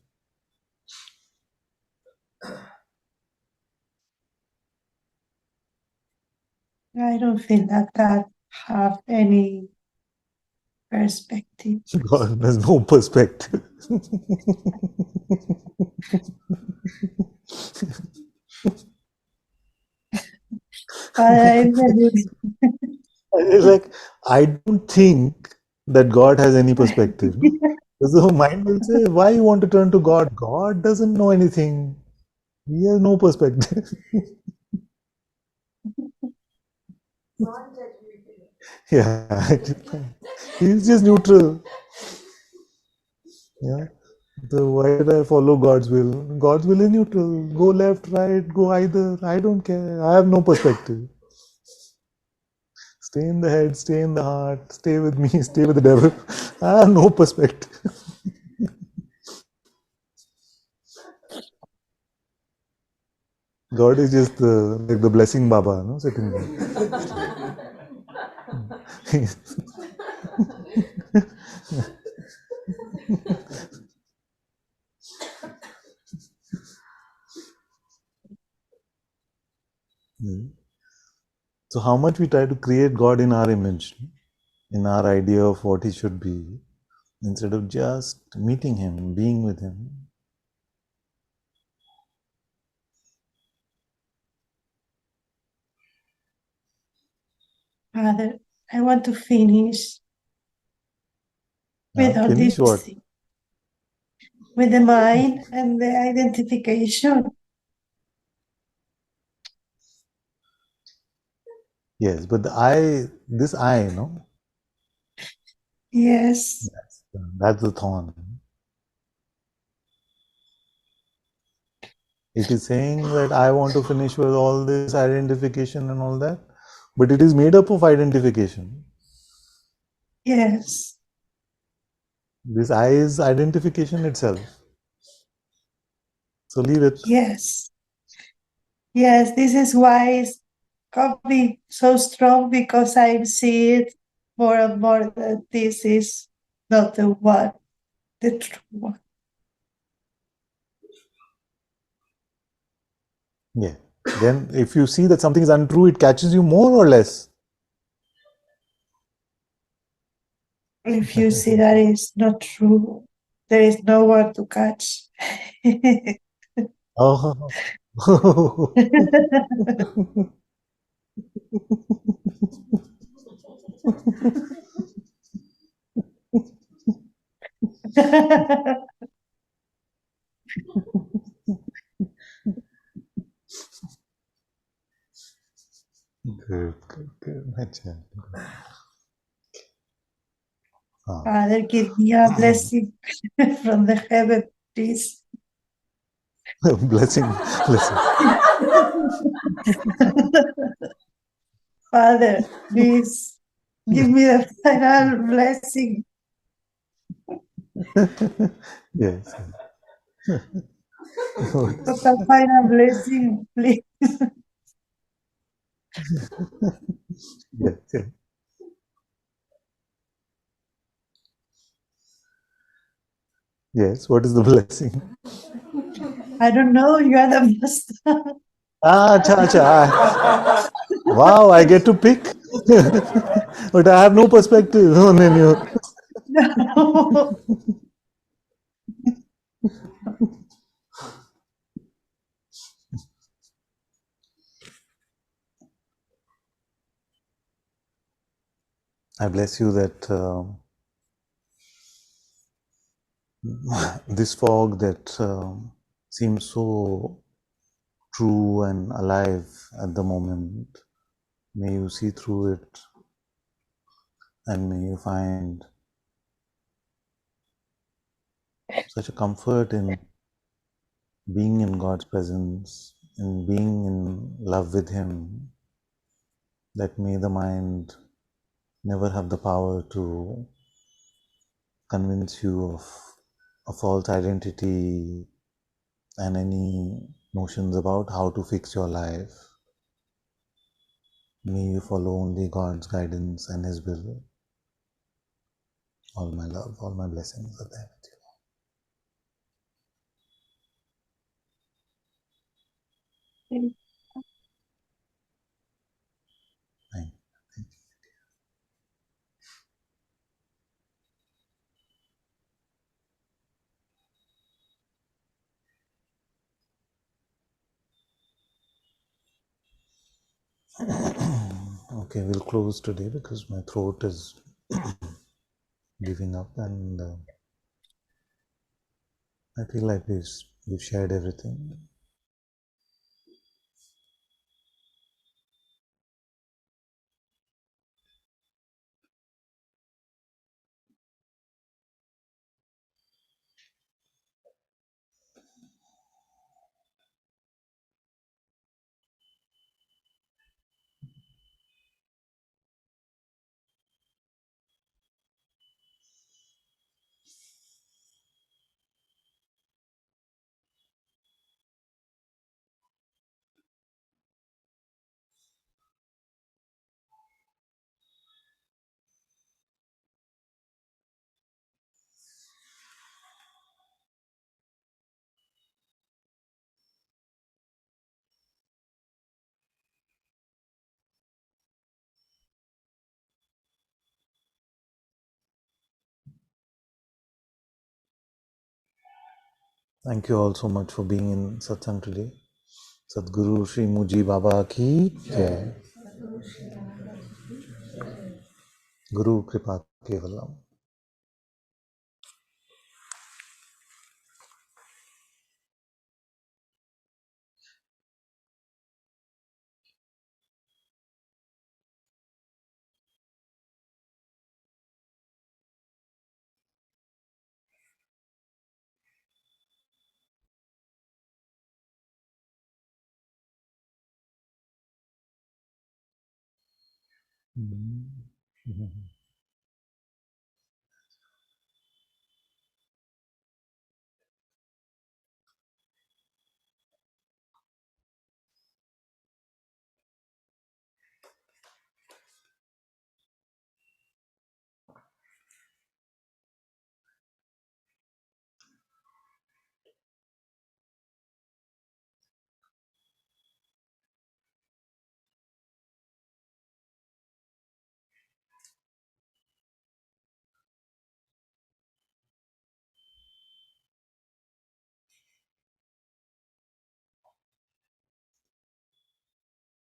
I don't feel that God have any perspective. God has no perspective. I really It's like, I don't think that God has any perspective. No? Because the mind will say, why you want to turn to God? God doesn't know anything. He has no perspective. Yeah. He's just neutral. Yeah. So why did I follow God's will? God's will is neutral. Go left, right, go either. I don't care. I have no perspective. Stay in the head, stay in the heart, stay with me, stay with the devil. I have no perspective. God is just like the blessing Baba, no, sitting there. So how much we try to create God in our image, in our idea of what He should be, instead of just meeting Him, being with Him. Father, I want to finish with all Finish this, what? with the mind and the identification. Yes, but the I, this I, no? Yes, That's the thorn. It is saying that I want to finish with all this identification and all that, but it is made up of identification. yes, This I is identification itself. So leave it. yes, yes. This is why it's coming so strong, because I see it more and more that this is not the one, the true one. Yeah. Then if you see that something is untrue, it catches you more or less. If you see that is not true, there is no one to catch. Oh. Good, good, good. Acha. Father, give me a blessing from the heaven, please. Blessing, blessing. Father, please give me the final blessing. Yes. The final blessing, please. Yes, yes. Yes, what is the blessing? I don't know, you are the master. Acha, acha. Wow, I get to pick. But I have no perspective on any of. No. I bless you that this fog that seems so true and alive at the moment, may you see through it and may you find such a comfort in being in God's presence, in being in love with Him, that may the mind never have the power to convince you of a false identity and any notions about how to fix your life. May you follow only God's guidance and His will. All my love, all my blessings are there with you. Thank you. Okay, we'll close today because my throat is giving up and I feel like we've shared everything. Thank you all so much for being in Satsang today. Sadhguru Sri Muji Baba ki jai. Guru Kripa Kevalam. Mhm.